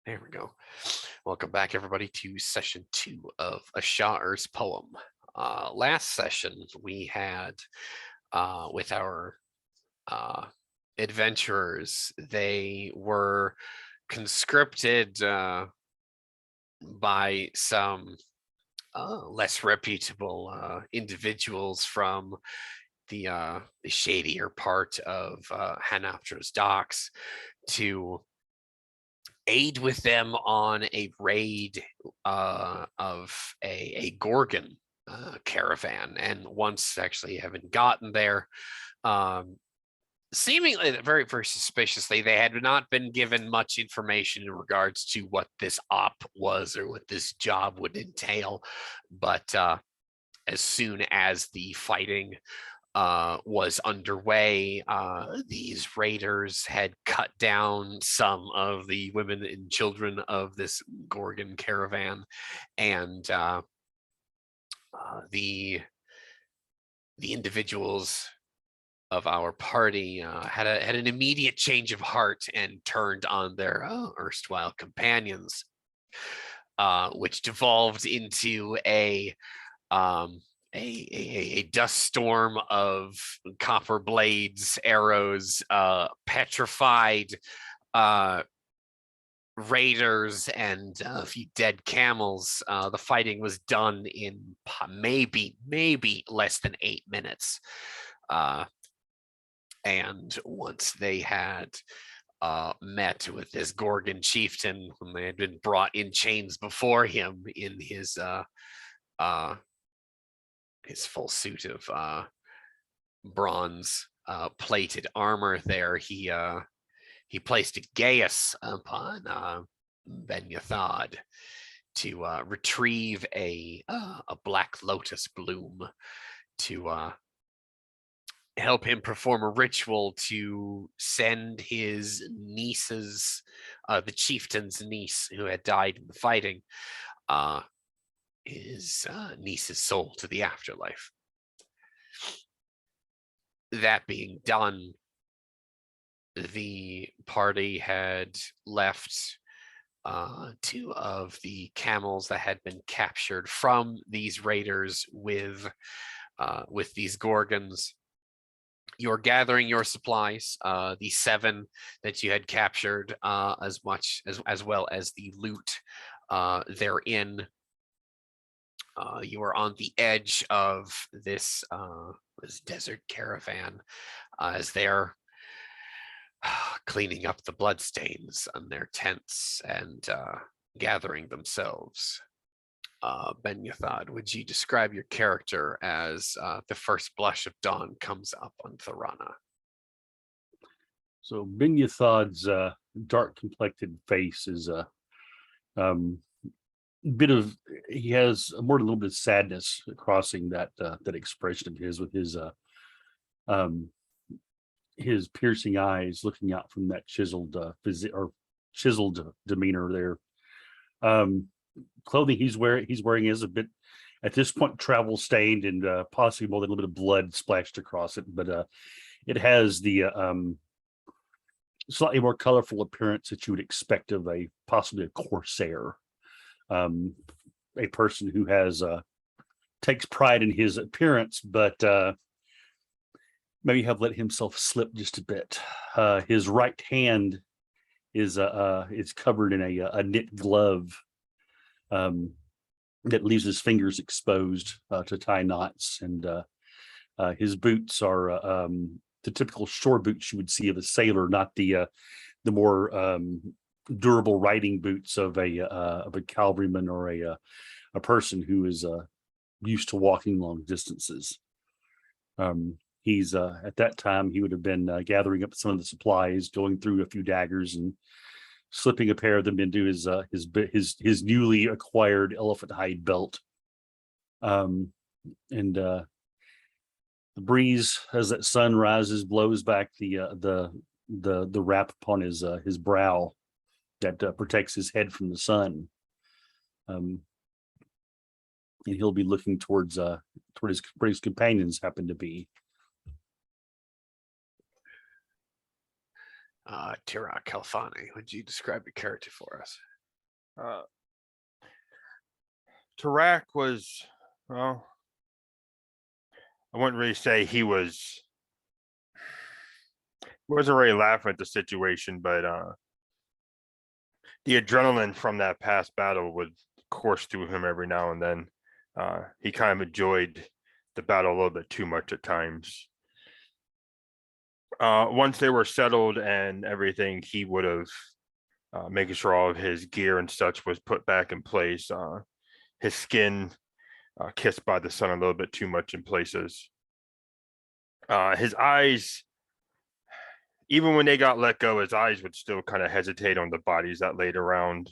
There we go. Welcome back, everybody, to session 2 of a Sha'ir's poem. Last session we had with our uh, adventurers. They were conscripted by some less reputable individuals from the shadier part of Hanaptra's docks to aid with them on a raid of a Gorgon caravan. And once actually having gotten there, um, seemingly very, very suspiciously, they had not been given much information in regards to what this op was or what this job would entail. But as soon as the fighting was underway. These raiders had cut down some of the women and children of this Gorgon caravan, and the individuals of our party had an immediate change of heart and turned on their erstwhile companions, which devolved into um, a dust storm of copper blades, arrows, petrified raiders, and a few dead camels. The fighting was done in maybe less than 8 minutes. And once they had met with this Gorgon chieftain, when they had been brought in chains before him in his full suit of bronze plated armor, there he placed a geas upon Ben Yathad to retrieve a black lotus bloom to help him perform a ritual to send his niece's, the chieftain's niece who had died in the fighting, his niece's soul to the afterlife. That being done, the party had left 2 of the camels that had been captured from these raiders with these Gorgons. You're gathering your supplies, the 7 that you had captured, as well as the loot therein. You are on the edge of this desert caravan as they're cleaning up the bloodstains on their tents and gathering themselves. Ben Yathad, would you describe your character as the first blush of dawn comes up on Thorana? So Ben Yathad's dark complected face is a bit of, he has a little bit of sadness crossing that expression of his, with his piercing eyes looking out from that chiseled chiseled demeanor there. Clothing he's wearing is a bit, at this point, travel stained and possibly more than a little bit of blood splashed across it, but it has the slightly more colorful appearance that you would expect of possibly a corsair, a person who has takes pride in his appearance, but maybe have let himself slip just a bit. His right hand is covered in a knit glove that leaves his fingers exposed to tie knots, and his boots are the typical shore boots you would see of a sailor, not the more durable riding boots of a cavalryman or a person who is used to walking long distances. He's at that time he would have been gathering up some of the supplies, going through a few daggers and slipping a pair of them into his newly acquired elephant hide belt. And the breeze, as that sun rises, blows back the wrap upon his brow that protects his head from the sun. And he'll be looking towards where his companions happen to be. Tira Kalfani, would you describe your character for us? Uh, Tarak was, well, I wouldn't really say he wasn't really laughing at the situation, but the adrenaline from that past battle would course through him every now and then. He kind of enjoyed the battle a little bit too much at times. Once they were settled and everything, he would have making sure all of his gear and such was put back in place. His skin kissed by the sun a little bit too much in places. His eyes, even when they got let go, his eyes would still kind of hesitate on the bodies that laid around.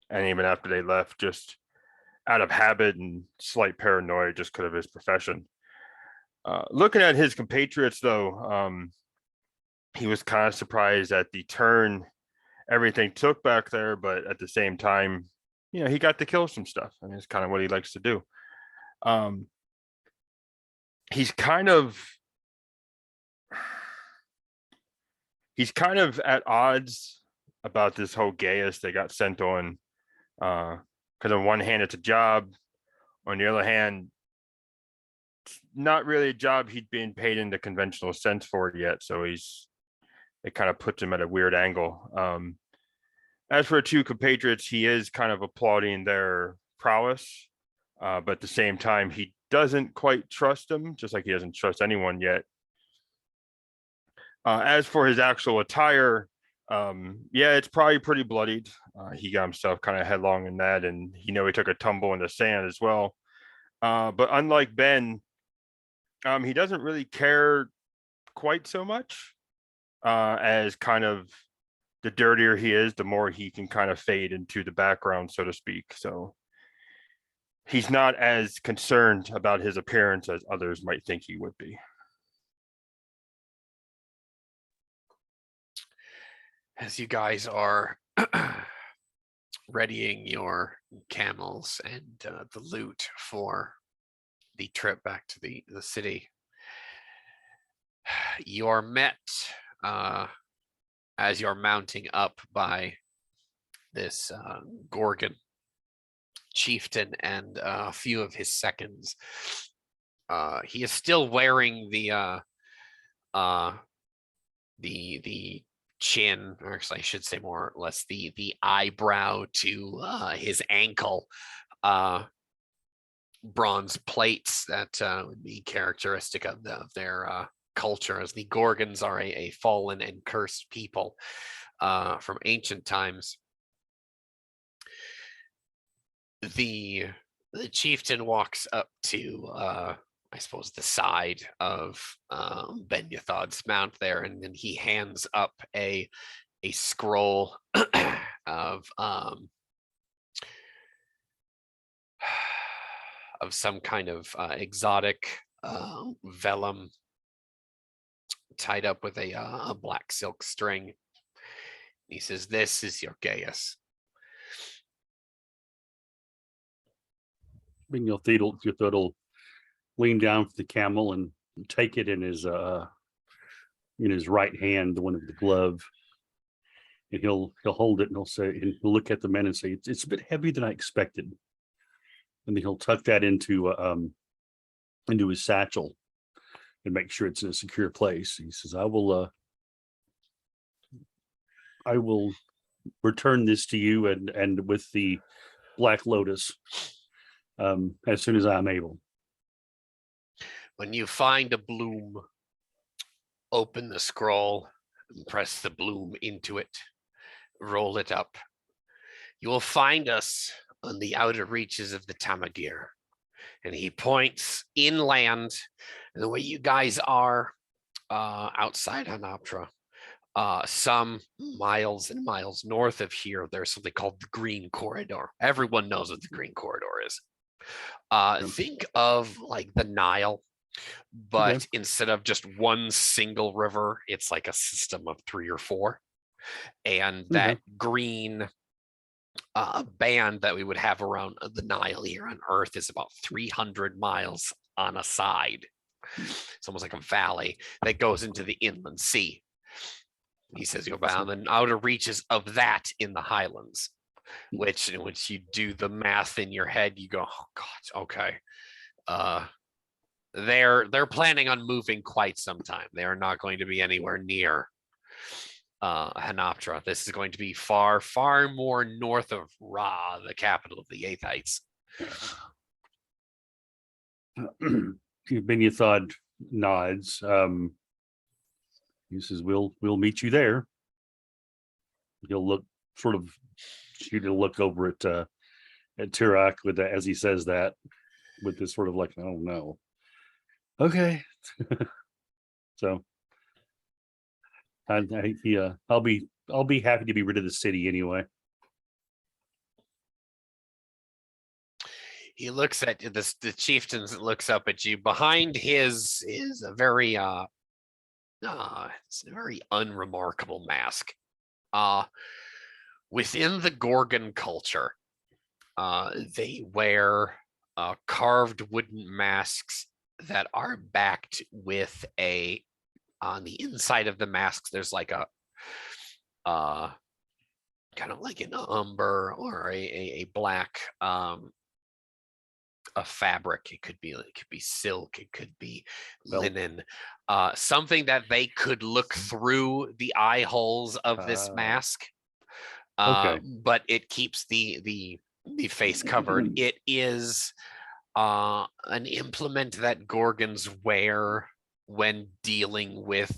And even after they left, just out of habit and slight paranoia, just because of his profession. Looking at his compatriots, though, he was kind of surprised at the turn everything took back there, but at the same time, he got to kill some stuff. I mean, it's kind of what he likes to do. He's kind of at odds about this whole Gaius they got sent on. Because on one hand, it's a job. On the other hand, it's not really a job he'd been paid in the conventional sense for it yet. So it kind of puts him at a weird angle. As for two compatriots, he is kind of applauding their prowess, but at the same time, he doesn't quite trust them, just like he doesn't trust anyone yet. As for his actual attire, yeah, it's probably pretty bloodied. He got himself kind of headlong in that, and he took a tumble in the sand as well. But unlike Ben, he doesn't really care quite so much, as kind of the dirtier he is, the more he can kind of fade into the background, so to speak. So he's not as concerned about his appearance as others might think he would be. As you guys are readying your camels and the loot for the trip back to the city, you are met as you're mounting up by this Gorgon chieftain and a few of his seconds. He is still wearing the chin, or actually I should say more or less the eyebrow to his ankle bronze plates that would be characteristic of their culture, as the Gorgons are a fallen and cursed people from ancient times. The chieftain walks up to I suppose the side of Ben Yathod's mount there, and then he hands up a scroll of some kind of exotic vellum tied up with a black silk string. He says, "This is your Gaius." Yathod'll lean down for the camel and take it in his right hand, the one of the glove, and he'll hold it and he'll look at the men and say, "It's a bit heavier than I expected," and then he'll tuck that into his satchel and make sure it's in a secure place. He says, I will return this to you and with the Black Lotus as soon as I'm able." When you find a bloom, open the scroll and press the bloom into it. Roll it up. You will find us on the outer reaches of the Tamagir. And he points inland, and the way you guys are outside Hanaptra, some miles and miles north of here, there's something called the Green Corridor. Everyone knows what the Green Corridor is. Think of like the Nile, but Okay. instead of just one single river, it's like a system of 3 or 4. And that green band that we would have around the Nile here on Earth is about 300 miles on a side. It's almost like a valley that goes into the inland sea. He says you're bound the outer reaches of that in the highlands. which you do the math in your head, you go, oh God, okay. They're planning on moving quite some time. They are not going to be anywhere near Hanoptra. This is going to be far, far more north of Ra, the capital of the Aethites. Benythod nods. He says, "We'll meet you there." He'll look sort of shoot a look over at Tirak with that as he says that, with this sort of like, "Oh no." Okay. So I'll be happy to be rid of the city anyway. He looks at this. The chieftain looks up at you. Behind his is a very it's a very unremarkable mask. Within the Gorgon culture, they wear carved wooden masks that are backed with on the inside of the masks, there's like a kind of like an umber or a black a fabric. It could be silk, it could be linen, something that they could look through the eye holes of this mask. Okay. But it keeps the face covered. It is an implement that Gorgons wear when dealing with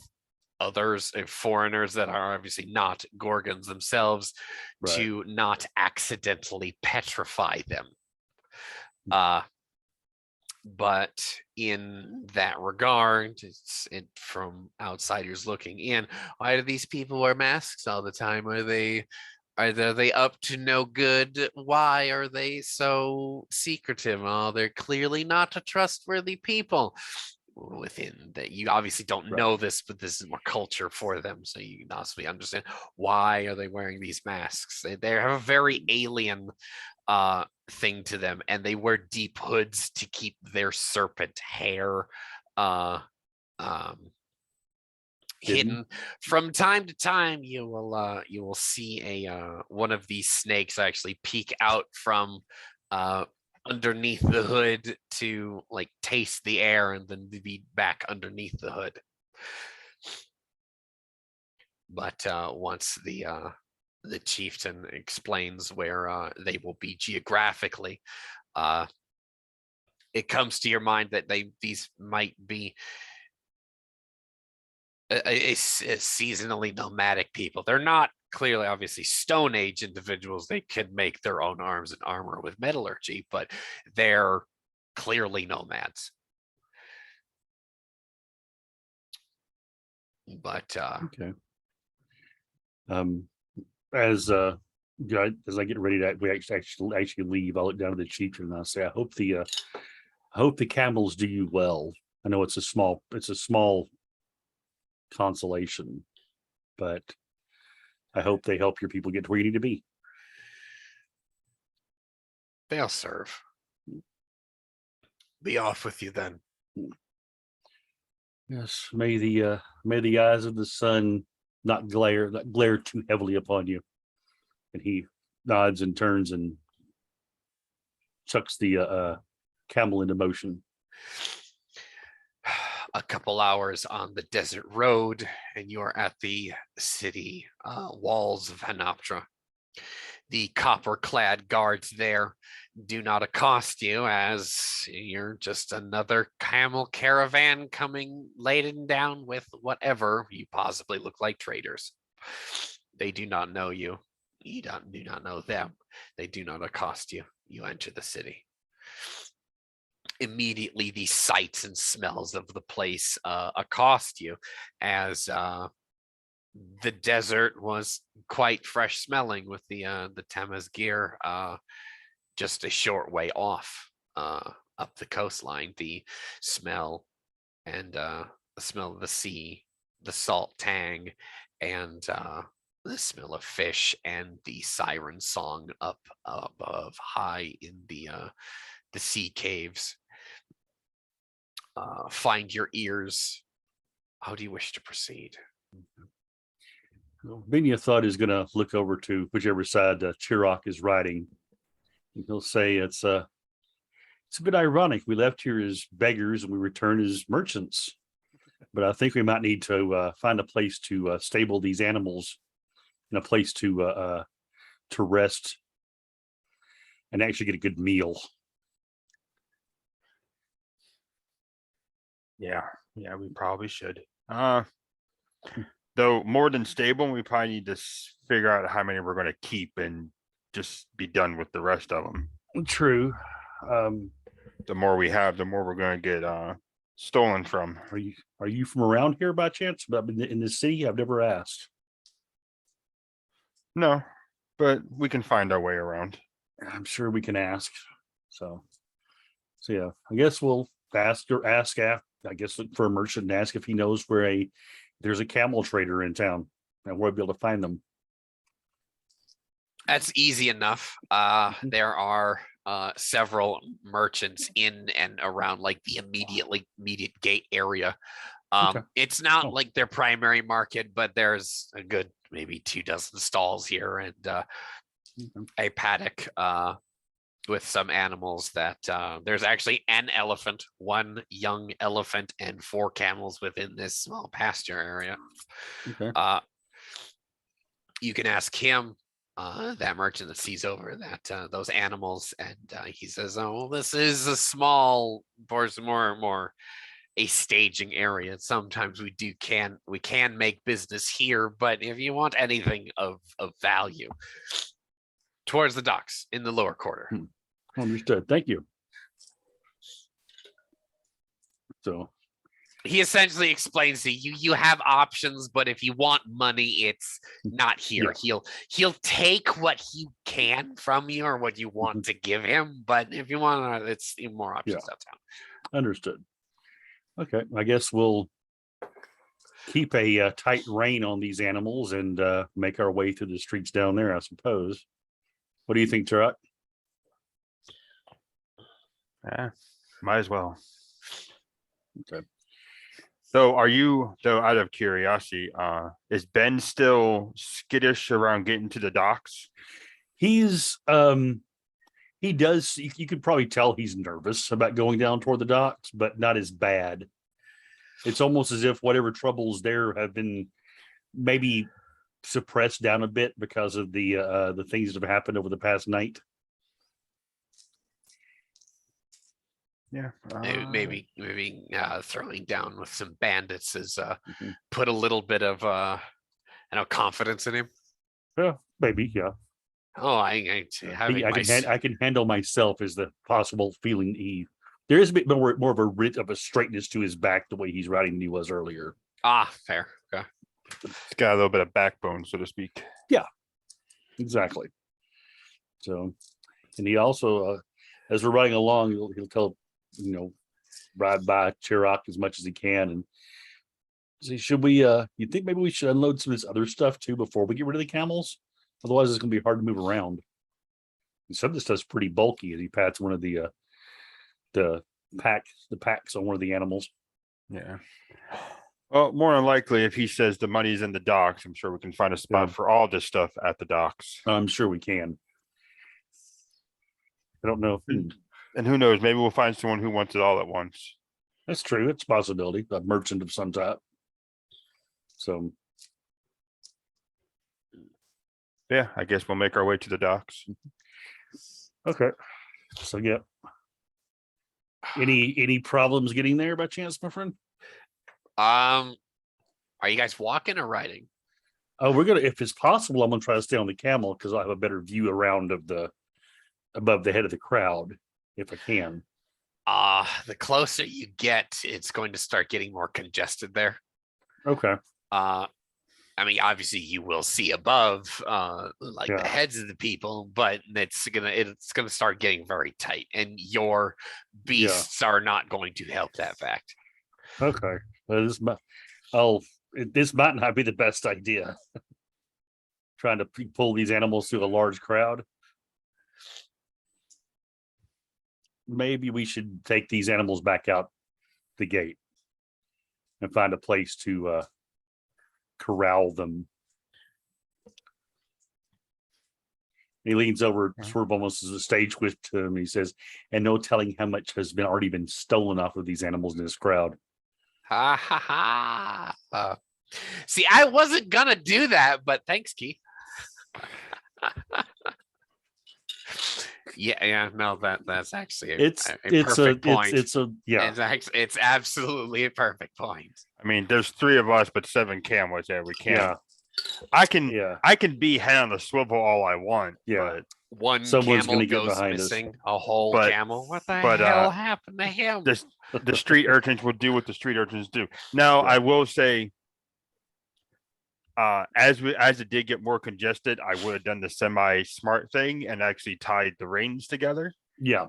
others, foreigners that are obviously not Gorgons themselves, Right. to not accidentally petrify them. But in that regard, from outsiders looking in, why do these people wear masks all the time? Are they up to no good? Why are they so secretive? Oh, they're clearly not a trustworthy people. Within that, you obviously don't know this, but this is more culture for them, so you can possibly understand why are they wearing these masks. They have a very alien thing to them, and they wear deep hoods to keep their serpent hair hidden. From time to time, you will see a one of these snakes actually peek out from underneath the hood to like taste the air and then be back underneath the hood. But once the chieftain explains where they will be geographically, it comes to your mind that these might be a seasonally nomadic people. They're not clearly, obviously, Stone Age individuals. They can make their own arms and armor with metallurgy, but they're clearly nomads. But okay. As I get ready to we actually leave, I'll look down to the chieftain and I'll say, I hope the camels do you well. I know it's a small consolation, but I hope they help your people get to where you need to be. They'll serve. Be off with you then. Yes, may the eyes of the sun not glare too heavily upon you. And he nods and turns and chucks the camel into motion. A couple hours on the desert road, and you are at the city walls of Hanoptra. The copper-clad guards there do not accost you, as you're just another camel caravan coming laden down with whatever you possibly look like traders. They do not know you. You do not know them. They do not accost you. You enter the city. Immediately, the sights and smells of the place accost you, as the desert was quite fresh smelling with the Temesgir just a short way off up the coastline. The smell the smell of the sea, the salt tang, and the smell of fish, and the siren song up above high in the sea caves find your ears. How do you wish to proceed? Benya thought is going to look over to whichever side Chirok is riding. And he'll say it's a bit ironic. We left here as beggars and we return as merchants. But I think we might need to find a place to stable these animals and a place to rest and actually get a good meal. Yeah, we probably should. Though more than stable, we probably need to figure out how many we're going to keep and just be done with the rest of them. True. The more we have, the more we're going to get stolen from. Are you from around here by chance? But in the city, I've never asked. No, but we can find our way around. I'm sure we can ask. So yeah, I guess we'll ask after. I guess look for a merchant and ask if he knows where there's a camel trader in town and we'll be able to find them. That's easy enough. There are several merchants in and around like the immediate gate area. Okay. It's not like their primary market, but there's a good maybe 24 stalls here and a paddock with some animals that there's actually an elephant, one young elephant, and 4 camels within this small pasture area. Okay. You can ask him, that merchant that sees over that those animals, and he says, "Oh, this is a small, more a staging area. Sometimes we can make business here, but if you want anything of value, towards the docks in the lower quarter." Understood. Thank you. So he essentially explains to you, you have options, but if you want money, it's not here. Yeah. He'll take what he can from you or what you want to give him, but if you want, it's more options downtown. Understood. Okay, I guess we'll keep a tight rein on these animals and make our way through the streets down there, I suppose. What do you think, Turok? Yeah, might as well. Okay. So out of curiosity, is Ben still skittish around getting to the docks? He's he does, you could probably tell he's nervous about going down toward the docks, but not as bad. It's almost as if whatever troubles there have been maybe suppressed down a bit because of the things that have happened over the past night. Yeah, maybe throwing down with some bandits is put a little bit of confidence in him. Yeah, maybe. Yeah. Oh, I can handle myself is the possible feeling. There is a bit more of a straightness to his back the way he's riding than he was earlier. Fair. Okay. He's got a little bit of backbone, so to speak. Yeah, exactly. So, and he also, as we're riding along, he'll tell, ride by Chirok as much as he can and say, should we, you think maybe we should unload some of this other stuff too before we get rid of the camels? Otherwise, it's going to be hard to move around. And some of this stuff's pretty bulky as he pats one of the packs on one of the animals. Yeah. Well, more than likely, if he says the money's in the docks, I'm sure we can find a spot for all this stuff at the docks. I'm sure we can. I don't know. And who knows? Maybe we'll find someone who wants it all at once. That's true. It's a possibility. A merchant of some type. So, yeah, I guess we'll make our way to the docks. Okay. So, yeah. Any problems getting there by chance, my friend? Are you guys walking or riding? Oh, if it's possible, I'm gonna try to stay on the camel because I have a better view around above the head of the crowd if I can. The closer you get, it's going to start getting more congested there. Okay. I mean, obviously you will see above the heads of the people, but it's gonna start getting very tight, and your beasts are not going to help that fact. Okay. Well, this might not be the best idea. Trying to pull these animals through a large crowd. Maybe we should take these animals back out the gate and find a place to corral them. He leans over, Mhm. sort of almost as a stage whip to him. He says, "And no telling how much has been already been stolen off of these animals in this crowd." Ha ha ha. See, I wasn't gonna do that, but thanks, Keith. Yeah, no, that's actually a perfect point. Yeah. It's absolutely a perfect point. I mean, there's 3 of us, but 7 cameras there. We can't. Yeah. I can. Yeah. I can be head on the swivel all I want. Yeah. One Someone's camel gonna get goes behind us. missing. A whole But- camel. What the but, hell happened to him? But the street urchins will do what the street urchins do. Now, Yeah. I will say, as it did get more congested, I would have done the semi-smart thing and actually tied the reins together Yeah.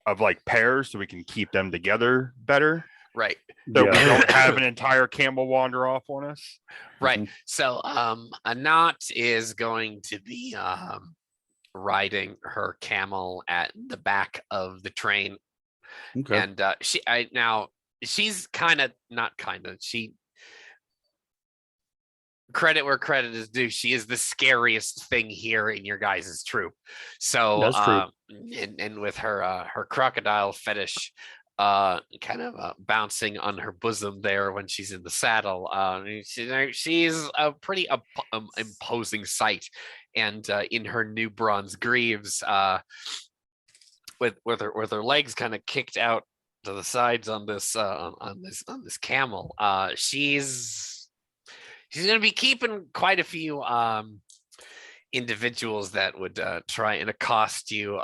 of like pairs so we can keep them together better. Right. So Yeah. we don't have an entire camel wander off on us. Right. Mhm. So Anat is going to be riding her camel at the back of the train. Okay. And she's she credit where credit is due. She is the scariest thing here in your guys' troop. So That's true. and with her crocodile fetish kind of bouncing on her bosom there when she's in the saddle. She's a pretty imposing sight, and in her new bronze greaves, with her legs kind of kicked out to the sides on this camel. She's gonna be keeping quite a few individuals that would try and accost you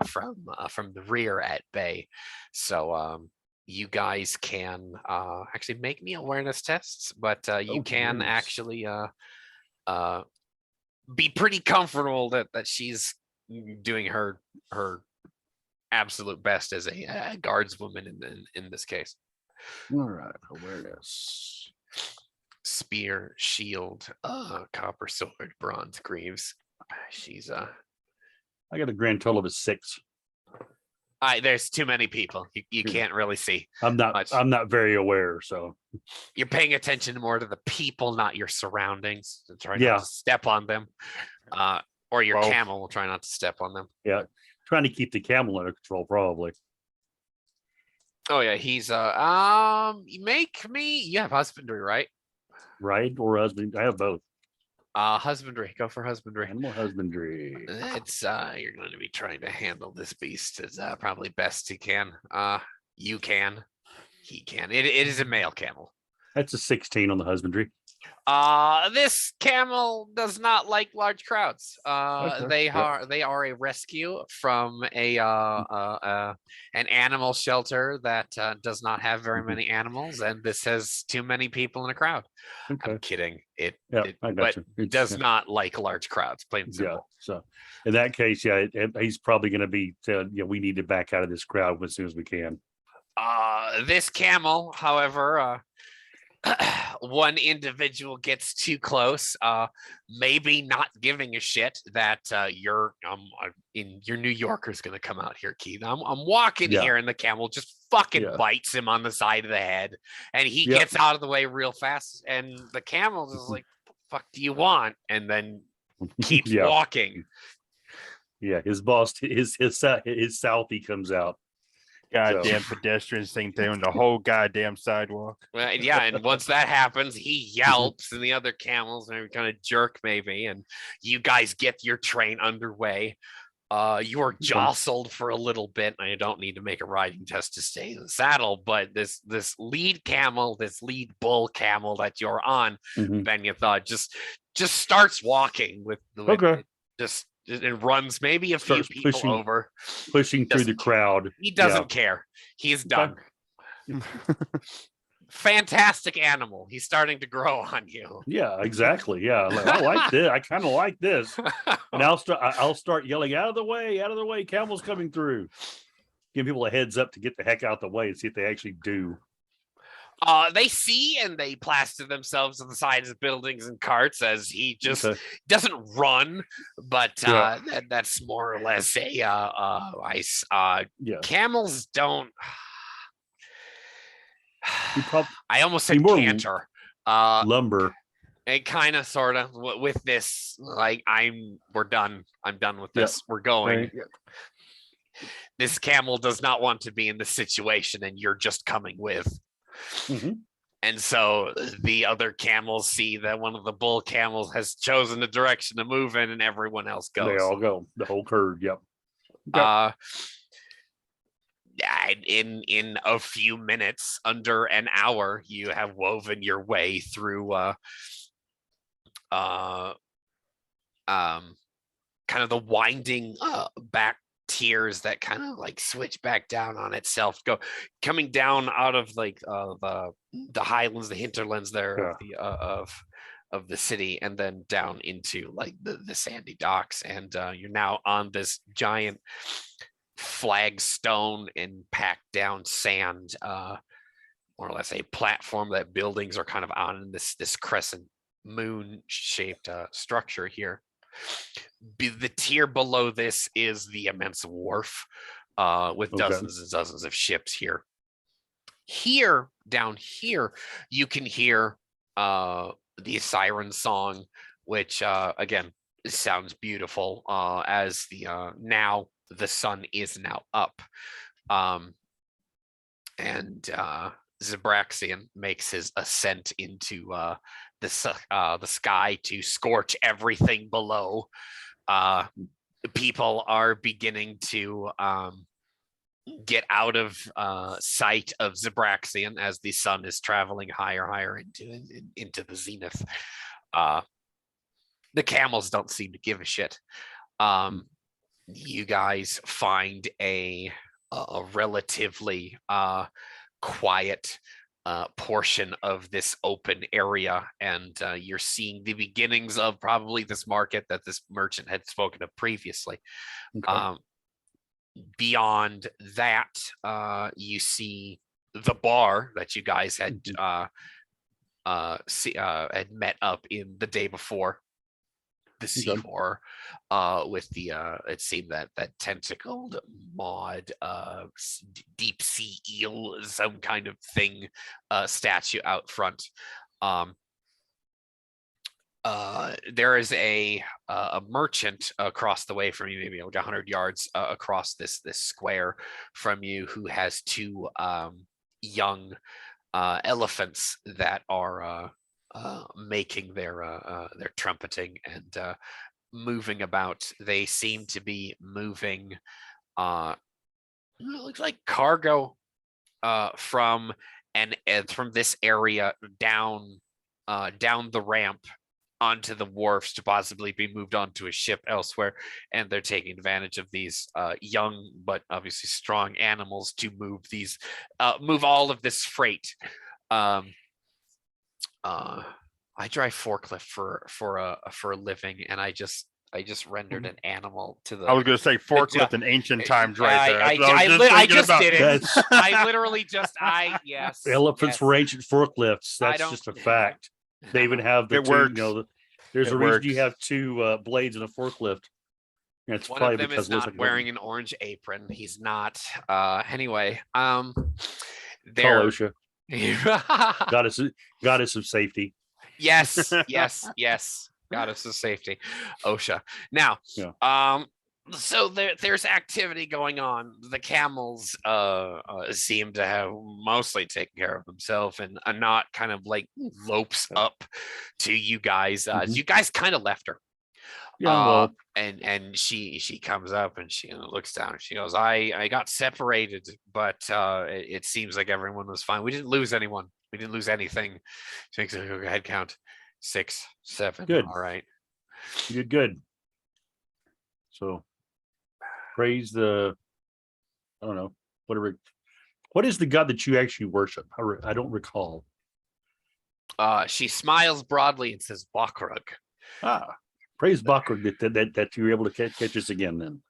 from the rear at bay. So you guys can actually make me awareness tests, but you can nice. actually be pretty comfortable that she's doing her absolute best as a guardswoman in this case. All right. Awareness. Spear, shield, copper sword, bronze greaves. She's I got a grand total of a 6. there's too many people. You can't really see. I'm much. not very aware, so You're paying attention more to the people, not your surroundings. Try Yeah. not to step on them. Or your Well- camel will try not to step on them. yeah. Trying to keep the camel under control, probably. Oh yeah, he's you have husbandry, right? Right? Or husband. I have both. Husbandry. Go for husbandry. Animal husbandry. It's you're going to be trying to handle this beast as probably best you can. You can. He can. It is a male camel. That's a 16 on the husbandry. This camel does not like large crowds. Okay, They yep. are a rescue from an animal shelter that does not have very Mhm. many animals, and this has too many people in a crowd. Okay. I'm kidding. Yeah, I got But you. it does not like large crowds. Plain and Yeah. simple. So in that case, yeah, he's probably going to be, we need to back out of this crowd as soon as we can. This camel, however, one individual gets too close, maybe not giving a shit that your New Yorker's gonna come out here, Keith. I'm walking Yeah. here and the camel just fucking Yeah. bites him on the side of the head, and he Yep. gets out of the way real fast, and the camel is like, "What the fuck do you want?" And then keeps Yeah. walking. Yeah, his boss, his Southie comes out. Goddamn pedestrians think they own the whole goddamn sidewalk. Well, yeah, and once that happens, he yelps, and the other camels are kind of jerk, maybe, and you guys get your train underway. You are jostled for a little bit. I don't need to make a riding test to stay in the saddle, but this lead camel, this lead bull camel that you're on, Mhm. Ben, you thought just starts walking with Okay. just and runs maybe a few Starts people over. Pushing through the Doesn't crowd. He doesn't care. He's done. Fantastic animal. He's starting to grow on you. Yeah, exactly. Yeah, like, I like this. I kind of like this. And I'll start yelling, out of the way, camel's coming through. Give people a heads up to get the heck out the way and see if they actually do. They see and they plaster themselves on the sides of buildings and carts as he just Okay. doesn't run, but Yeah. that's more or less a ice. Yeah. Camels don't. He probably I almost said more canter. lumber. It kind of sort of with this, like we're done. I'm done with Yeah. this. We're going. Right. This camel does not want to be in this situation, and you're just coming with. Mhm. And so the other camels see that one of the bull camels has chosen a direction to move in, and everyone else They goes. all go. The whole herd. Yep. In a few minutes, under an hour, you have woven your way through kind of the winding back tiers that kind of like switch back down on itself, coming down out of like the highlands, the hinterlands there Yeah. of the of the city, and then down into like the sandy docks, and you're now on this giant flagstone and packed down sand, more or less a platform that buildings are kind of on in this crescent moon shaped structure here. The tier below this is the immense wharf, with Okay. dozens and dozens of ships here. Here, down here, you can hear the siren song, which again sounds beautiful, as the now the sun is now up, and Zabraxian makes his ascent into the sky to scorch everything below. People are beginning to get out of sight of Zabraxian as the sun is traveling higher into the zenith. The camels don't seem to give a shit. You guys find a relatively quiet portion of this open area, and you're seeing the beginnings of probably this market that this merchant had spoken of previously. Okay. Beyond that, you see the bar that you guys had had met up in the day before. The seahorror, with the it seemed that tentacled mod deep sea eel, some kind of thing, statue out front. There is a merchant across the way from you, maybe like 100 yards across this square from you, who has two young elephants that are making their trumpeting and moving about. They seem to be moving looks like cargo from from this area down the ramp onto the wharfs to possibly be moved onto a ship elsewhere, and they're taking advantage of these young but obviously strong animals to move all of this freight. I drive forklift for a living, and I just rendered an animal to the. I was going to say forklift in ancient times, right there. I just did it. That's- I literally just yes. Elephants yes. were ancient forklifts. I That's don't- just a fact. They even have the It two, works. there's It a reason you works. have two blades in a forklift. And it's One probably of them because is it looks not like wearing an orange apron. He's not. Anyway, call there. OSHA. Goddess of safety. Yes. Goddess of safety, OSHA. Now, Yeah. So there's activity going on. The camels seem to have mostly taken care of themselves, and Anat kind of like lopes up to you guys. You guys kind of left her. Yeah, well, and she comes up and she looks down and she goes, I got separated, but it seems like everyone was fine. We didn't lose anyone. We didn't lose anything. She makes a head count. 6, 7. Good. All right. you did good. So praise the, I don't know, whatever. What is the god that you actually worship? I don't recall. She smiles broadly and says, Bakrug. Praise Bakrug that you were able to catch us again then.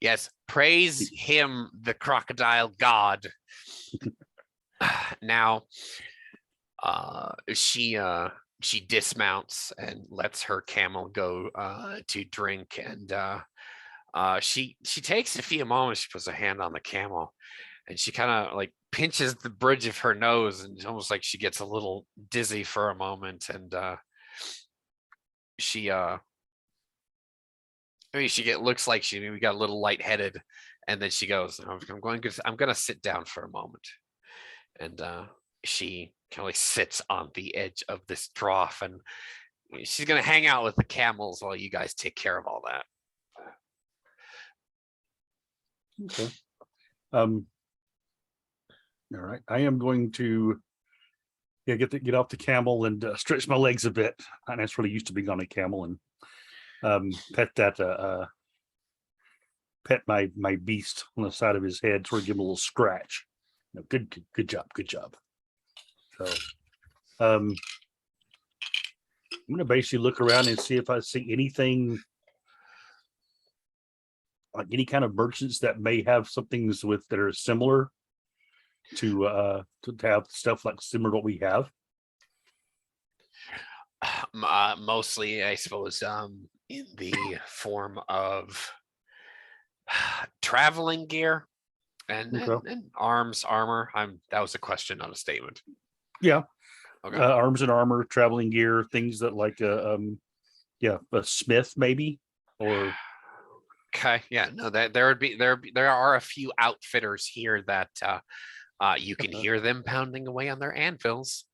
Yes, praise him, the crocodile god. Now, she dismounts and lets her camel go to drink, and she takes a few moments. She puts her hand on the camel and she kind of like pinches the bridge of her nose, and it's almost like she gets a little dizzy for a moment, and she I mean, looks like she maybe got a little lightheaded, and then she goes, I'm going to sit down for a moment," and she kind of like sits on the edge of this trough, and she's going to hang out with the camels while you guys take care of all that. Okay. All right. I am going to get off the camel and stretch my legs a bit. I'm really used to being on a camel, and pet my beast on the side of his head, sort of give him a little scratch. Good job. So I'm gonna basically look around and see if I see anything, like any kind of merchants that may have something that are similar to have stuff like similar to what we have. Mostly, I suppose, in the form of traveling gear and, Okay. and armor. That was a question, not a statement. Yeah. Okay. Arms and armor, traveling gear, things that like a smith maybe, or Okay, yeah, no, there are a few outfitters here that you can hear them pounding away on their anvils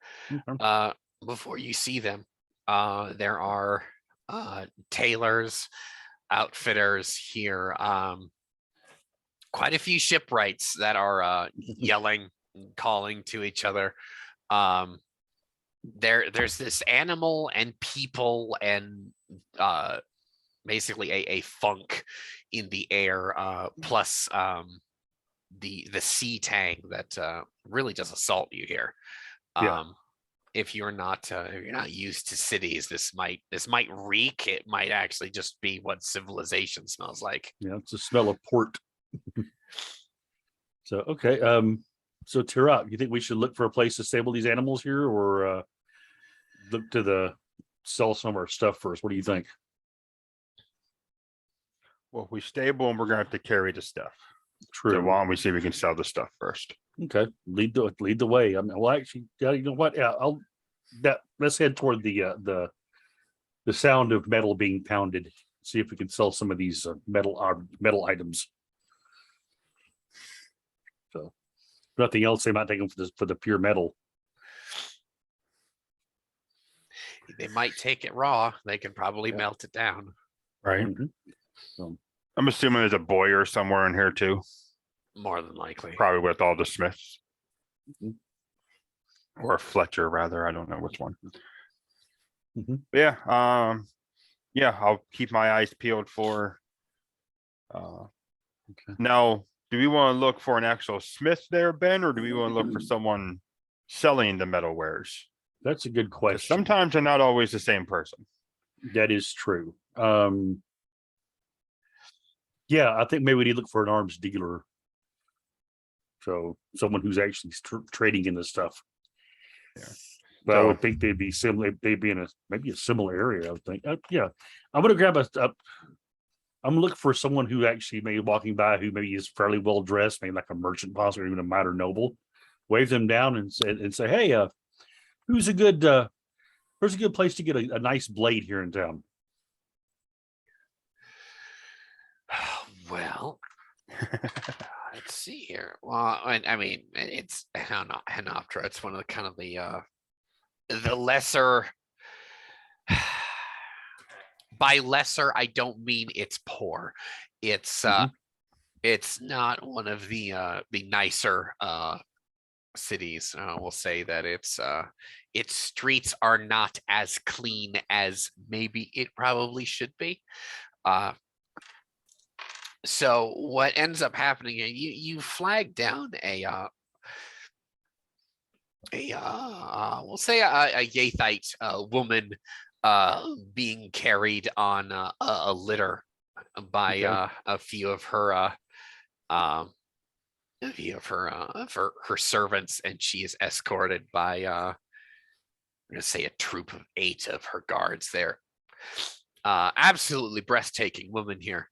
before you see them. There are tailors, outfitters here, quite a few shipwrights that are yelling, calling to each other. There's this animal and people and basically a funk in the air, plus the sea tang that really does assault you here. If you're not used to cities, this might reek. It might actually just be what civilization smells like. Yeah, it's a smell of port. So okay, so Tirok, you think we should look for a place to stable these animals here, or look to sell some of our stuff first? What do you think? Well, if we stable them, we're gonna have to carry the stuff. So True. why don't we see if we can sell the stuff first? Okay, lead the way. I mean, well, actually, yeah, you know what? Yeah, let's head toward the sound of metal being pounded. See if we can sell some of these metal items. So, if nothing else, they might take them for the pure metal. They might take it raw. They can probably melt it down. Right. Mm-hmm. I'm assuming there's a Boyer somewhere in here too. More than likely. Probably with all the Smiths. Mm-hmm. Or a Fletcher, rather. I don't know which one. Mm-hmm. Yeah. I'll keep my eyes peeled for. Okay. Now, do we want to look for an actual Smith there, Ben, or do we want to look for someone selling the metal wares? That's a good question. Sometimes they're not always the same person. That is true. Yeah, I think maybe we need to look for an arms dealer. So someone who's actually trading in this stuff. Yeah. But I would think they'd be similar. They'd be in maybe a similar area, I would think. Yeah, I'm gonna grab I'm looking for someone who actually may be walking by who maybe is fairly well dressed, maybe like a merchant, possibly even a minor noble. Wave them down and say, "Hey, where's a good place to get a nice blade here in town?" Well, let's see here. Well, I mean, it's Hanoptera. It's one of the lesser. By lesser, I don't mean it's poor. It's it's not one of the nicer cities. We'll say that its streets are not as clean as maybe it probably should be. So what ends up happening, you flag down we'll say a Yathite woman being carried on a litter by a few of her her servants, and she is escorted by I'm gonna say a troop of 8 of her guards there. Absolutely breathtaking woman here.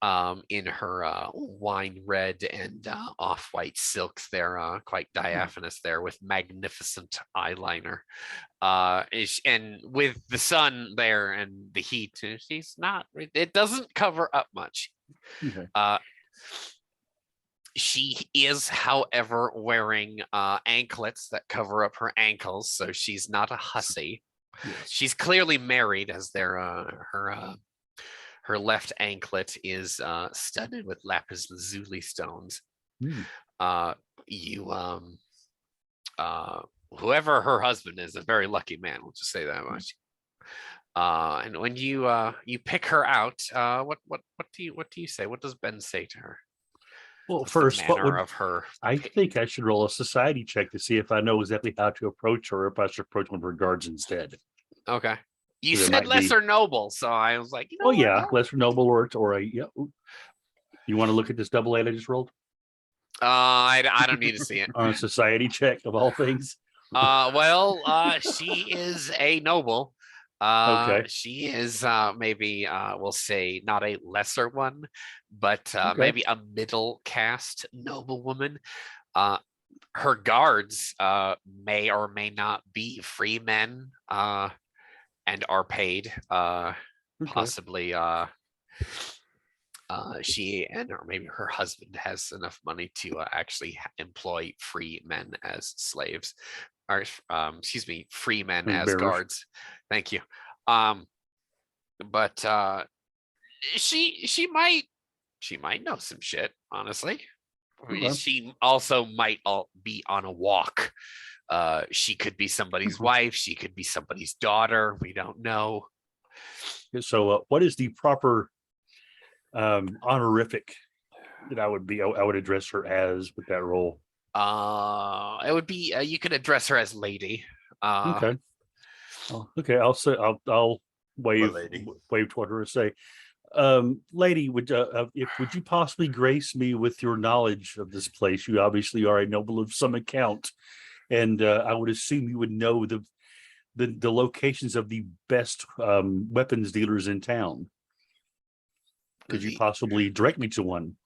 in her wine red and off-white silks. They're quite diaphanous there with magnificent eyeliner. And with the sun there and the heat, she's not, it doesn't cover up much. Okay. She is, however, wearing anklets that cover up her ankles, so she's not a hussy. Yes. She's clearly married, as her left anklet is studded with lapis lazuli stones. You whoever her husband is, a very lucky man. We'll just say that much. And when you pick her out, what do you say? What does Ben say to her? Well, What's the first, what manner would of her? I think I should roll a society check to see if I know exactly how to approach her, or if I should approach one of her guards instead. Okay. You So there said might be- lesser noble, so I was like, you know Oh what, yeah, I'll- lesser noble or a yeah. Ooh. You want to look at this double eight I just rolled I don't need to see it. on a society check of all things? She is a noble. Okay. She is maybe we'll say not a lesser one, but Okay. maybe a middle caste noblewoman. Her guards may or may not be free men and are paid. Okay. Possibly she and or maybe her husband has enough money to actually employ free men as slaves, or excuse me, free men as bearers. guards. Thank you. But she might know some shit, honestly. Okay. She also might be on a walk. She could be somebody's wife. She could be somebody's daughter. We don't know. So, what is the proper honorific that I would address her as with that role? It would be you could address her as lady. Okay. Okay. I'll say I'll wave lady. wave toward her and say, lady, would you possibly grace me with your knowledge of this place? You obviously are a noble of some account, and I would assume you would know the locations of the best weapons dealers in town. Could you possibly direct me to one?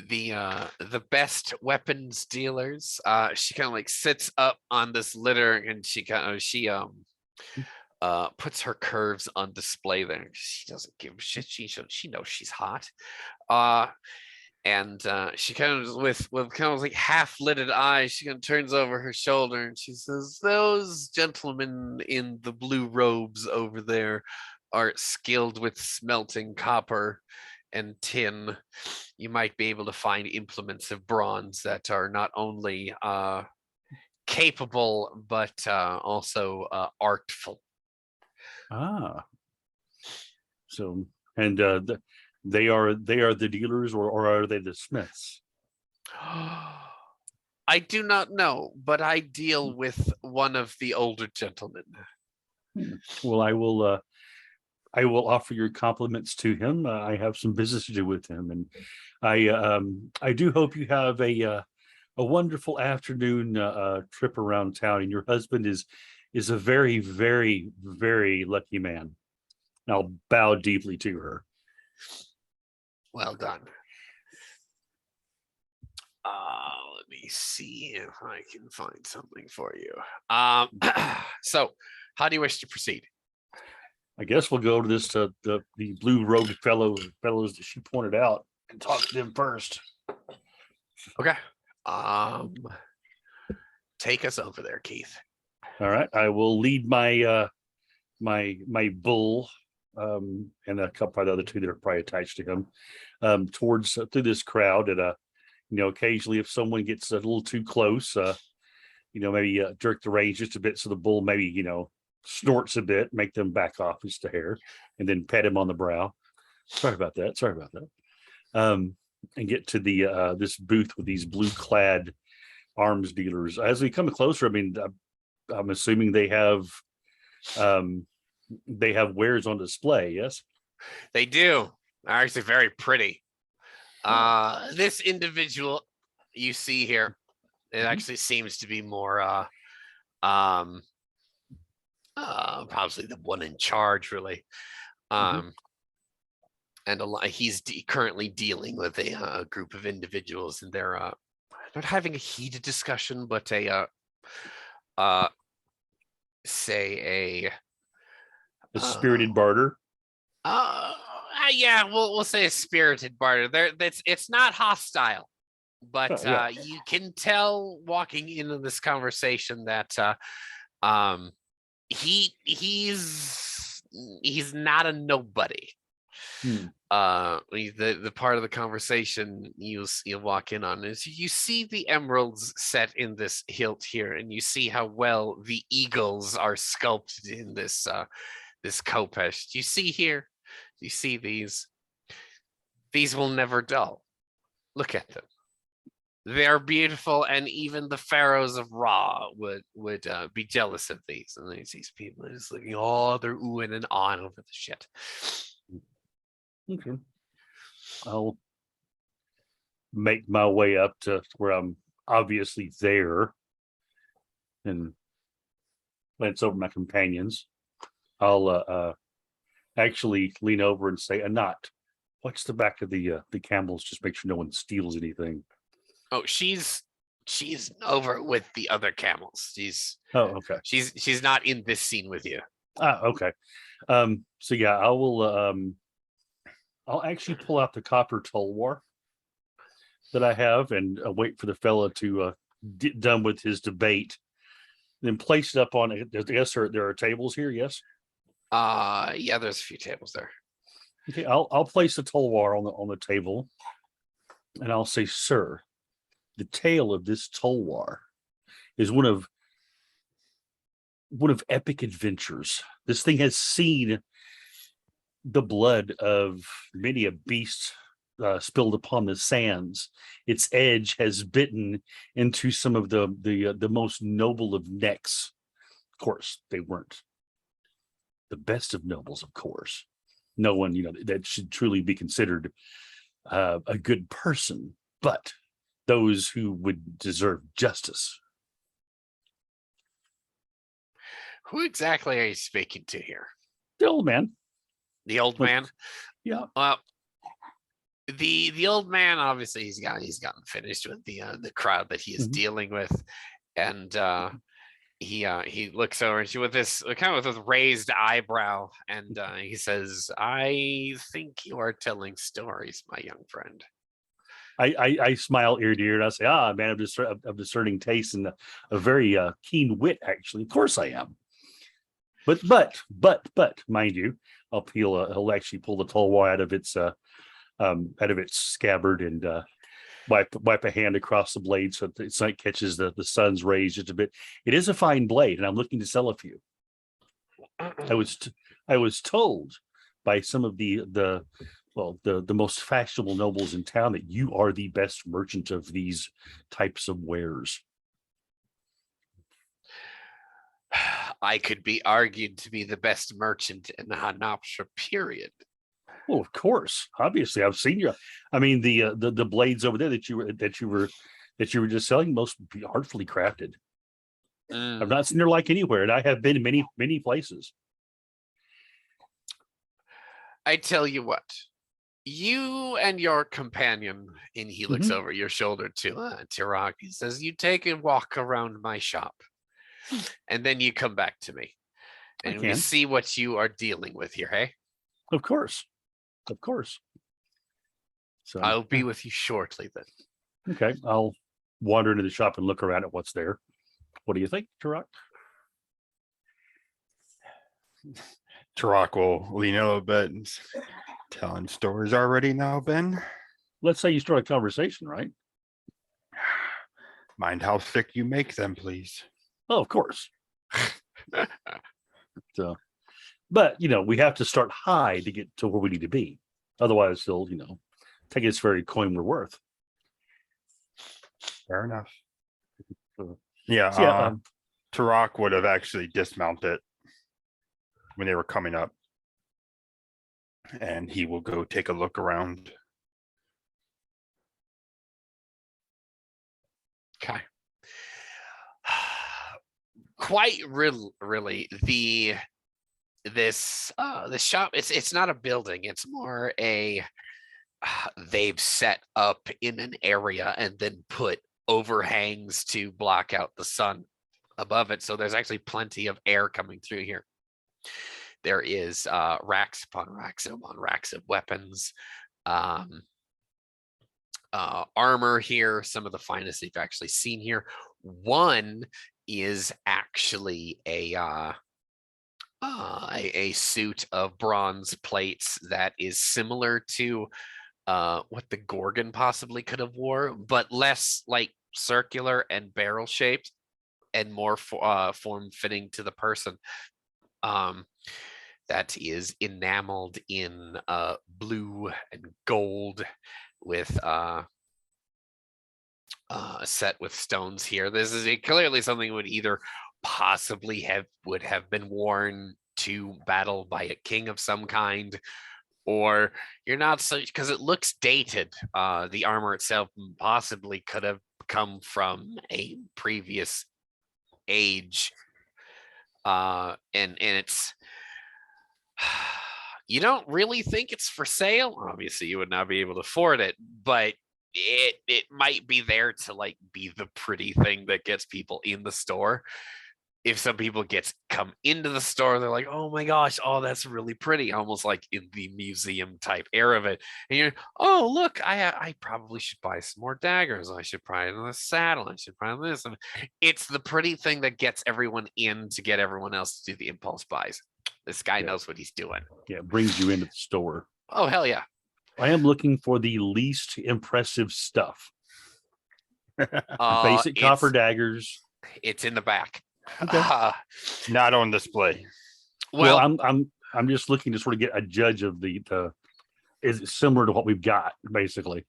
The best weapons dealers. She kind of like sits up on this litter, and she puts her curves on display there. She doesn't give a shit. She knows she's hot. And she kind of with kind of like half-lidded eyes, she kind of turns over her shoulder and she says, "Those gentlemen in the blue robes over there are skilled with smelting copper and tin. You might be able to find implements of bronze that are not only capable but also artful." So, and they are the dealers, or are they the smiths? I do not know, but I deal with one of the older gentlemen. Well, I will offer your compliments to him. I have some business to do with him, and I do hope you have a wonderful afternoon trip around town. And your husband is a very, very, very lucky man. And I'll bow deeply to her. Well done. Let me see if I can find something for you. So, how do you wish to proceed? I guess we'll go to the blue robed fellows that she pointed out and talk to them first. Okay. Take us over there, Keith. All right. I will lead my my bull and a couple of the other two that are probably attached to him towards through this crowd. And occasionally if someone gets a little too close, maybe jerk the reins just a bit so the bull maybe snorts a bit, make them back off just a hair, and then pet him on the brow. Sorry about that. And get to the this booth with these blue clad arms dealers. As we come closer, I mean, I'm assuming they have wares on display. Yes, they do. They're actually very pretty. This individual you see here, it actually seems to be more probably the one in charge, really. and he's currently dealing with a group of individuals, and they're not having a heated discussion, but uh, say A uh, spirited barter. uh, yeah, we'll say a spirited barter. It's not hostile, but Oh, yeah. you can tell walking into this conversation that um, he's not a nobody. Hmm. The part of the conversation you'll walk in on is you see the emeralds set in this hilt here, and you see how well the eagles are sculpted in this khopesh. Do you see here? Do you see these? These will never dull. Look at them. They're beautiful, and even the pharaohs of Ra would be jealous of these. And these people are just looking, oh, they're oohing and on over the shit. Okay. I'll make my way up to where I'm obviously there and glance over my companions. I'll actually lean over and say, Anat, watch the back of the camels, just make sure no one steals anything. Oh, she's over with the other camels. Oh, okay. She's not in this scene with you. Okay. So yeah, I'll actually pull out the copper tulwar that I have and wait for the fella to get done with his debate, then place it up on it. Yes, sir. There are tables here. Yes. Yeah, there's a few tables there. Okay. I'll place the tulwar on the table, and I'll say, sir, the tale of this tulwar is one of epic adventures. This thing has seen the blood of many a beast spilled upon the sands. Its edge has bitten into some of the most noble of necks. Of course, they weren't the best of nobles. Of course, no one that should truly be considered a good person, but those who would deserve justice. Who exactly are you speaking to here? The old man. The old man? Yeah. Well, the old man, obviously he's gotten finished with the crowd that he is dealing with, and he looks over at you with this kind of with a raised eyebrow, and he says, "I think you are telling stories, my young friend." I smile ear to ear, and I say, man, of discerning taste and a very keen wit, actually. Of course I am. But mind you, he'll actually pull the tulwar out of its scabbard and wipe a hand across the blade so that the sun catches the sun's rays just a bit. It is a fine blade, and I'm looking to sell a few. I was told by some of the most fashionable nobles in town that you are the best merchant of these types of wares. I could be argued to be the best merchant in the Hanapsha period. Well, of course, obviously, I've seen you. I mean, the blades over there that you were just selling, most artfully crafted. I've not seen her like anywhere, and I have been in many places. I tell you what, you and your companion, and he looks over your shoulder to Tirak. He says, "You take a walk around my shop, and then you come back to me, and we see what you are dealing with here." Hey, of course. So I'll be with you shortly then. Okay, I'll wander into the shop and look around at what's there. What do you think, Tarak? Tarak will lean a little bit and telling stories already now, Ben. Let's say you start a conversation, right? Mind how thick you make them, please. Oh, of course. So, but we have to start high to get to where we need to be. Otherwise, they'll take its very coin we're worth. Fair enough. So, Tarak would have actually dismounted when they were coming up, and he will go take a look around. Okay. Quite really, this shop, it's not a building, it's more a they've set up in an area and then put overhangs to block out the sun above it, so there's actually plenty of air coming through here. There is racks upon racks upon racks of weapons, armor here, some of the finest you've actually seen here. One is actually a suit of bronze plates that is similar to what the Gorgon possibly could have wore, but less like circular and barrel shaped and more form fitting to the person. That is enameled in blue and gold with set with stones here. This is clearly something would either possibly would have been worn to battle by a king of some kind, or you're not so, because it looks dated. The armor itself possibly could have come from a previous age, and it's you don't really think it's for sale. Obviously, you would not be able to afford it, but it might be there to like be the pretty thing that gets people in the store. If some people come into the store, they're like, oh my gosh, oh, that's really pretty, almost like in the museum type air of it. And you're, oh, look, I probably should buy some more daggers. I should buy another saddle. I should buy this. And it's the pretty thing that gets everyone in to get everyone else to do the impulse buys. This guy knows what he's doing. Yeah, it brings you into the store. Oh, hell yeah. I am looking for the least impressive stuff. Basic copper daggers. It's in the back. Okay. Not on display. Well, I'm just looking to sort of get a judge of the is it similar to what we've got, basically?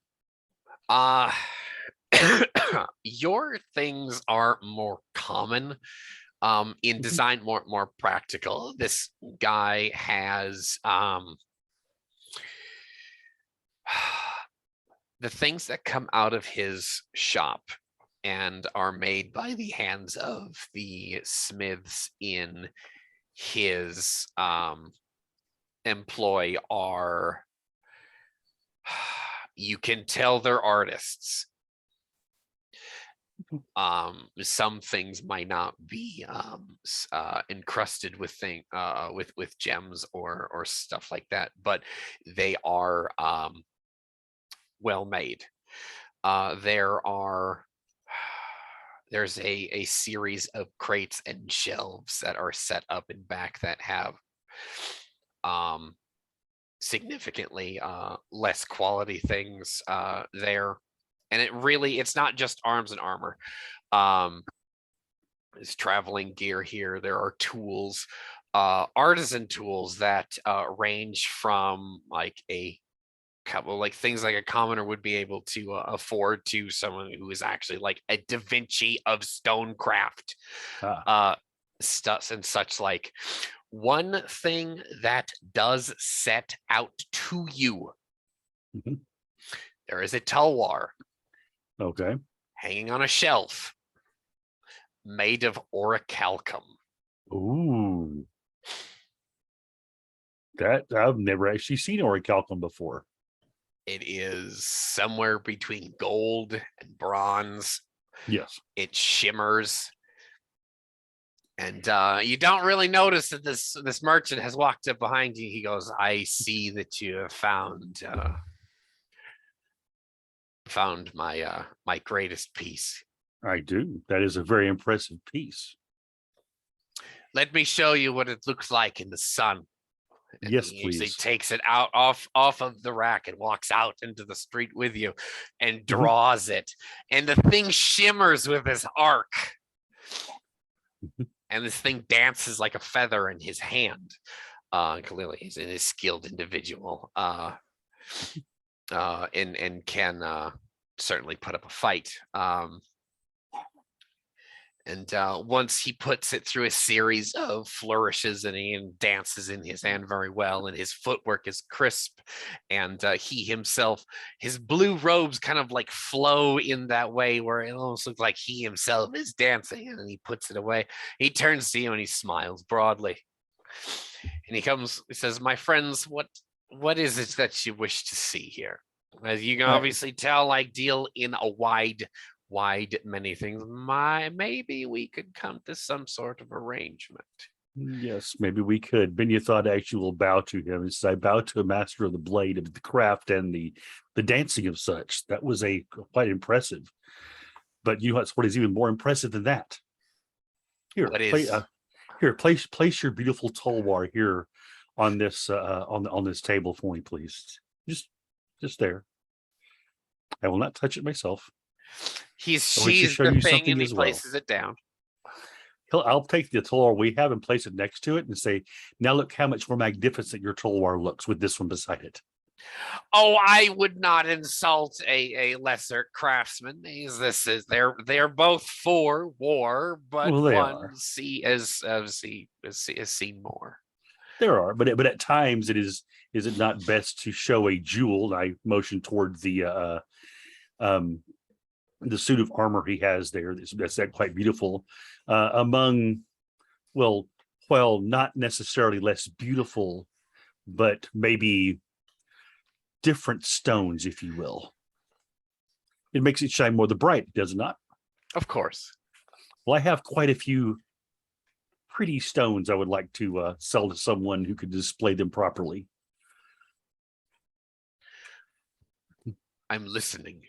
Your things are more common in design, more practical. This guy has the things that come out of his shop and are made by the hands of the smiths in his employ are, you can tell they're artists. Some things might not be encrusted with with gems or stuff like that, but they are well made. There's a series of crates and shelves that are set up in back that have significantly less quality things there. And it's not just arms and armor. There's traveling gear here. There are tools, artisan tools that range from like a couple like things like a commoner would be able to afford to someone who is actually like a Da Vinci of stonecraft, stuff and such. Like, one thing that does set out to you, there is a tulwar, okay, hanging on a shelf, made of orichalcum. Ooh, that I've never actually seen orichalcum before. It is somewhere between gold and bronze. Yes. It shimmers. And you don't really notice that this merchant has walked up behind you. He goes, I see that you have found my my greatest piece. I do. That is a very impressive piece. Let me show you what it looks like in the sun. And yes, he usually please. takes it out off of the rack and walks out into the street with you and draws it. And the thing shimmers with his arc. And this thing dances like a feather in his hand. Clearly, he's a skilled individual, and can certainly put up a fight. And once he puts it through a series of flourishes and he dances in his hand very well, and his footwork is crisp, and he himself, his blue robes kind of like flow in that way where it almost looks like he himself is dancing, and then he puts it away. He turns to you and he smiles broadly. And he says, "My friends, what is it that you wish to see here? As you can Uh, obviously tell, I deal in a wide many things. Maybe we could come to some sort of arrangement." Yes, maybe we could. Thought actually will bow to him. He says, I bow to a master of the blade, of the craft, and the dancing of such. That was a quite impressive. But you know what is even more impressive than that? Here, What play. is? Here, place your beautiful tulwar here on this on this table for me, please. Just there. I will not touch it myself. He I wish to sees show the you thing something and he as well. places it down. I'll take the tulwar we have and place it next to it and say, now look how much more magnificent your tulwar looks with this one beside it. Oh, I would not insult a lesser craftsman. They're both for war, but Well, they one are. has seen more. There are, but at times is it not best to show a jewel? I motion towards the suit of armor he has there. That's that quite beautiful. Among, well, not necessarily less beautiful, but maybe different stones, if you will. It makes it shine more the bright, does it not? Of course. Well, I have quite a few pretty stones I would like to sell to someone who could display them properly. I'm listening.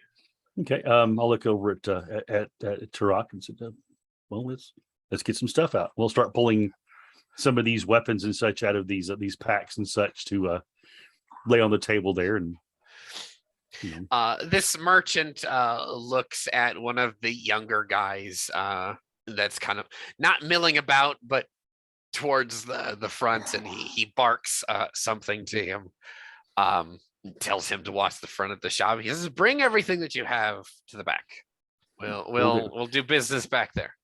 Okay, I'll look over at Turok and say, well, let's get some stuff out. We'll start pulling some of these weapons and such out of these packs and such to lay on the table there. And this merchant looks at one of the younger guys that's kind of not milling about, but towards the front, and he barks something to him. Tells him to watch the front of the shop. He says, "Bring everything that you have to the back. We'll do business back there."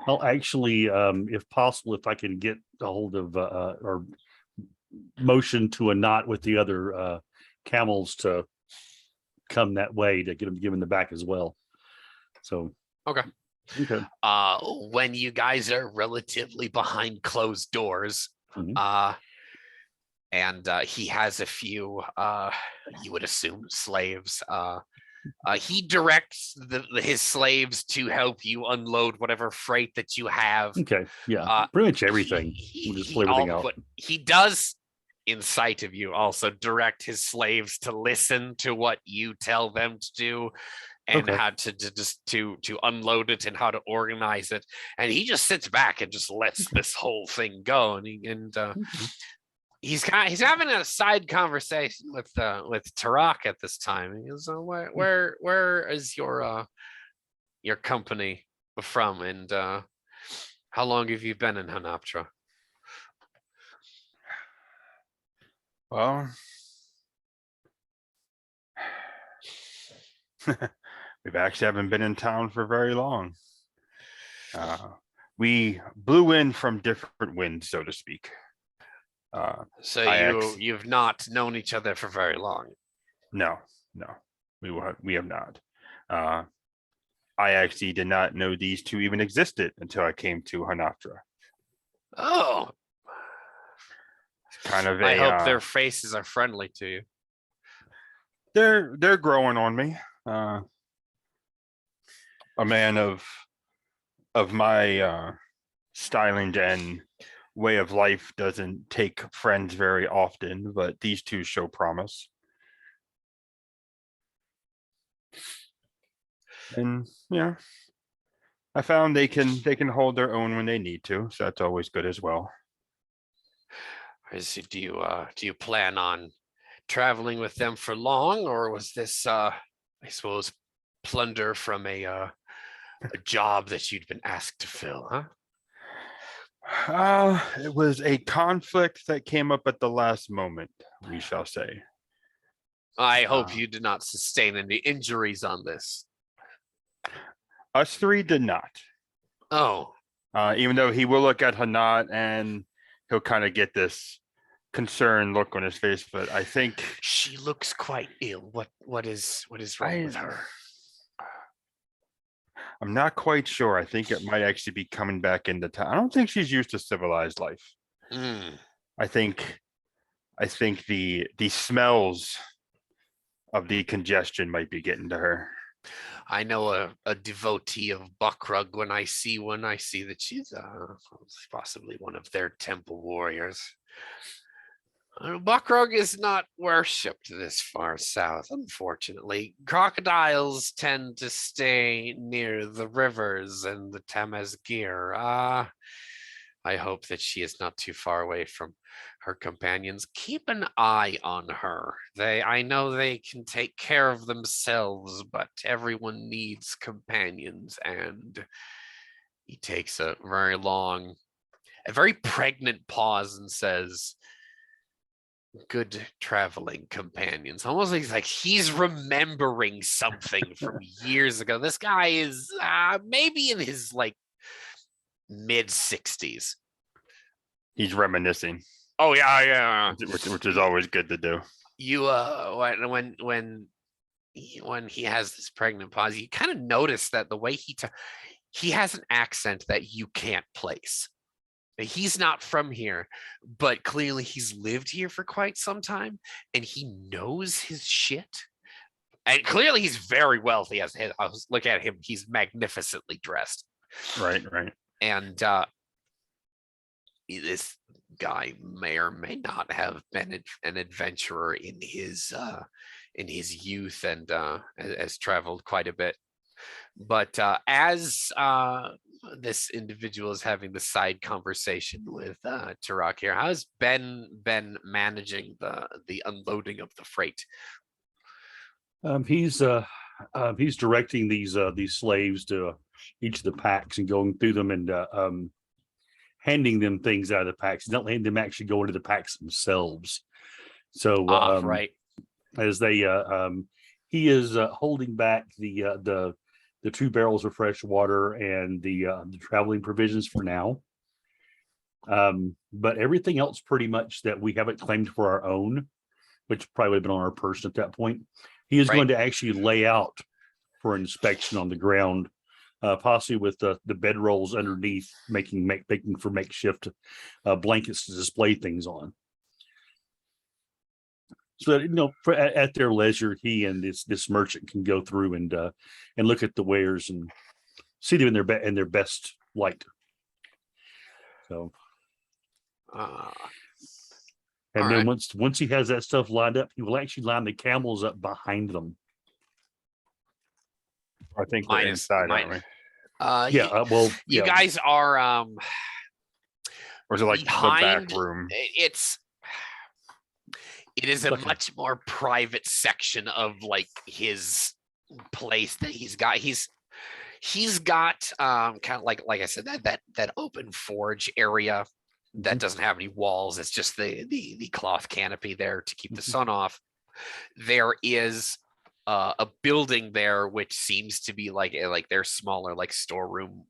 I'll actually, if possible, if I can get a hold of or motion to a knot with the other camels to come that way to give him the back as well. So okay. When you guys are relatively behind closed doors, and he has a few, you would assume, slaves. He directs his slaves to help you unload whatever freight that you have. Okay, yeah, pretty much everything. We'll just pull everything out. He does, in sight of you, also direct his slaves to listen to what you tell them to do, and how to unload it and how to organize it. And he just sits back and just lets this whole thing go. And he's having a side conversation with Tarak at this time. He goes, where is your company from, and how long have you been in Hanaptra? Well, we've actually haven't been in town for very long. We blew in from different winds, so to speak. So you've not known each other for very long? No, we have not. I actually did not know these two even existed until I came to Hanaptra. Oh, it's kind of I hope their faces are friendly to you. They're growing on me. A man of my styling and way of life doesn't take friends very often, but these two show promise. And yeah, I found they can hold their own when they need to, so that's always good as well. Do you plan on traveling with them for long, or was this I suppose plunder from a job that you'd been asked to fill, huh? It was a conflict that came up at the last moment, we shall say. I hope you did not sustain any injuries on this. Us three did not. Oh. Even though he will look at Hanat and he'll kind of get this concerned look on his face, but I think she looks quite ill. What is wrong with her? I'm not quite sure. I think it might actually be coming back into town. I don't think she's used to civilized life. Mm. I think the smells of the congestion might be getting to her. I know a devotee of Buckrug when I see one. I see that she's possibly one of their temple warriors. Buckrug is not worshipped this far south, unfortunately. Crocodiles tend to stay near the rivers and the Temesgir. I hope that she is not too far away from her companions. Keep an eye on her. I know they can take care of themselves, but everyone needs companions. And he takes a very pregnant pause and says, good traveling companions. Almost like he's remembering something from years ago. This guy is maybe in his like mid 60s. He's reminiscing. Oh yeah. Which is always good to do. You when he has this pregnant pause, you kind of notice that the way he has an accent that you can't place. He's not from here, but clearly he's lived here for quite some time and he knows his shit. And clearly he's very wealthy. Look at him. He's magnificently dressed. Right. And this guy may or may not have been an adventurer in his youth and has traveled quite a bit. But as this individual is having the side conversation with Tarak here, how's Ben managing the unloading of the freight? He's directing these slaves to each of the packs and going through them and handing them things out of the packs, not letting them actually go into the packs themselves. So right. As they he is holding back the 2 barrels of fresh water and the traveling provisions for now. But everything else pretty much that we haven't claimed for our own, which probably would have been on our person at that point, he is going to actually lay out for inspection on the ground, possibly with the bedrolls underneath, making for makeshift blankets to display things on. So that, at their leisure, he and this merchant can go through and look at the wares and see them in their best light. So, and then once he has that stuff lined up, he will actually line the camels up behind them. I think we're inside, aren't we? You guys are or is it like behind, the back room? It is a much more private section of like his place that he's got. He's got kind of like I said, that open forge area that doesn't have any walls. It's just the cloth canopy there to keep the sun off. There is a building there which seems to be like their smaller like storeroom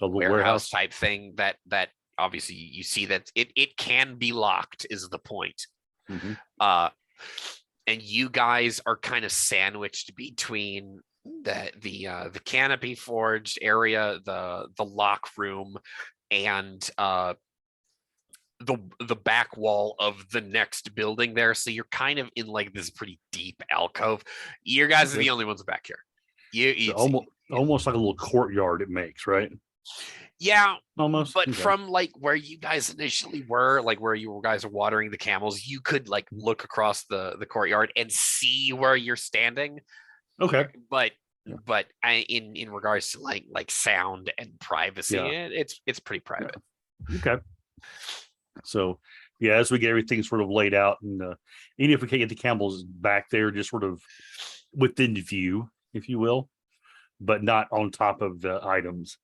warehouse type thing that obviously you see that it can be locked is the point. And you guys are kind of sandwiched between the canopy forged area, the lock room, and the back wall of the next building there. So you're kind of in like this pretty deep alcove. You guys are the only ones back here. Almost like a little courtyard it makes, right? Yeah, almost. But from like where you guys initially were, like where you guys are watering the camels, you could like look across the courtyard and see where you're standing. Okay. But in regards to like sound and privacy, it's pretty private. Yeah. Okay. So as we get everything sort of laid out, and even if we can't get the camels back there, just sort of within view, if you will, but not on top of the items.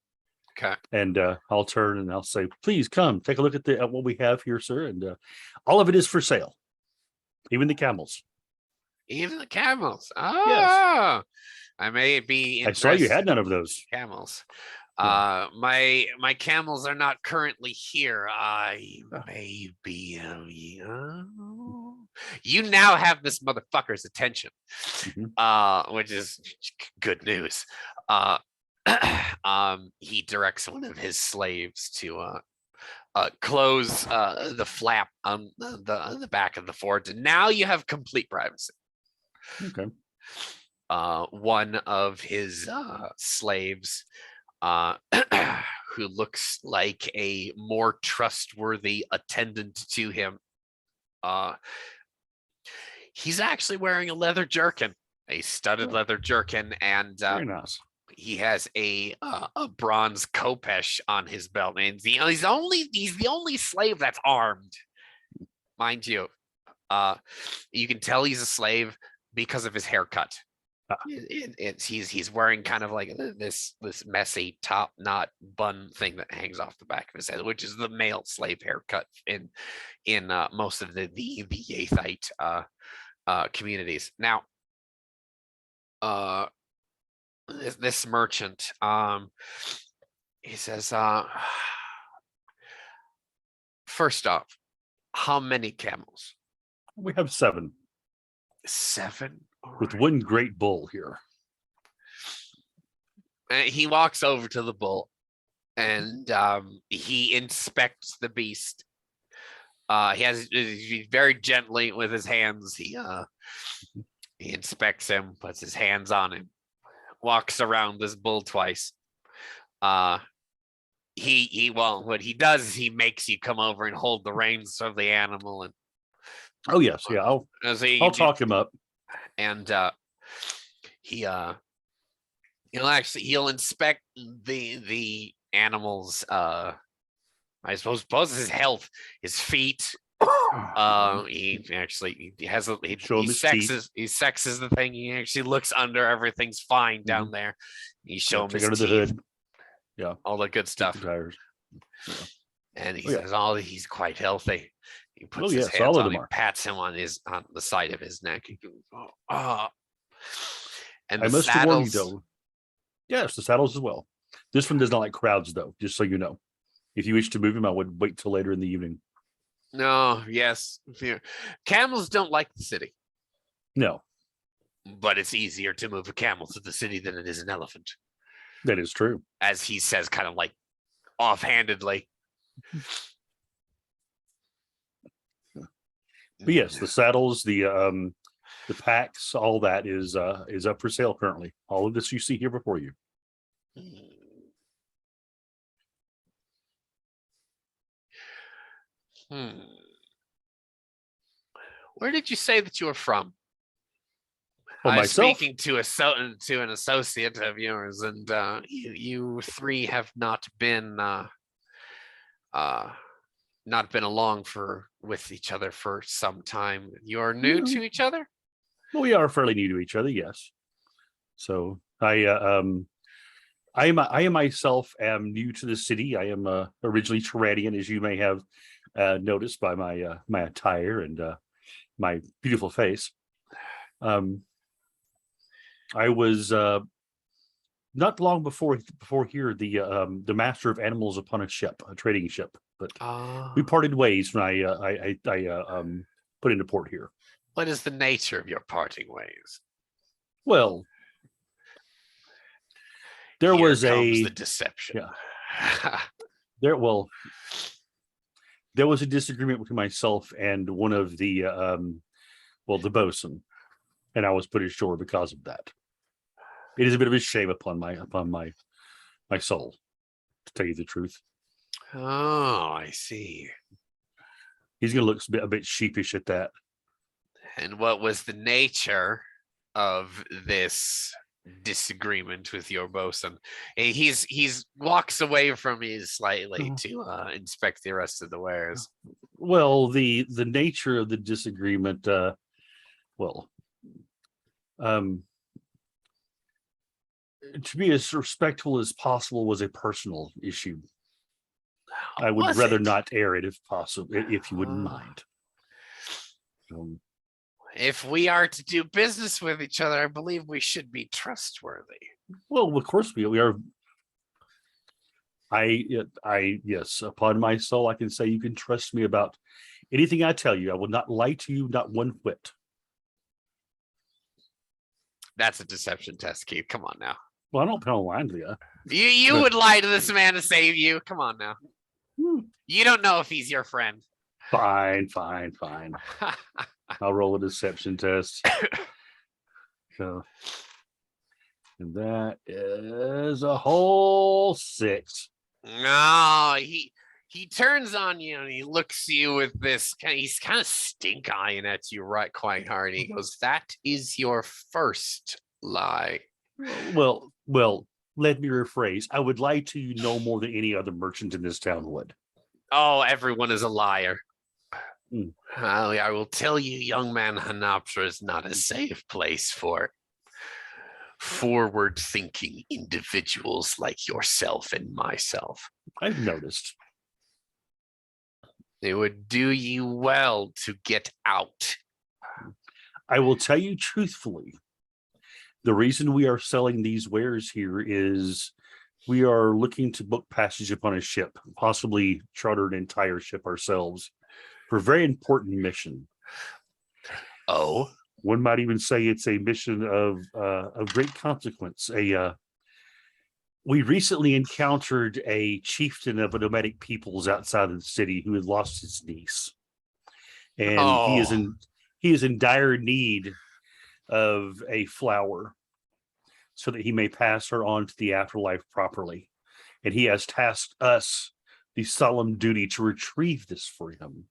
Okay. And I'll turn and I'll say, please come take a look at what we have here, sir. And all of it is for sale. Even the camels. Even the camels. Yes. I may be I saw you had none of those. Camels. My camels are not currently here. I may be you now have this motherfucker's attention. Which is good news. He directs one of his slaves to close the flap on the back of the fort, and now you have complete privacy. Okay. One of his slaves, who looks like a more trustworthy attendant to him, he's actually wearing a leather jerkin, a studded leather jerkin, and Very nice. he has a bronze khopesh on his belt. And he's the only slave that's armed, mind you. You can tell he's a slave because of his haircut. He's wearing kind of like this messy top knot bun thing that hangs off the back of his head, which is the male slave haircut in most of the Yathite communities. Now, this merchant, he says, first off, how many camels? We have 7. 7? With one great bull here. And he walks over to the bull, and he inspects the beast. He very gently with his hands. He inspects him, puts his hands on him, walks around this bull twice. What he does is he makes you come over and hold the reins of the animal, and oh yes, yeah, I'll talk him up. And he'll inspect the animal's I suppose his health, his feet. He sexes the thing. He actually looks under, everything's fine down there. You show him his under the hood. Yeah, all the good stuff. Tires. Yeah. And he says, he's quite healthy. He puts his hands all on of him, them pats him on the side of his neck. He goes, and I the must warn you saddles. though. Yes, the saddles as well. This one does not like crowds though, just so you know. If you wish to move him, I would wait till later in the evening. No, yes. Camels don't like the city. No. But it's easier to move a camel to the city than it is an elephant. That is true. As he says, kind of like offhandedly. But yes, the saddles, the packs, all that is up for sale currently. All of this you see here before you. Where did you say that you were from? Well, I was myself? speaking to an associate of yours, and you three have not been along with each other for some time. You are new to each other? Well, we are fairly new to each other, yes. So I myself am new to the city. I am originally Thoranean, as you may have noticed by my my attire and my beautiful face. I was not long before here the master of animals upon a ship, a trading ship, but we parted ways when I put into port here. What is the nature of your parting ways? Well, there Here was comes a the deception. Yeah. There was a disagreement between myself and one of the the bosun, and I was put ashore because of that. It is a bit of a shame upon my soul, to tell you the truth. Oh, I see. He's gonna look a bit sheepish at that. And what was the nature of this disagreement with your bosun? He's walks away from you slightly to inspect the rest of the wares. Well, the nature of the disagreement, to be as respectful as possible, was a personal issue. I would rather not air it if possible, if you wouldn't mind. If we are to do business with each other, I believe we should be trustworthy. Well, of course we are. Yes, upon my soul, I can say you can trust me about anything I tell you. I will not lie to you, not one whit. That's a deception test, Keith. Come on now. Well, I don't plan on lying to you. You would lie to this man to save you. Come on now. You don't know if he's your friend. Fine. I'll roll a deception test. So, and that is a whole 6. No, he turns on you and he looks you with this he's kind of stink eyeing at you right quite hard. He goes, "That is your first lie." Well, let me rephrase. I would lie to you no more than any other merchant in this town would. Oh, everyone is a liar. Hmm. I will tell you, young man, Hanaptra is not a safe place for forward-thinking individuals like yourself and myself. I've noticed. It would do you well to get out. I will tell you truthfully, the reason we are selling these wares here is we are looking to book passage upon a ship, possibly charter an entire ship ourselves for a very important mission. Oh, one might even say it's a mission of great consequence. We recently encountered a chieftain of a nomadic peoples outside of the city who had lost his niece, and he is in dire need of a flower so that he may pass her on to the afterlife properly. And he has tasked us the solemn duty to retrieve this for him.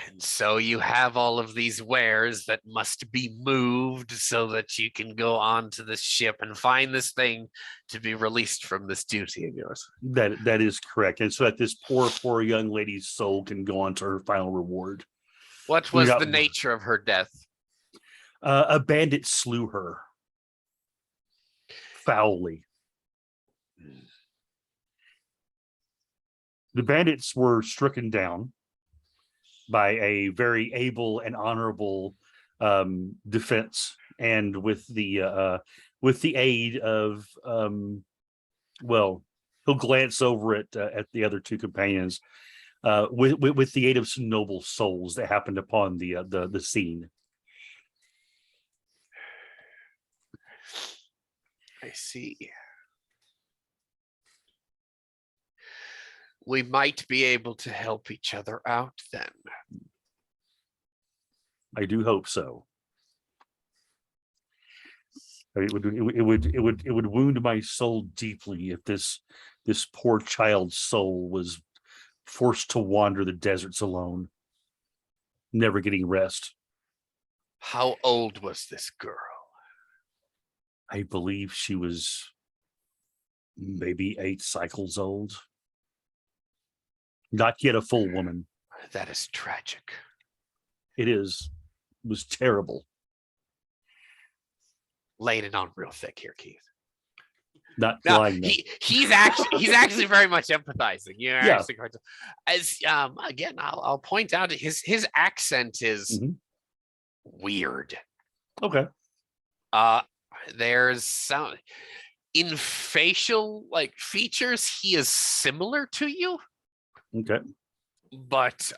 And so you have all of these wares that must be moved so that you can go on to this ship and find this thing to be released from this duty of yours. That is correct. And so that this poor young lady's soul can go on to her final reward. What was the nature of her death? A bandit slew her foully. The bandits were stricken down by a very able and honorable defense, and with the aid of he'll glance over at the other two companions, with the aid of some noble souls that happened upon the scene. I see. We might be able to help each other out then. I do hope so. It would wound my soul deeply if this poor child's soul was forced to wander the deserts alone, never getting rest. How old was this girl? I believe she was maybe 8 cycles old. Not yet a full woman. That is tragic. It is. It was terrible. Laying it on real thick here, Keith. Not now, lying. He's actually very much empathizing. Yeah. As again, I'll point out his accent is weird. Okay. There's some in facial features, he is similar to you. Okay. But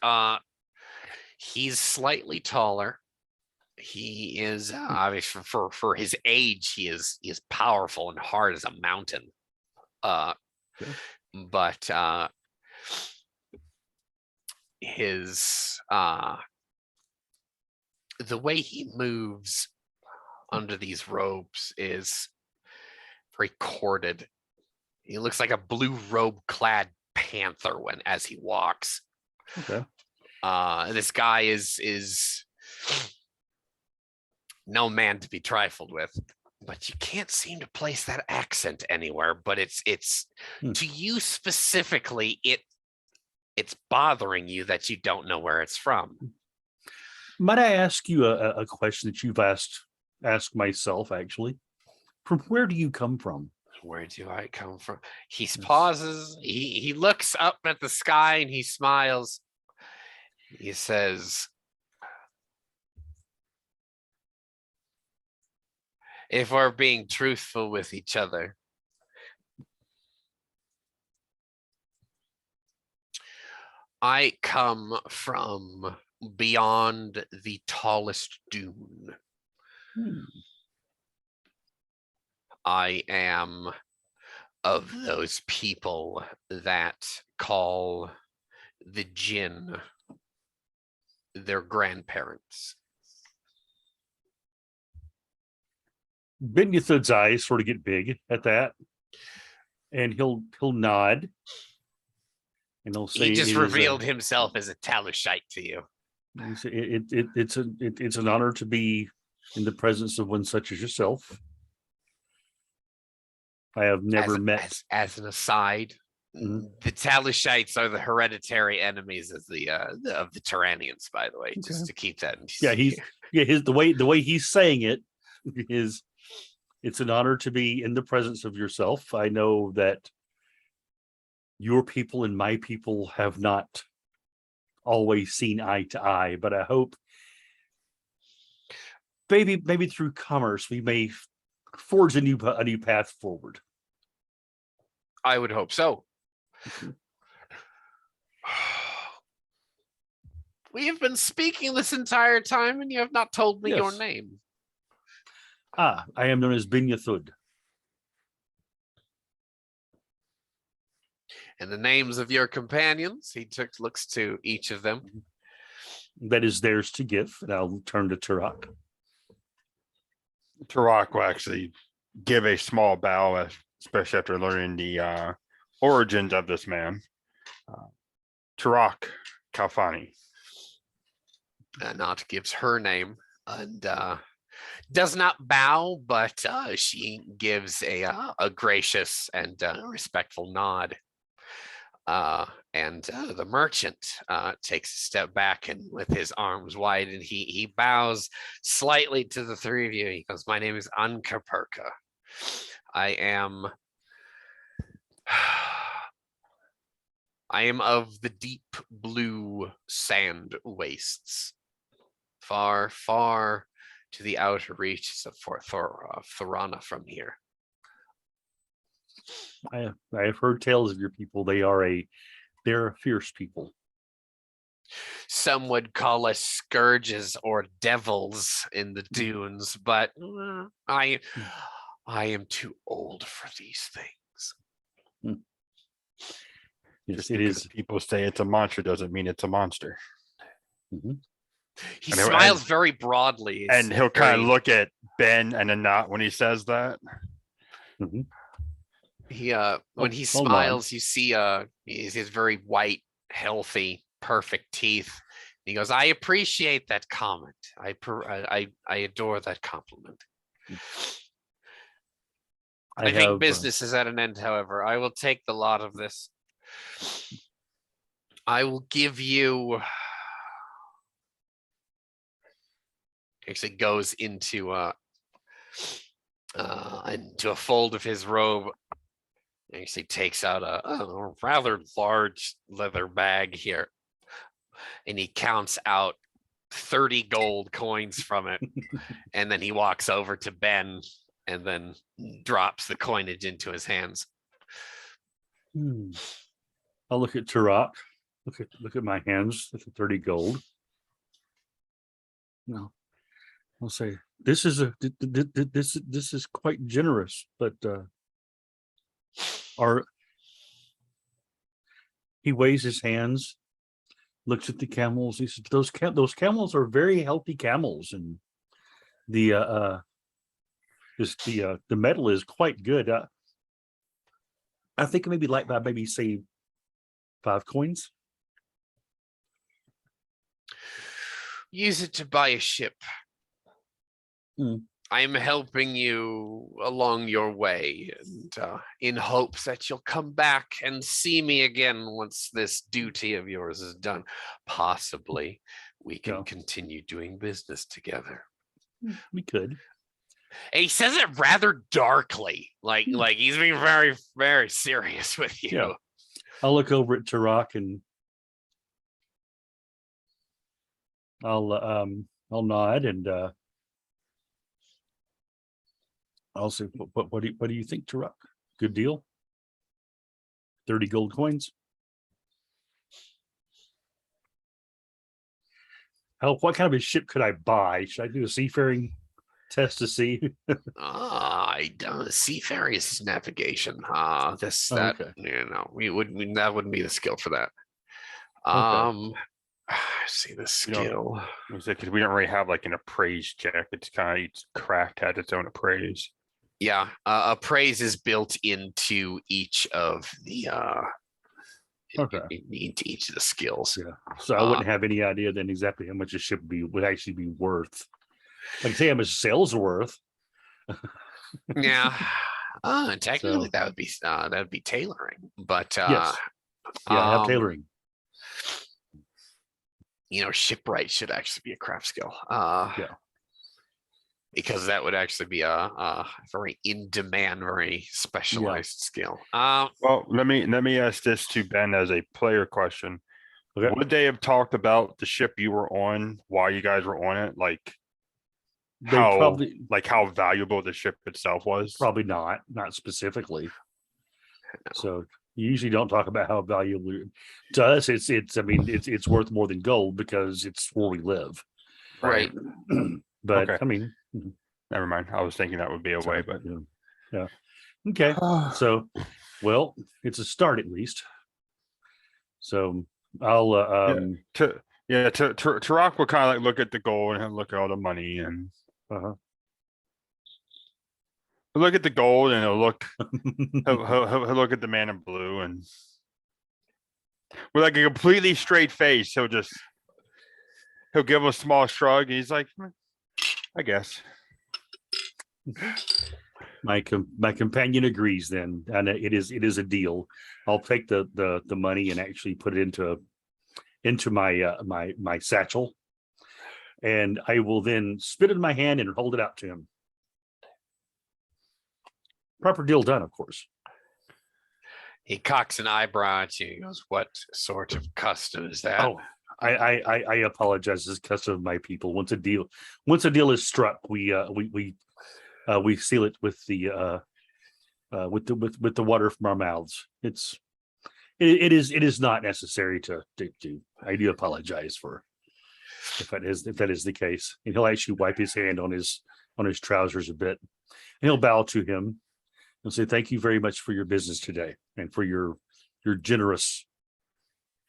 he's slightly taller. He is obviously for his age, he is powerful and hard as a mountain. Okay. But his the way he moves under these robes is very corded. He looks like a blue robe clad panther as he walks. Okay. This guy is no man to be trifled with, but you can't seem to place that accent anywhere. But it's to you specifically, it's bothering you that you don't know where it's from. Might I ask you a question that you've asked myself, actually? From where do you come from? Where do I come from? He pauses. He looks up at the sky and he smiles. He says, if we're being truthful with each other, I come from beyond the tallest dune. I am of those people that call the jinn their grandparents. Binyathod's eyes sort of get big at that, and he'll nod, and he'll say, He just "It is revealed himself as a Talishite to you. it's an honor to be in the presence of one such as yourself. I have never met." As an aside, Mhm. the Talishites are the hereditary enemies of the Thoraneans, by the way, just to keep that in The way he's saying it is, it's an honor to be in the presence of yourself. I know that your people and my people have not always seen eye to eye, but I hope maybe through commerce we may forge a new path forward. I would hope so. We have been speaking this entire time, and you have not told me your Yes. name. I am known as Binyathud. And the names of your companions. He looks to each of them. That is theirs to give, and I'll turn to Turok. Tarak will actually give a small bow, especially after learning the origins of this man. Tarak Kalfani. Not gives her name and does not bow, but she gives a gracious and respectful nod. And the merchant takes a step back and with his arms wide, and he bows slightly to the three of you. He goes, "My name is Ankaperka. I am of the deep blue sand wastes, far, far to the outer reaches of Thorana from here." I have heard tales of your people. They're a fierce people. Some would call us scourges or devils in the dunes, but I am too old for these things. Yes, Just it because is. people say it's a monster doesn't mean it's a monster. Mm-hmm. He smiles very broadly, and he'll kind of look at Ben and then not when he says that. Mm-hmm. He when he smiles, you see he has very white, healthy, perfect teeth. He goes, "I appreciate that comment. I adore that compliment." I think business is at an end, however. I will take the lot of this. I will give you. Actually, goes into a fold of his robe. Actually, takes out a rather large leather bag here, and he counts out 30 gold coins from it, and then he walks over to Ben and then drops the coinage into his hands. I'll look at Turok. Look at my hands. That's 30 gold. No, I'll say this is quite generous, but he weighs his hands, looks at the camels. He says, those camels are very healthy camels, and the metal is quite good. I think maybe maybe say 5 coins. Use it to buy a ship. I'm helping you along your way, and in hopes that you'll come back and see me again once this duty of yours is done. Possibly we can continue doing business together. We could. And he says it rather darkly, like he's being very, very serious with you. Yeah. I'll look over at Turok and I'll nod and I'll say, what do you think, Turok? Good deal. 30 gold coins. What kind of a ship could I buy? Should I do a seafaring test to see. I don't seafaring is navigation. This Oh, that okay. that wouldn't be the skill for that. Okay. See the We don't- skill. Because we don't really have like an appraise check. It's kind of each craft has its own appraise. Yeah, appraise is built into each of the Okay. into each of the skills. Yeah. So I wouldn't have any idea then exactly how much a ship would actually be worth. Like say how much sails are worth. Yeah. Technically So- that would be tailoring, but Yes. Yeah, I have um, tailoring. shipwright should actually be a craft skill. Yeah. Because that would actually be a very in-demand, very specialized skill. Well, let me ask this to Ben as a player question. Okay. Would they have talked about the ship you were on while you guys were on it? Like They how how valuable the ship itself was? probably not specifically. So you usually don't talk about how valuable to us. It's worth more than gold because it's where we live. right. But Okay. I mean, Never mind. I was thinking that would be a way, but yeah. Okay. So, well, it's a start at least. So I'll Tarak will kind of like look at the gold and look at all the money and uh-huh. he'll look at the gold and he'll look at the man in blue and with like a completely straight face, he'll give a small shrug and he's like, I guess. My companion agrees then, and it is a deal. I'll take the money and actually put it into my my satchel, and I will then spit it in my hand and hold it out to him. Proper deal done, of course. He cocks an eyebrow at you. He goes, "What sort of custom is that?" Oh, I apologize. This is custom of my people. Once a deal is struck, we seal it with the with the water from our mouths. It is not necessary to do. I do apologize for if that is the case. And he'll actually wipe his hand on his trousers a bit, and he'll bow to him and say, "Thank you very much for your business today and for your generous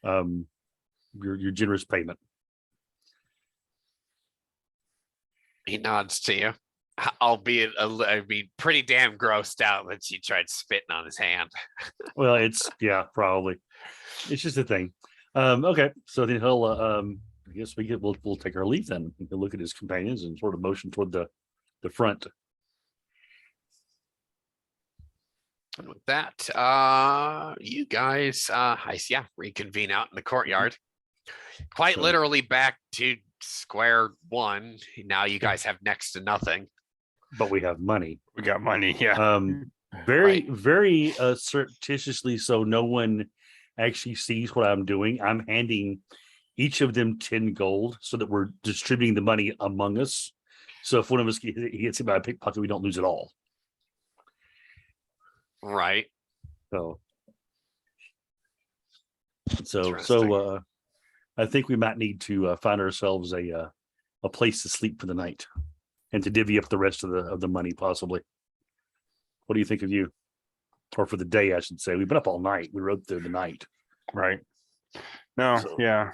your generous payment." He nods to you, albeit pretty damn grossed out that you tried spitting on his hand. Well, probably. It's just a thing. Okay, so then he'll I guess we'll take our leave then. He'll look at his companions and sort of motion toward the front. And with that, you guys, reconvene out in the courtyard. Quite So- literally back to square one. Now you guys have next to nothing. But we have money. we got money. Yeah. Very, very surreptitiously, so no one actually sees what I'm doing. I'm handing each of them 10 gold so that we're distributing the money among us. So if one of us gets hit by a pickpocket, we don't lose it all. Right. So Interesting. I think we might need to find ourselves a place to sleep for the night and to divvy up the rest of the money possibly. What do you think of you? Or for the day, I should say. We've been up all night. We rode through the night. Right. No, So- yeah.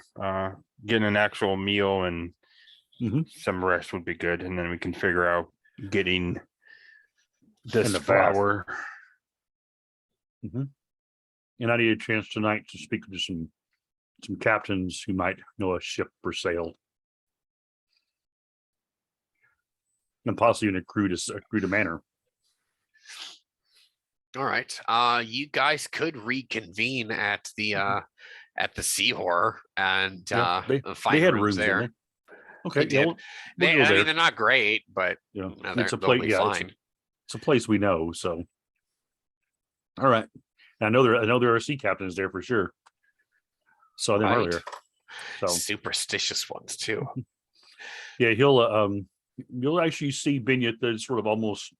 Getting an actual meal and Mhm. some rest would be good. And then we can figure out getting this And the bath. flower. And I need a chance tonight to speak to some captains who might know a ship for sale. And possibly in a crude manner. All right. You guys could reconvene at the Sea Horror and Yeah, find they had rooms didn't there. they? Okay, They yeah, did. we'll They, go I there. mean, they're not great, but You know, they'll it's a be place. Yeah, fine. it's a place we know. So, all right. And I know there are sea captains there for sure. Saw them Right. earlier. So Superstitious ones too. yeah, you'll actually see Binyat that sort of almost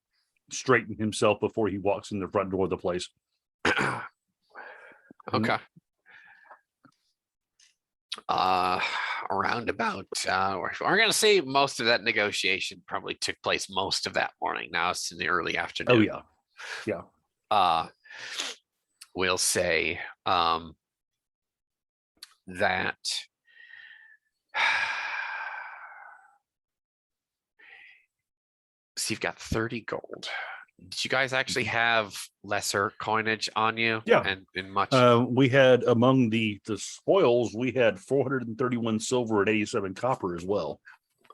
straighten himself before he walks in the front door of the place. Okay. All around about we're gonna say most of that negotiation probably took place most of that morning. Now it's in the early afternoon. Oh yeah, yeah. We'll say that so you've got 30 gold. Did you guys actually have lesser coinage on you? Yeah. And in much We had among the spoils, we had 431 silver and 87 copper as well.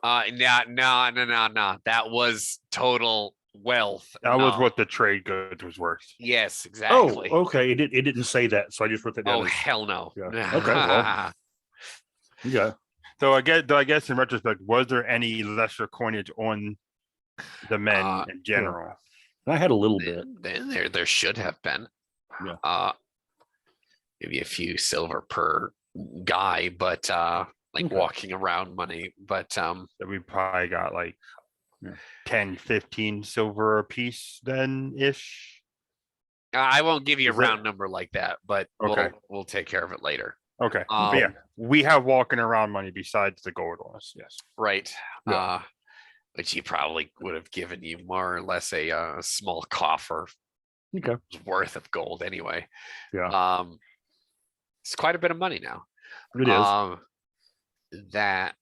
no. That was total wealth. That was No. what the trade goods was worth. Yes, Oh, exactly. okay. It didn't say that, so I just wrote that down. Oh, hell no. Yeah. Okay, well. Yeah. So I guess in retrospect, was there any lesser coinage on the men in general? I had a little bit. Then there should have been. Yeah. Maybe a few silver per guy, but like walking around money. But So we probably got like Yeah. 10, 15 silver a piece then ish. I won't give you a Is that- round number like that, but Okay. we'll take care of it later. Okay. But yeah, we have walking around money besides the gold on us. Yes. Right. Yeah. Which he probably would have given you more or less a small coffer Okay. worth of gold anyway. Yeah. It's quite a bit of money now. It is. That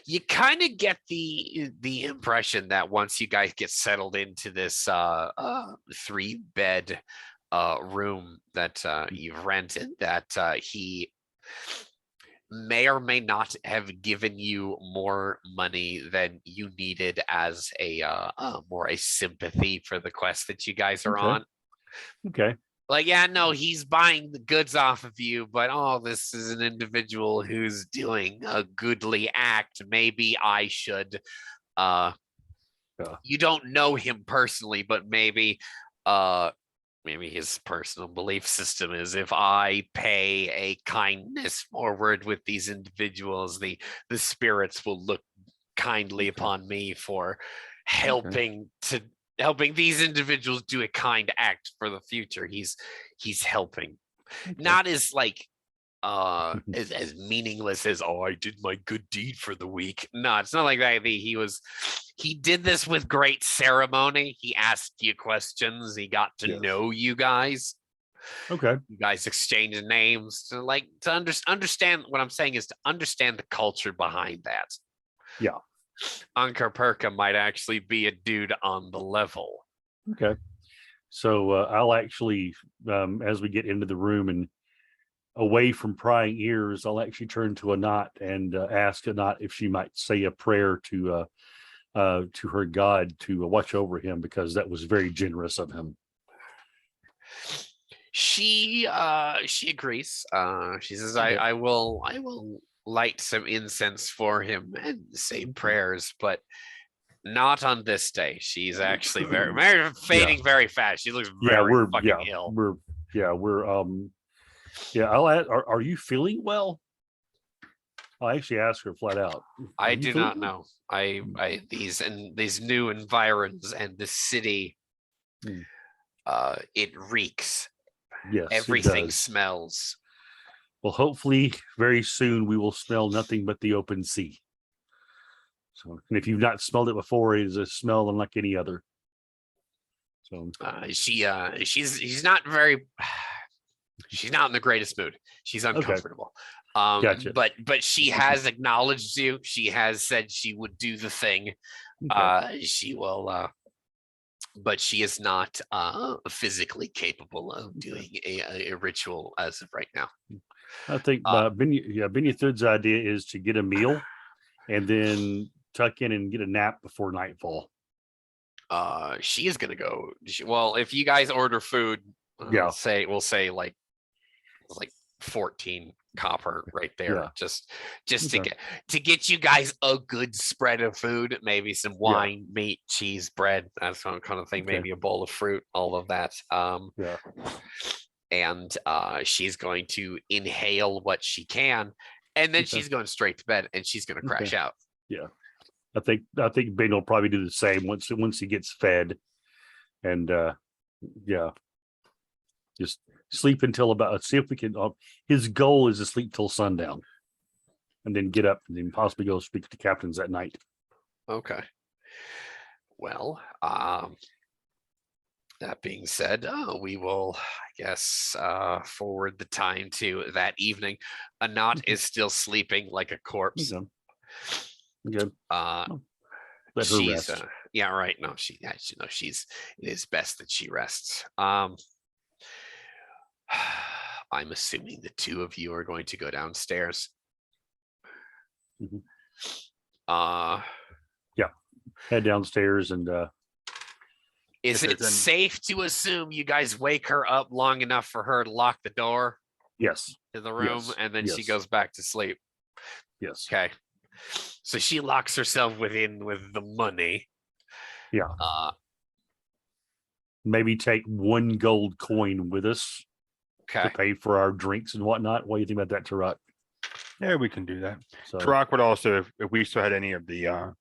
you kind of get the impression that once you guys get settled into this 3-bed room that you've rented, that he may or may not have given you more money than you needed as a more a sympathy for the quest that you guys are on. Okay. Like, yeah, no, he's buying the goods off of you, but this is an individual who's doing a goodly act. Maybe I should you don't know him personally, but maybe his personal belief system is if I pay a kindness forward with these individuals, the spirits will look kindly upon me for helping these individuals do a kind act for the future. He's helping, not as like as meaningless as I did my good deed for the week. No, it's not like that. He did this with great ceremony. He asked you questions. He got to know you guys. Okay. You guys exchanged names to understand what I'm saying is to understand the culture behind that. Yeah. Ankar Perka might actually be a dude on the level. Okay. So I'll actually, as we get into the room and away from prying ears, I'll actually turn to Anat and ask Anat if she might say a prayer to her God to watch over him, because that was very generous of him. She agrees. She says, I will light some incense for him and say prayers, but not on this day. She's actually very fading very fast. She looks very fucking ill. I'll ask, are you feeling well? I'll actually ask her flat out. I do not know. These new environs and the city, it reeks. Yes, everything smells. Well, hopefully very soon we will smell nothing but the open sea. So, and if you've not smelled it before, it is a smell unlike any other. So she's not very she's not in the greatest mood. She's uncomfortable. Gotcha. But she has acknowledged you. She has said she would do the thing. She will but she is not physically capable of doing a ritual as of right now. I think Benyathood's idea is to get a meal and then tuck in and get a nap before nightfall. She is gonna go. Well, if you guys order food, we'll say like 14 copper right there, just to get you guys a good spread of food, maybe some wine, meat, cheese, bread, that kind of thing, maybe a bowl of fruit, all of that. And she's going to inhale what she can, and then she's going straight to bed, and she's going to crash out. I think Ben will probably do the same once he gets fed, and just sleep until about, see if we can, his goal is to sleep till sundown and then get up and then possibly go speak to captains at night. Okay. Well, that being said, we will, I guess, forward the time to that evening. Anat is still sleeping like a corpse. Okay. Okay. Let her She's rest. yeah, right. No, she's it is best that she rests. I'm assuming the two of you are going to go downstairs. Mhm. Head downstairs and is If it there's any- safe to assume you guys wake her up long enough for her to lock the door yes, to the room Yes, and then she yes. goes back to sleep? yes. Okay. So she locks herself within with the money. Yeah. Maybe take 1 gold coin with us Okay. to pay for our drinks and whatnot. What do you think about that, Tarak? Yeah, we can do that. So Tarak would also, if we still had any of the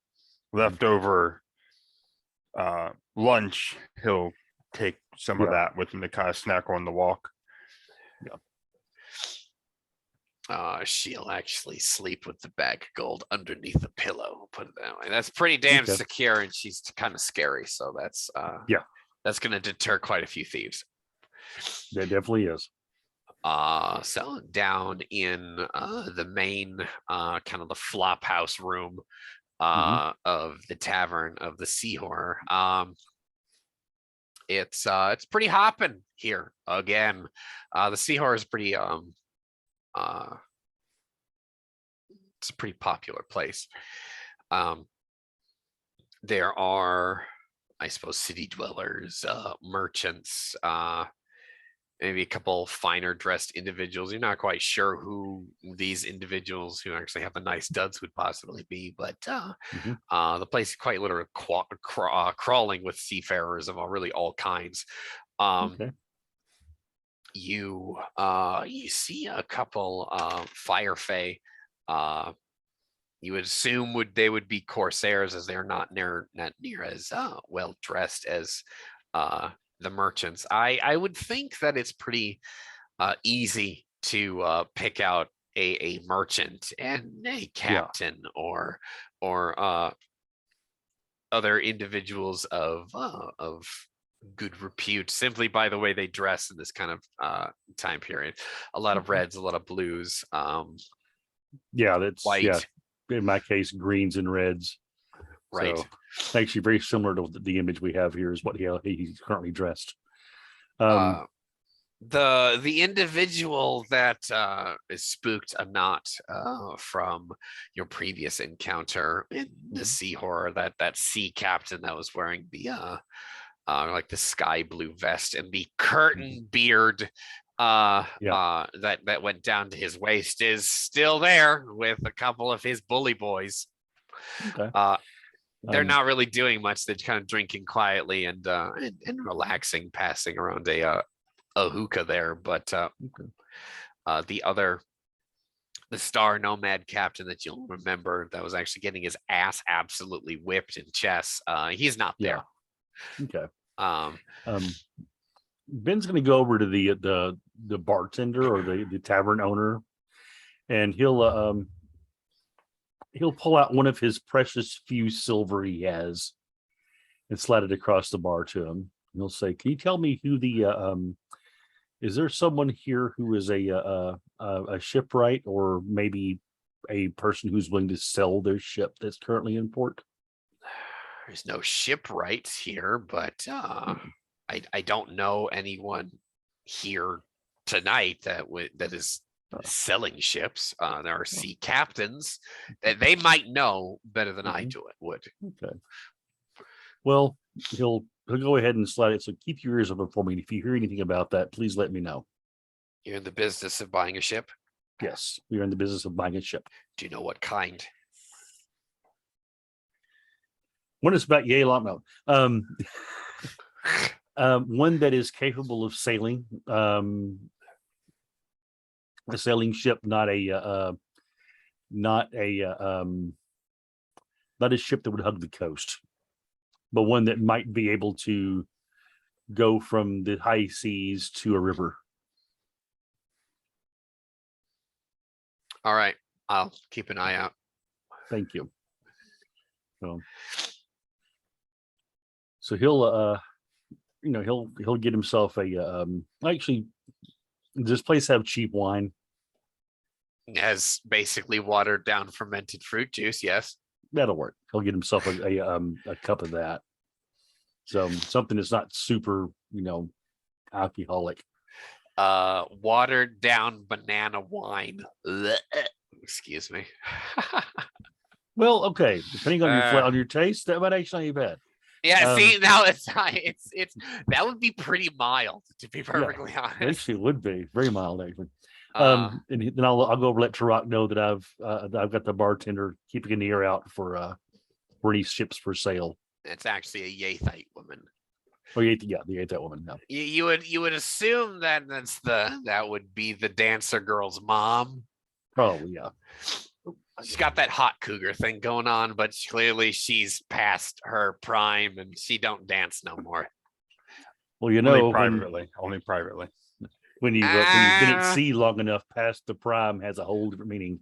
leftover lunch, he'll take some of Yeah. that with him to kind of snack on the walk. She'll actually sleep with the bag of gold underneath the pillow. Put it that way. That's pretty damn Okay. secure, and she's kind of scary. So that's Yeah. that's gonna deter quite a few thieves. that definitely is. So down in the main kind of the flop house room of the tavern of the Sea Horror. It's pretty hopping here again. The Sea Horror is pretty it's a pretty popular place. There are, I suppose, city dwellers, merchants, maybe a couple finer dressed individuals. You're not quite sure who these individuals who actually have the nice duds would possibly be, but the place is quite literally crawling with seafarers of really all kinds. Okay. You see a couple fire fae. You would assume they would be corsairs, as they're not near as well dressed as the merchants. I would think that it's pretty easy to pick out a merchant and a captain or other individuals of good repute simply by the way they dress in this kind of time period. A lot of reds, a lot of blues, That's white. In my case, greens and reds. Right. So, actually, very similar to the image we have here is what he's currently dressed. The individual that is spooked Anat from your previous encounter in the Sea Horror, that sea captain that was wearing the like the sky blue vest and the curtain beard that went down to his waist, is still there with a couple of his bully boys. Okay. They're not really doing much. They're kind of drinking quietly and relaxing, passing around a hookah there. But the star nomad captain that you'll remember that was actually getting his ass absolutely whipped in chess, he's not there. Okay. Um, Ben's going to go over to the bartender or the tavern owner, and he'll pull out one of his precious few silver he has and slide it across the bar to him. And he'll say, "Can you tell me who is there someone here who is a shipwright, or maybe a person who's willing to sell their ship that's currently in port?" There's no shipwright here, but I don't know anyone here tonight that is selling ships. There are sea captains that they might know better than I would. Okay. Well, he'll go ahead and slide it. So keep your ears open for me. If you hear anything about that, please let me know. You're in the business of buying a ship? Yes, we are in the business of buying a ship. Do you know what kind? One is about yay long. No. One that is capable of sailing. A sailing ship, not a ship that would hug the coast, but one that might be able to go from the high seas to a river. All right. I'll keep an eye out. Thank you. So he'll he'll get himself a actually, does this place have cheap wine? Has basically watered down fermented fruit juice. Yes. That'll work. He'll get himself a cup of that. So something that's not super, alcoholic. Watered down banana wine. Blech. Excuse me. Well, okay. Depending on your taste, that might actually not be bad. Yeah, see, now it's that would be pretty mild, to be perfectly It honest. actually would be very mild, actually. And then I'll go over let Tarak know that I've got the bartender keeping an ear out for any ships for sale. It's actually a Yathite woman. Oh, the Yathite woman. No. You would assume that that would be the dancer girl's mom. Probably, yeah. She's got that hot cougar thing going on, but clearly she's past her prime and she don't dance no more. Well, Only privately. When you've been at sea long enough, past the prime has a whole different meaning.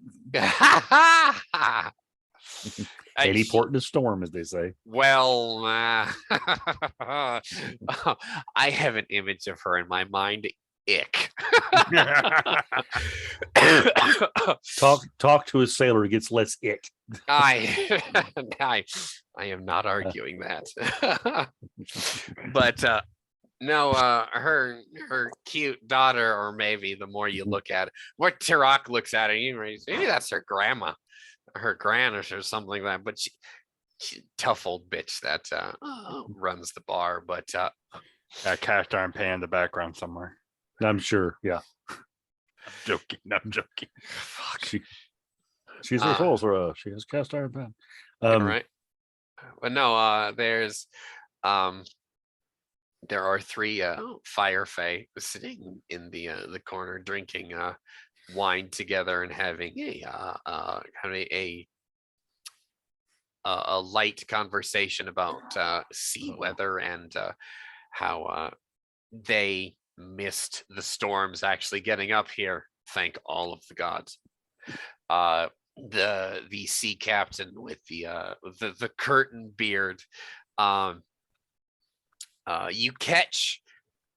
Any port in a storm, as they say. Well, I have an image of her in my mind. Ick. Talk to a sailor, it gets less ick. I am not arguing that. But no, her cute daughter, or maybe the more you look at it, more Tarak looks at it, maybe that's her grandma, her gran, or something like that. But she tough old bitch that runs the bar. But cast iron pan in the background somewhere. I'm sure, yeah. I'm joking. Fuck. She's her soul, so she has cast iron pan. Right. But no, there are three fire fae sitting in the corner drinking wine together and having a light conversation about sea weather and how they missed the storms actually getting up here. Thank all of the gods. The sea captain with the curtain beard. You catch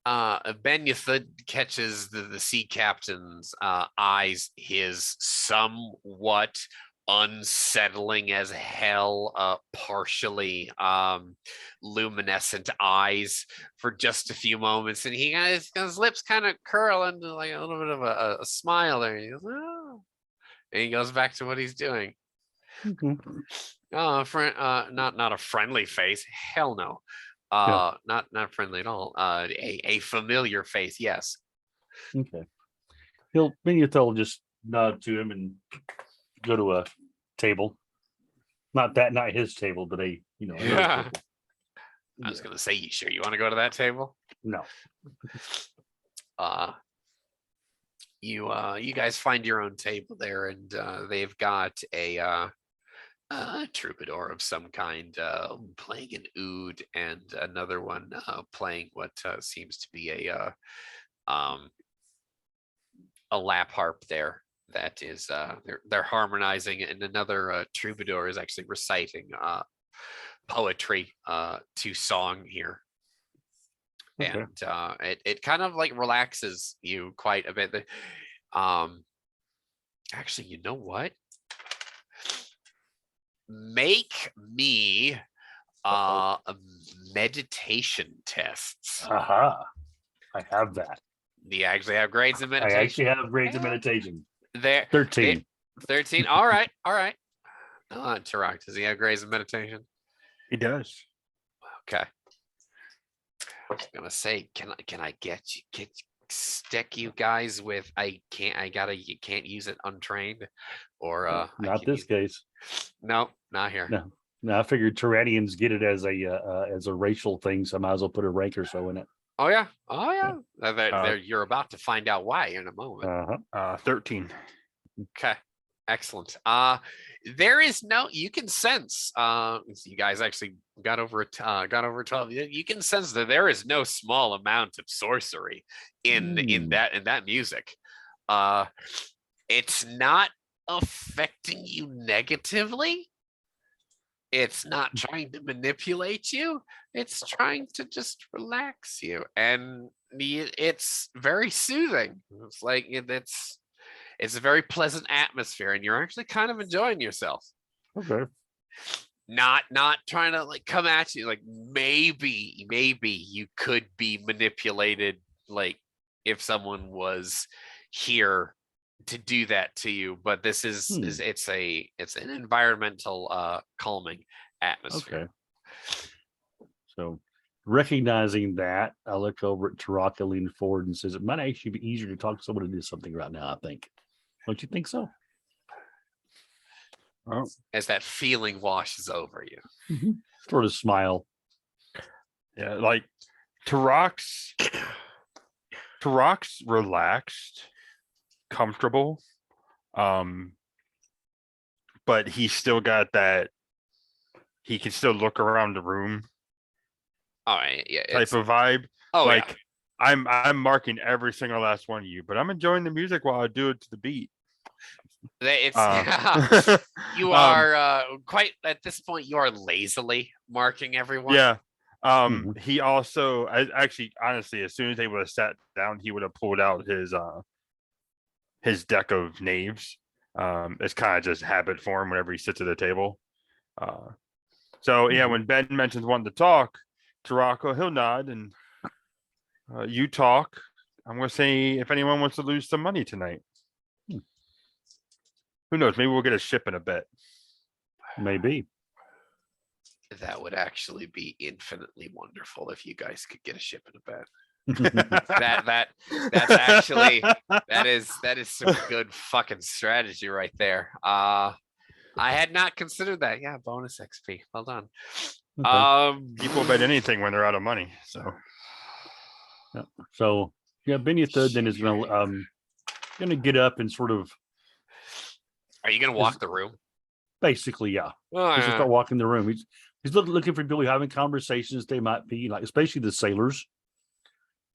Ben Yethud catches the sea captain's eyes, his somewhat unsettling as hell, partially luminescent eyes for just a few moments, and his lips kind of curl into like a little bit of a smile there. He goes, oh. And he goes back to what he's doing. Not a friendly face. Hell no. Not friendly at all. A familiar face, yes. Okay. Ben will just nod to him and go to a table. Not his table, but Yeah. I was gonna say, you sure you want to go to that table? No. You guys find your own table there, and they've got a troubadour of some kind playing an oud, and another one playing what seems to be a lap harp there. That is they're harmonizing, and another troubadour is actually reciting poetry to song here. Okay. And it kind of like relaxes you quite a bit. Actually, you know what? Make me meditation tests. Aha. I have that. Do you actually have grades in meditation? I actually have grades in meditation. There. 13. 13. All right. Tarak, does he have grades in meditation? He does. Okay. I was gonna say, can I stick you guys with you can't use it untrained, or not this case. No, not here. No, I figured Thoraneans get it as a racial thing, so I might as well put a rank or so in it. Oh yeah. You're about to find out why in a moment. 13. Okay, excellent. There is you can sense. You guys actually got over 12. You can sense that there is no small amount of sorcery in that music. It's not affecting you negatively. It's not trying to manipulate you. It's trying to just relax you, and it's very soothing. It's like it's a very pleasant atmosphere, and you're actually kind of enjoying yourself. Okay. Not trying to like come at you. Like maybe you could be manipulated. Like if someone was here to do that to you, but this is it's an environmental calming atmosphere. Okay. So recognizing that, I look over at Taraka, lean forward, and says, "It might actually be easier to talk to someone to do something right now. I think. Don't you think so?" Oh. As that feeling washes over you. Mm-hmm. Sort of smile. Yeah, like Tarak's relaxed, comfortable, but he's still got that. He can still look around the room. All right, yeah, type of vibe. Oh, like yeah. I'm marking every single last one of you, but I'm enjoying the music while I do it to the beat. It's you are quite at this point. You are lazily marking everyone. Yeah. He also, actually, honestly, as soon as they would have sat down, he would have pulled out his deck of knaves. It's kind of just habit for him whenever he sits at the table. So yeah, when Ben mentions wanting to talk, Tarako, he'll nod, and you talk. I'm gonna say if anyone wants to lose some money tonight. Who knows? Maybe we'll get a ship in a bit. Maybe. That would actually be infinitely wonderful if you guys could get a ship in a bed. that's actually that is some good fucking strategy right there. I had not considered that. Yeah, bonus XP. Well done. Okay. People bet anything when they're out of money. So yeah, Benythud then is gonna get up and sort of. Are you gonna walk the room? Basically, yeah. Oh, He's just start walking the room. He's looking for people having conversations. They might be like, especially the sailors.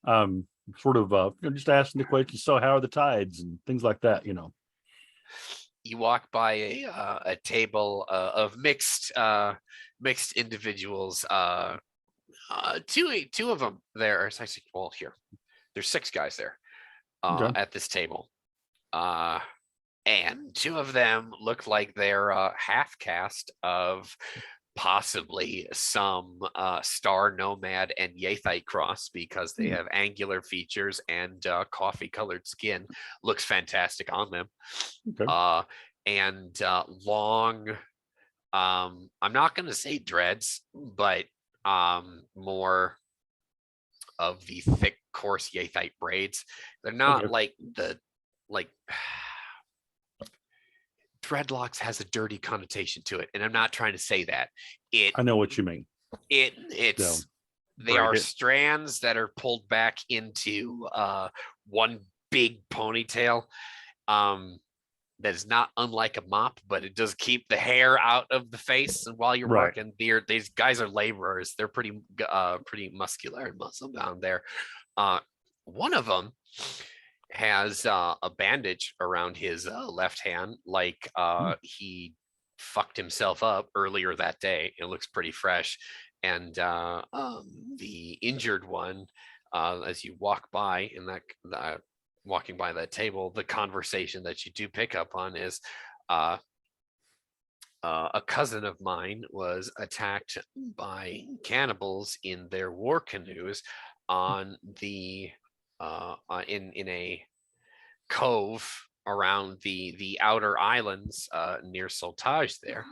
Sort of just asking the questions. So how are the tides and things like that? You walk by a table of mixed individuals. Two of them there. Well, here there's 6 guys there at this table. And 2 of them look like they're half caste of possibly some star nomad and Yathite cross, because they have angular features and coffee colored skin. Looks fantastic on them. Okay. And long, I'm not going to say dreads, but more of the thick, coarse Yathite braids. They're not like dreadlocks has a dirty connotation to it, and I'm not trying to say that. I know what you mean. They are strands that are pulled back into one big ponytail. That is not unlike a mop, but it does keep the hair out of the face. And while you're working, these guys are laborers. They're pretty muscular and muscle bound there. One of them has a bandage around his left hand, like he fucked himself up earlier that day. It looks pretty fresh. And the injured one, as you walk by in that walking by that table, the conversation that you do pick up on is a cousin of mine was attacked by cannibals in their war canoes on the in a cove around the outer islands near Sultaj there.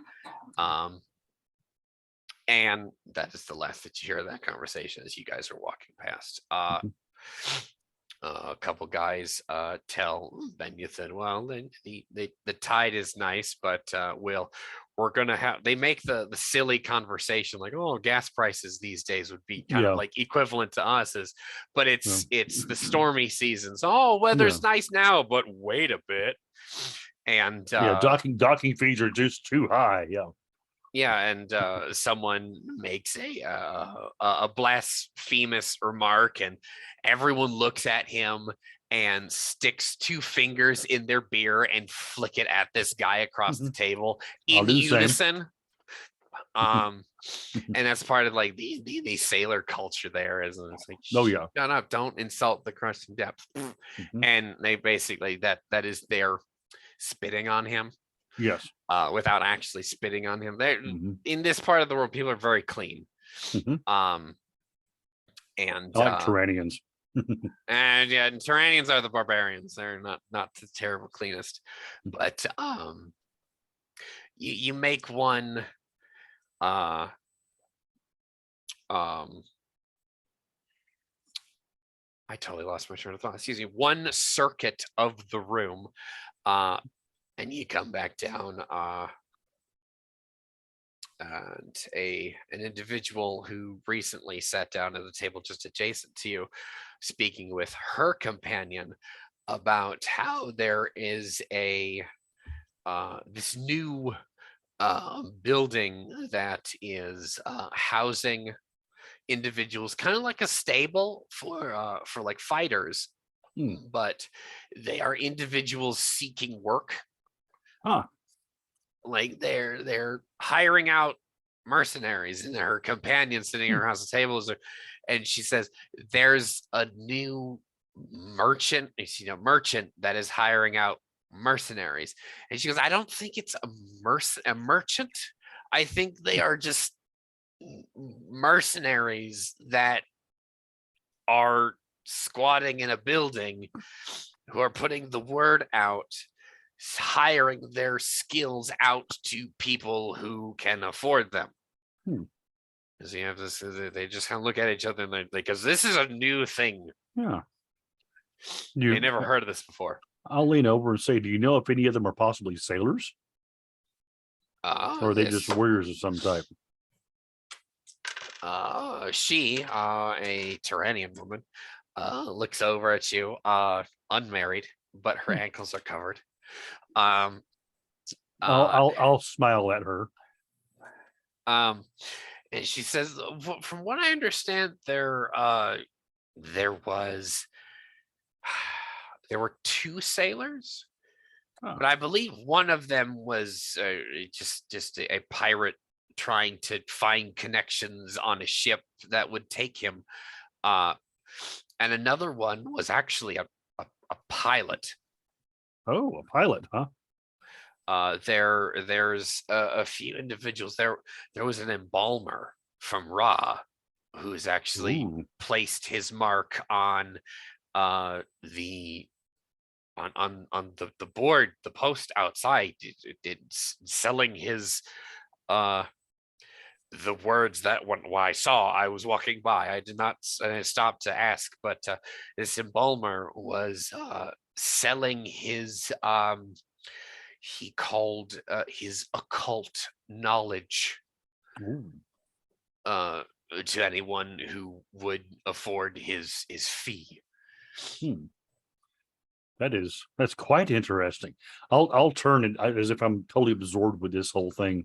And that is the last that you hear of that conversation as you guys are walking past. A couple guys tell Benythud, well, the tide is nice, but we're gonna have, they make the silly conversation like, oh, gas prices these days would be kind of like equivalent to us, but it's the stormy seasons. Oh, weather's nice now, but wait a bit. And docking fees are just too high. And someone makes a blasphemous remark, and everyone looks at him, and sticks 2 fingers in their beer and flick it at this guy across the table I'll in do the same. unison. And that's part of like the sailor culture there, is it's like, Oh, yeah. shut up, don't insult the crushing depth. And they basically that is their spitting on him, Yes. without actually spitting on him. They're Mhm. in this part of the world, people are very clean. Mhm. And I like Thoraneans. and yeah, and Thoraneans are the barbarians. They're not the terrible cleanest, but you make one I totally lost my train of thought. Excuse me. One circuit of the room, and you come back down, and an individual who recently sat down at the table just adjacent to you, speaking with her companion about how there is a this new building that is housing individuals, kind of like a stable for like fighters, but they are individuals seeking work. Huh. Like they're hiring out mercenaries, and her companion sitting across the table is there, and she says there's a new merchant, merchant that is hiring out mercenaries. And she goes, I don't think it's a merchant. I think they are just mercenaries that are squatting in a building, who are putting the word out, hiring their skills out to people who can afford them. Because you have this, they just kind of look at each other and because this is a new thing. Yeah. They never heard of this before. I'll lean over and say, do you know if any of them are possibly sailors? Or are they just warriors of some type? She, a Thoranean woman, looks over at you, unmarried, but her ankles are covered. I'll smile at her. And she says, from what I understand, there were 2 sailors, but I believe one of them was just a pirate trying to find connections on a ship that would take him, and another one was actually a pilot. Oh, a pilot, huh? There's a few individuals. There was an embalmer from Ra who's actually placed his mark on the board, the post outside, selling his the words that I saw. I was walking by. I did not stop to ask, but this embalmer was selling his he called his occult knowledge to anyone who would afford his fee. That's quite interesting. I'll turn it as if I'm totally absorbed with this whole thing.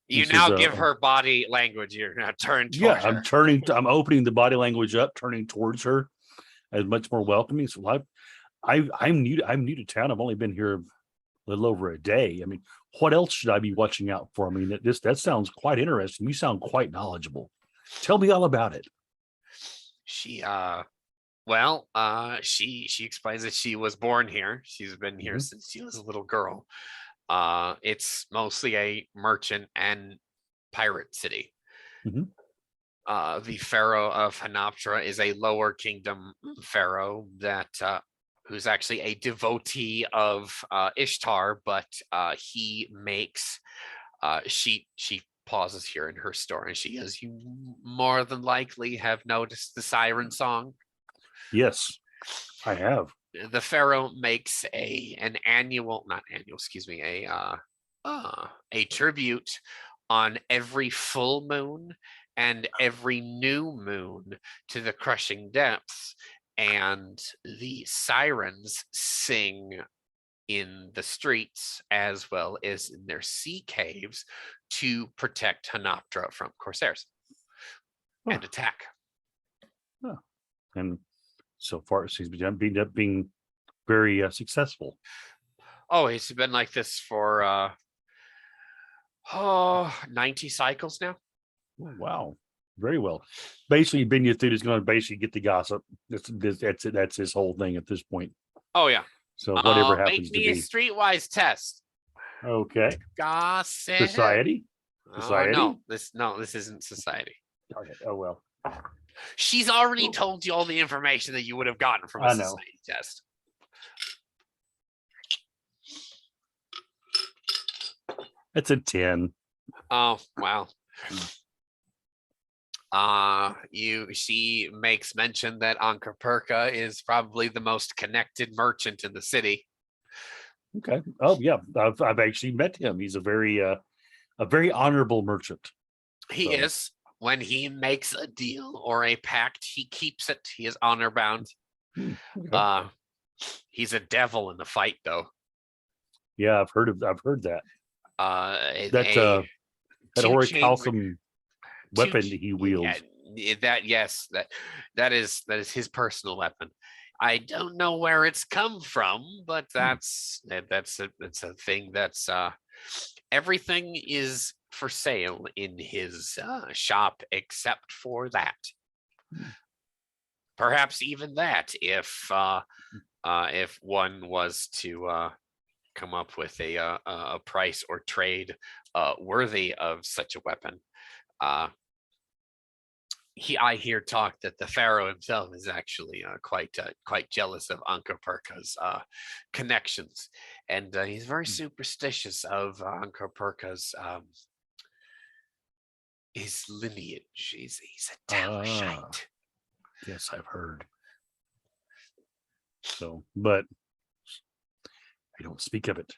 You now give her body language. You're now turned towards her. I'm opening the body language up, turning towards her as much more welcoming. So I'm new to town. I've only been here a little over a day. I mean, what else should I be watching out for? I mean, that sounds quite interesting. You sound quite knowledgeable. Tell me all about it. She she explains that she was born here. She's been here since she was a little girl. It's mostly a merchant and pirate city. The pharaoh of Hanoptra is a lower kingdom pharaoh that who's actually a devotee of Ishtar, but he makes she pauses here in her story, and she goes, you more than likely have noticed the siren song. Yes, I have. The pharaoh makes a tribute on every full moon and every new moon to the crushing depths, and the sirens sing in the streets as well as in their sea caves to protect Hanoptra from corsairs and attack. And so far he's being very successful. Oh, he's been like this for 90 cycles now. Oh, wow, very well. Basically, Benyathoot is going to basically get the gossip. That's it. That's his whole thing at this point. Oh yeah. So whatever Make happens to me a be. streetwise test. Okay. Gossip. Society. Oh no, this isn't society. Okay. Oh well. She's already told you all the information that you would have gotten from a I know. society test. It's a 10. Oh wow. She makes mention that Ankarperka is probably the most connected merchant in the city. Okay. Oh yeah, I've actually met him. He's a very honorable merchant. He is. When he makes a deal or a pact, he keeps it. He is honor bound. Okay. He's a devil in the fight, though. Yeah, I've heard that. That orichalcum weapon that he wields. That is his personal weapon. I don't know where it's come from, but that's a thing that's everything is for sale in his shop except for that. Perhaps even that, if one was to come up with a price or trade worthy of such a weapon. I hear talk that the pharaoh himself is actually quite jealous of Ankarperka's connections, and he's very superstitious of Ankarperka's his lineage. He's a Talashite. Yes, I've heard. So, but I don't speak of it.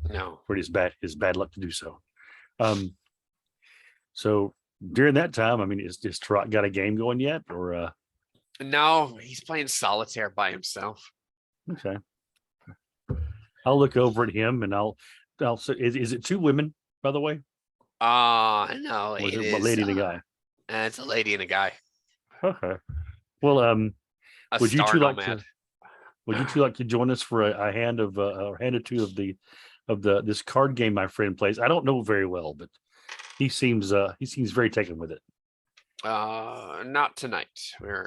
No, For his bad luck to do so. So during that time, I mean, is Trot got a game going yet, or no, he's playing solitaire by himself. okay? I'll look over at him and I'll say, is it two women, by the way? No, Or it is is a lady and a guy? It's a lady and a guy. Okay. Well, A would you star two like nomad. to? Would you two like to join us for a hand of a hand or two of this card game my friend plays? I don't know very well, but he seems very taken with it. Not tonight. We're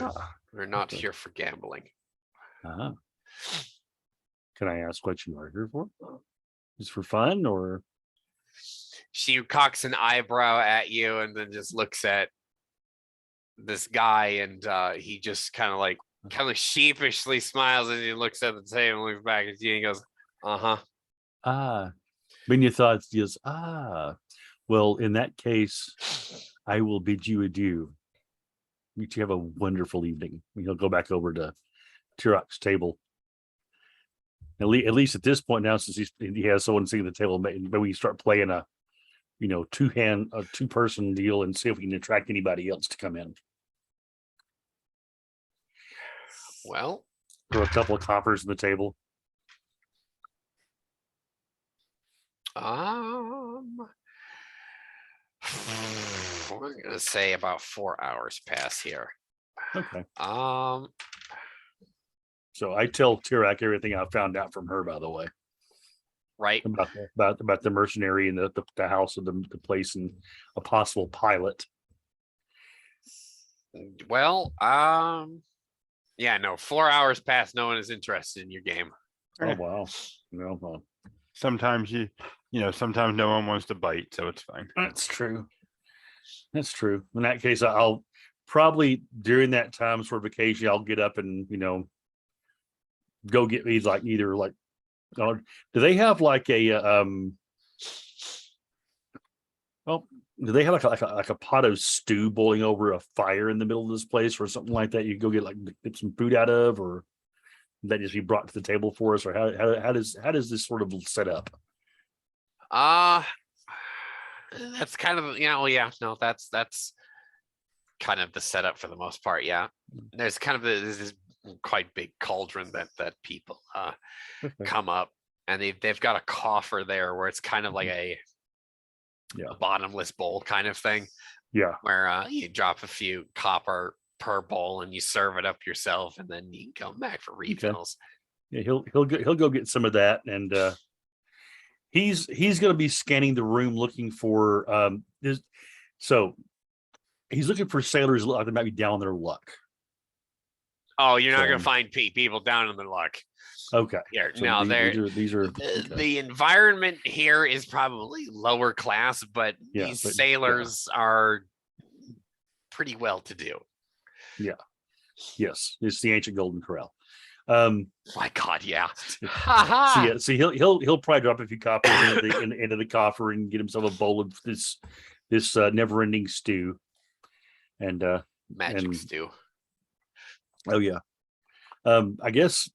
not okay. here for gambling. Uh-huh. Can I ask what you are here for? Is for fun, or? She cocks an eyebrow at you and then just looks at this guy, and he just kind of sheepishly smiles as he looks at the table and looks back at you and he goes, Ah, when your thoughts just well, in that case, I will bid you adieu. You two have a wonderful evening. He'll go back over to Tirok's table. At least at this point now, since he has someone sitting at the table, maybe we start playing a two-person deal and see if we can attract anybody else to come in. well, Throw a couple of coppers on the table. we're gonna say about 4 hours pass here. Okay. So I tell Tirok everything I found out from her, by the way, right. about the mercenary and the house of the place and a possible pilot. Well, yeah, no, 4 hours past, no one is interested in your game. Oh wow. No, well, Sometimes sometimes no one wants to bite, so it's fine. that's true. That's true. In that case, I'll probably during that time for vacation, I'll get up and go get me do they have like a well, do they have like a pot of stew boiling over a fire in the middle of this place or something like that? You go get some food out of, or that just be brought to the table for us, or how does this sort of set up? That's kind of that's kind of the setup for the most part. Yeah, there's kind of this quite big cauldron that people come up, and they've got a coffer there where it's kind of like a bottomless bowl kind of thing. Yeah, where you drop a few copper per bowl, and you serve it up yourself, and then you can come back for refills. Yeah, he'll go get some of that, and he's going to be scanning the room looking for so he's looking for sailors that might be down on their luck. Oh, you're not So- going to find people down on their luck. Okay. Here, So no, these are the environment here is probably lower class, but Yeah, these but- sailors are pretty well to do. yes, it's the ancient Golden Corral. My God, yeah. Ha So he'll probably drop a few coppers into the coffer and get himself a bowl of this never-ending stew. And Magic and- stew. oh yeah, I guess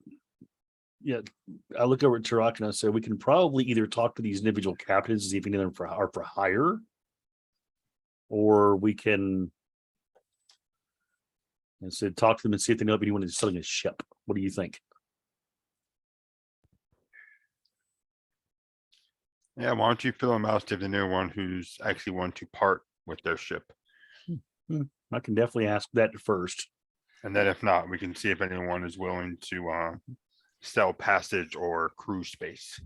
yeah. I look over at Turok and I say we can probably either talk to these individual captains, see if any of them are for hire, or we can. I said talk to them and see if they know if anyone is selling a ship. What do you think? Yeah, why don't you fill them out, see if they know one who's actually want to part with their ship. I can definitely ask that first. And then if not, we can see if anyone is willing to sell passage or crew space.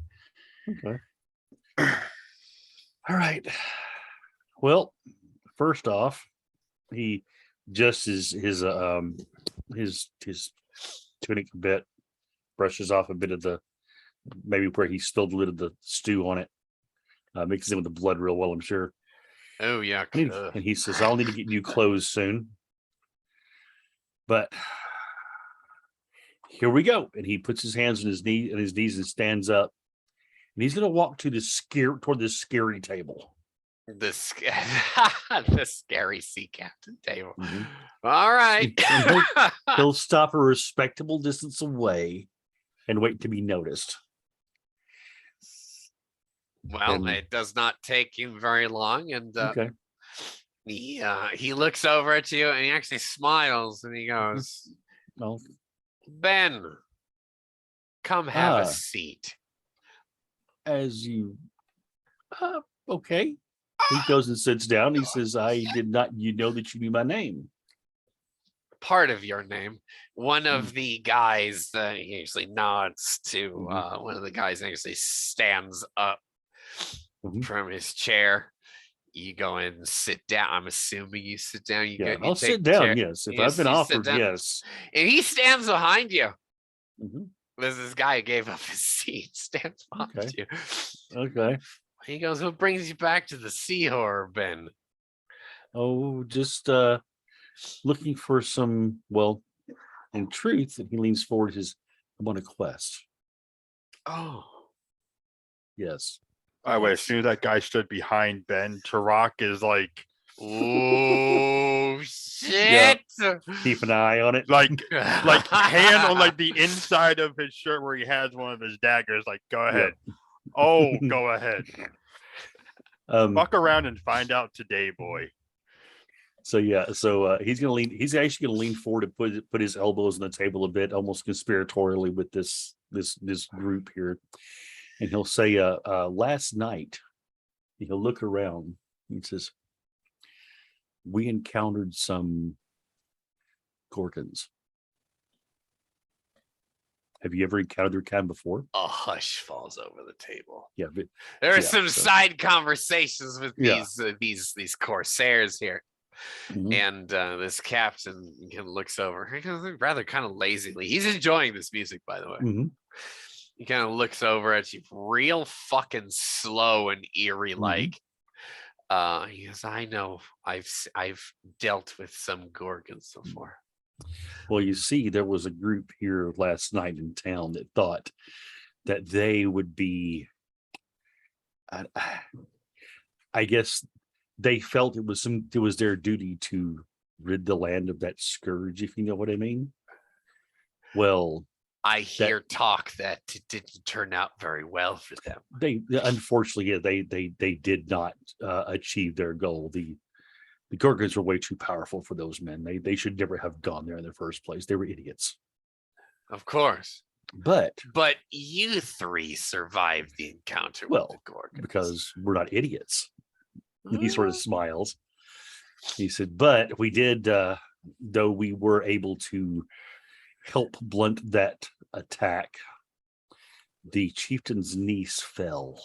Okay. All right. Well, first off, he just his tunic bit, brushes off a bit of the maybe where he spilled a little of the stew on it, mixes it with the blood real well, I'm sure. Oh, yeah. And he says, "I'll need to get new clothes soon." But here we go. And he puts his hands on his knees and stands up. And he's going to walk to toward this scary table. The scary sea captain table. All right. He'll stop a respectable distance away and wait to be noticed. Well, And- it does not take him very long, and Okay. he looks over at you and he actually smiles and he goes, Well, Ben, come have Ah. a seat. as you, okay. He goes and sits down. He says, "I did not. You know that you knew my name." Part of your name. One of the guys he actually nods to one of the guys and actually stands up Mhm. from his chair. You go in and sit down. I'm assuming you sit down. You Yeah, go, you I'll take sit the down. chair. Yes, if Yes, I've been you sit offered, down. yes. And he stands behind you. Mhm. There's this guy who gave up his seat, stands behind Okay. you. Okay. He goes, "What brings you back to the sea horror, Ben?" Oh, just looking for some. Well, in truth, and he leans forward. His, I'm on a quest. Oh, Yes. By the way, as soon as that guy stood behind Ben, Turok is like oh shit! Keep an eye on it. like hand on like the inside of his shirt where he has one of his daggers. Like, go ahead. Oh, go ahead. Fuck around and find out today, boy. So yeah, so he's gonna lean. He's actually gonna lean forward and put his elbows on the table a bit, almost conspiratorially with this group here, and he'll say, "Last night," he'll look around. He says, "We encountered some Gorgons. Have you ever encountered their kind before?" A hush falls over the table. Yeah, but There are Yeah, some so- side conversations with Yeah. these corsairs here, Mhm. and this captain kind of looks over. He goes, rather kind of lazily. He's enjoying this music, by the way. Mhm. He kind of looks over at you, real fucking slow and eerie, like. He goes, "I know. I've dealt with some Gorgons before." Well, you see, there was a group here last night in town that thought that they would be. I, I guess they felt it was their duty to rid the land of that scourge, if you know what I mean. Well, I hear talk that it didn't turn out very well for them. they unfortunately, yeah, they did not achieve their goal. The Gorgons were way too powerful for those men. They should never have gone there in the first place. They were idiots. Of course. But But you three survived the encounter Well, with the Gorgons. because we're not idiots. He sort of smiles. He said, "But we did though we were able to help blunt that attack, the chieftain's niece fell.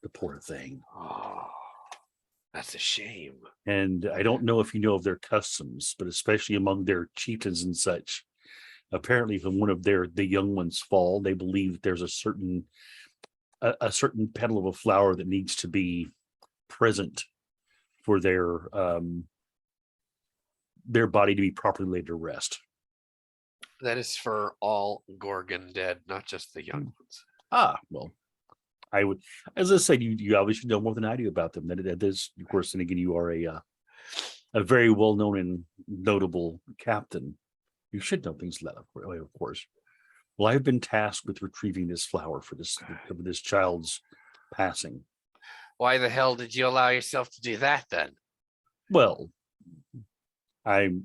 The poor thing. Oh, that's a shame. And I don't know if you know of their customs, but especially among their chieftains and such, apparently when one of the young ones fall, they believe there's a certain petal of a flower that needs to be present for their body to be properly laid to rest. That is for all Gorgon dead, not just the young ones. Well, I would, as I said, you obviously know more than I do about them. That is, of course, and again, you are a very well known and notable captain. You should know things like that, of course. Well, I've been tasked with retrieving this flower for this child's passing. Why the hell did you allow yourself to do that then? Well, when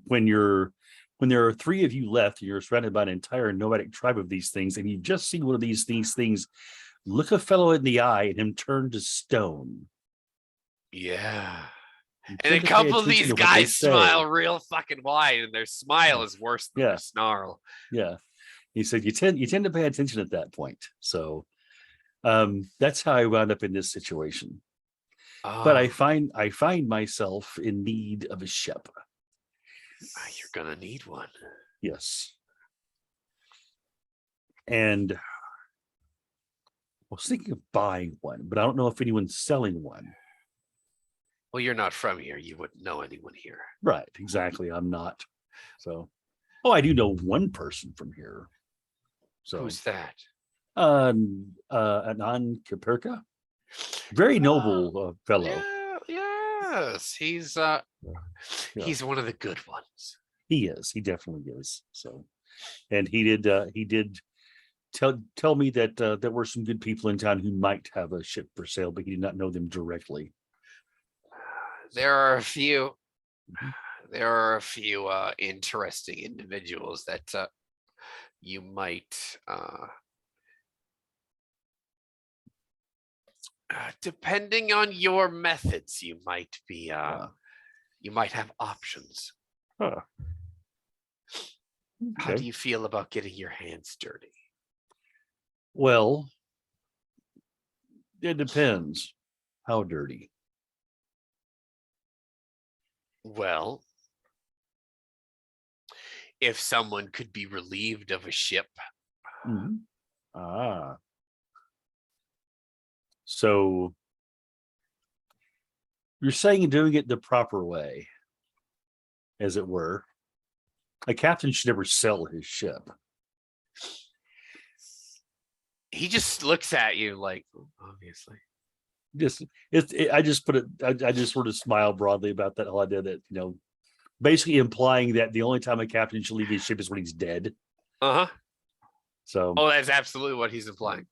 there are three of you left, and you're surrounded by an entire nomadic tribe of these things, and you've just seen one of these things look a fellow in the eye and him turn to stone. Yeah. You And a tend to pay couple of attention these to what they guys say. smile real fucking wide, and their smile is worse than Yeah. their snarl. Yeah. He said you tend to pay attention at that point. So that's how I wound up in this situation. But I Oh, find myself in need of a ship. you're gonna need one. Yes. And I was thinking of buying one, but I don't know if anyone's selling one. Well, you're not from here. You wouldn't know anyone here. Right, exactly. I'm not. So, I do know one person from here. So, Who's that? Anan Kaperka, very noble fellow. Yes. He's he's one of the good ones. He is. He definitely is. So, and he did tell me that there were some good people in town who might have a ship for sale, but he did not know them directly. There are a few. There are a few interesting individuals that you might, depending on your methods, you might be, you might have options. Huh. How Okay. do you feel about getting your hands dirty? Well, it depends. How dirty? Well, if someone could be relieved of a ship, Mhm. So you're saying doing it the proper way, as it were. A captain should never sell his ship. he just looks at you like, obviously. I just put it. I just sort of smile broadly about that whole idea that basically implying that the only time a captain should leave his ship is when he's dead. Uh-huh. So, Oh, that's absolutely what he's implying.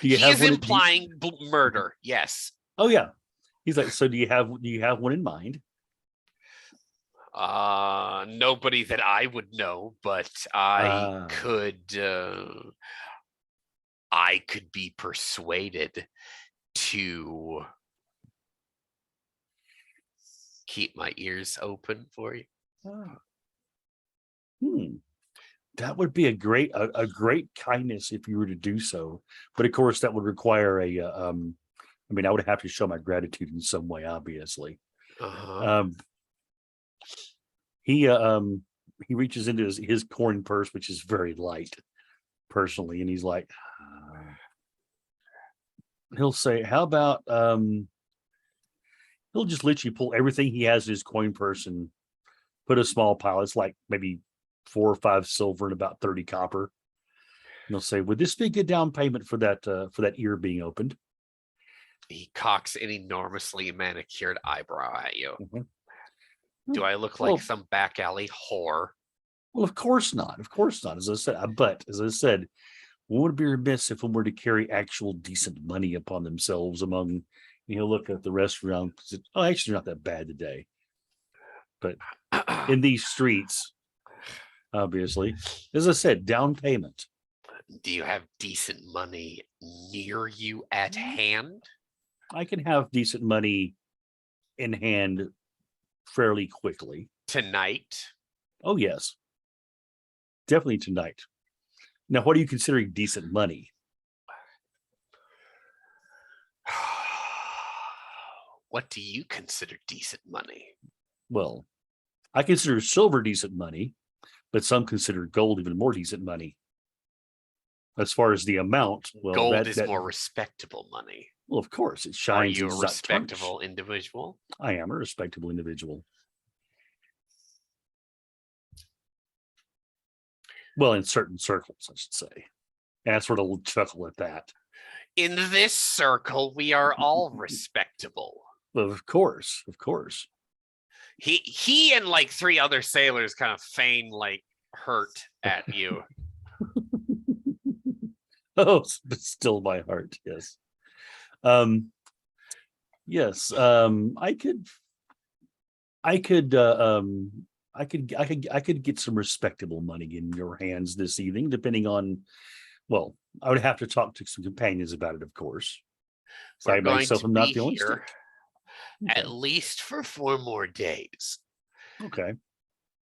do you He have is one? implying murder. Yes. Oh yeah, he's like. So do you have one in mind? Nobody that I would know, but I could be persuaded to keep my ears open for you. That would be a great kindness if you were to do so. But of course, that would require I would have to show my gratitude in some way, obviously. Uh-huh. He reaches into his coin purse, which is very light, personally, and he's like, he'll say, "How about he'll just literally pull everything he has in his coin purse and put a small pile. It's like maybe 4 or 5 silver and about 30 copper. And he'll say, would this be a good down payment for that ear being opened?" He cocks an enormously manicured eyebrow at you. Mm-hmm. Do I look like some back alley whore? Well, of course not. Of course not. As I said, one would be remiss if one were to carry actual decent money upon themselves among, look at the restaurant. Oh, actually, not that bad today. But in these streets, obviously, as I said, down payment. Do you have decent money near you at hand? I can have decent money in hand fairly quickly. Tonight? Oh, yes. Definitely tonight. Now, what are you considering decent money? What do you consider decent money? Well, I consider silver decent money, but some consider gold even more decent money. As far as the amount, well, Gold is more respectable money. well, of course, it Are shines you and a does not tarnish. respectable individual? I am a respectable individual. Well, in certain circles, I should say. And I sort of chuckle at that. In this circle, we are all respectable. Well, of course, of course. He and like three other sailors kind of feign like hurt at you. Oh, but still my heart, yes. Yes, I could get some respectable money in your hands this evening, depending on, well, I would have to talk to some companions about it, of course. So We're I going myself to am not be the only here stick. at least for 4 more days. Okay.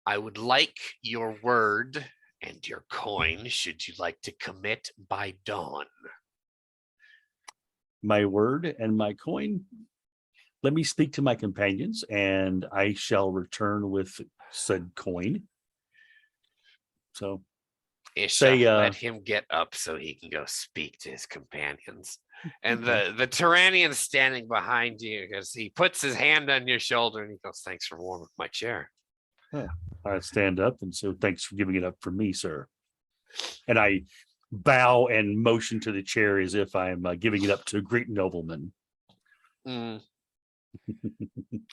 I would like your word and your coin should you like to commit by dawn. My word and my coin. Let me speak to my companions, and I shall return with said coin. So Isha, say, let him get up so he can go speak to his companions. And the Thoranean standing behind you, because he puts his hand on your shoulder and he goes, "Thanks for warming my chair." I stand up and say, thanks for giving it up for me, sir. And I bow and motion to the chair as if I'm giving it up to a great nobleman. Mm.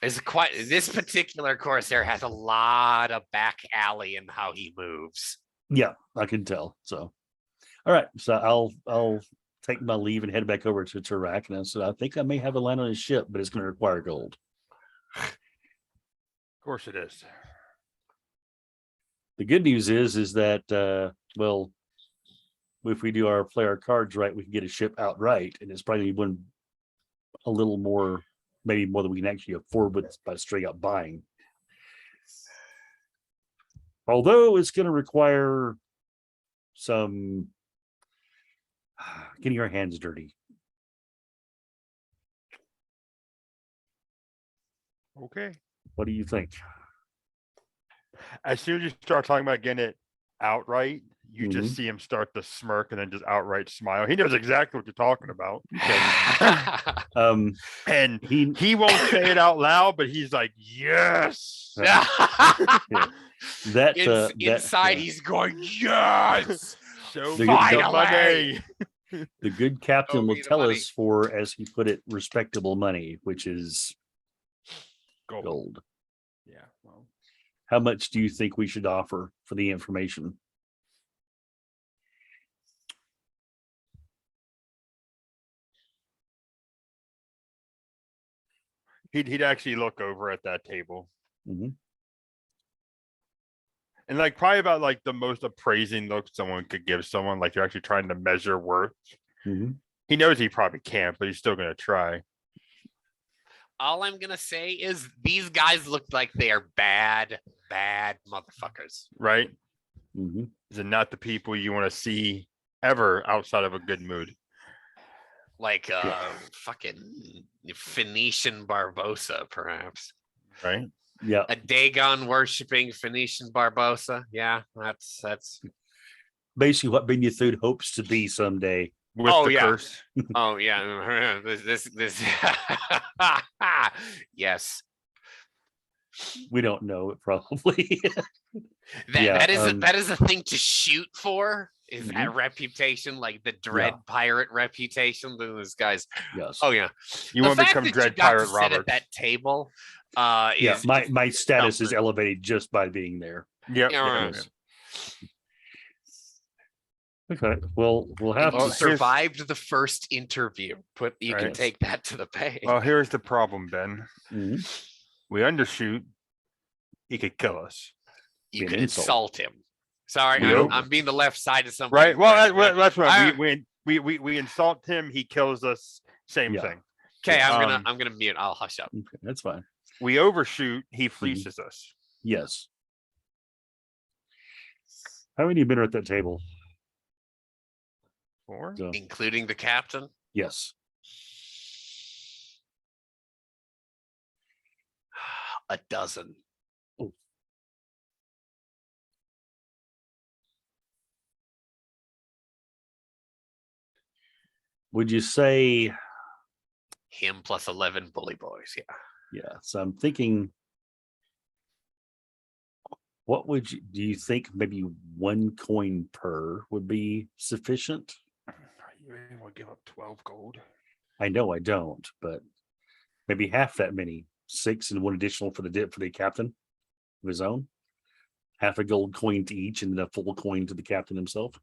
This particular corsair has a lot of back alley in how he moves. Yeah, I can tell. So, all right. So I'll take my leave and head back over to Tarak. And I said, I think I may have a land on his ship, but it's going to require gold. Of course it is. The good news is that well, if we play our cards right, we can get a ship outright, and it's probably a little more, maybe more than we can actually afford by straight up buying. Although it's going to require some getting our hands dirty. Okay. What do you think? As soon as you start talking about getting it outright, you just see him start to smirk and then just outright smile. He knows exactly what you're talking about. And he won't say it out loud, but he's like, yes. Yeah. Inside, he's going, yes. So finally. The good captain will tell us for, as he put it, respectable money, which is gold. Yeah. Well, how much do you think we should offer for the information? He'd actually look over at that table. Mm-hmm. And like probably about like the most appraising look someone could give someone, like you're actually trying to measure worth. Mm-hmm. He knows he probably can't, but he's still going to try. All I'm going to say is these guys look like they are bad motherfuckers. Right? Mm-hmm. These are not the people you want to see ever outside of a good mood. Like fucking Phoenician Barbosa, perhaps. Right? Yeah. A Dagon worshipping Phoenician Barbosa. Yeah, that's basically what Benythud hopes to be someday. With the curse. Oh yeah. This yes. We don't know it probably. That is a thing to shoot for. Is that reputation, like the Dread pirate reputation? Those guys. Yes. Oh yeah. You want to become Dread pirate Robert at that table. My status is elevated just by being there. Yep. Yes. Okay. Well, we'll have to survived the first interview. You can take that to the bank. Well, here's the problem, Ben. Mm-hmm. We undershoot. He could kill us. You can insult him. Sorry, I'm being the left side of somebody. Right. Well, that's right. We insult him. He kills us. Same thing. Okay, I'm gonna mute. I'll hush up. Okay, that's fine. We overshoot. He fleeces us. Yes. How many men are at that table? 4. So, Including the captain. yes. A dozen. Would you say? Him plus 11 bully boys. Yeah. Yeah. So I'm thinking. What would you do? You think maybe 1 coin per would be sufficient? You really want to give up 12 gold? I know I don't, but maybe half that many. 6 and 1 additional for the captain of his own. Half a gold coin to each, and then a full coin to the captain himself.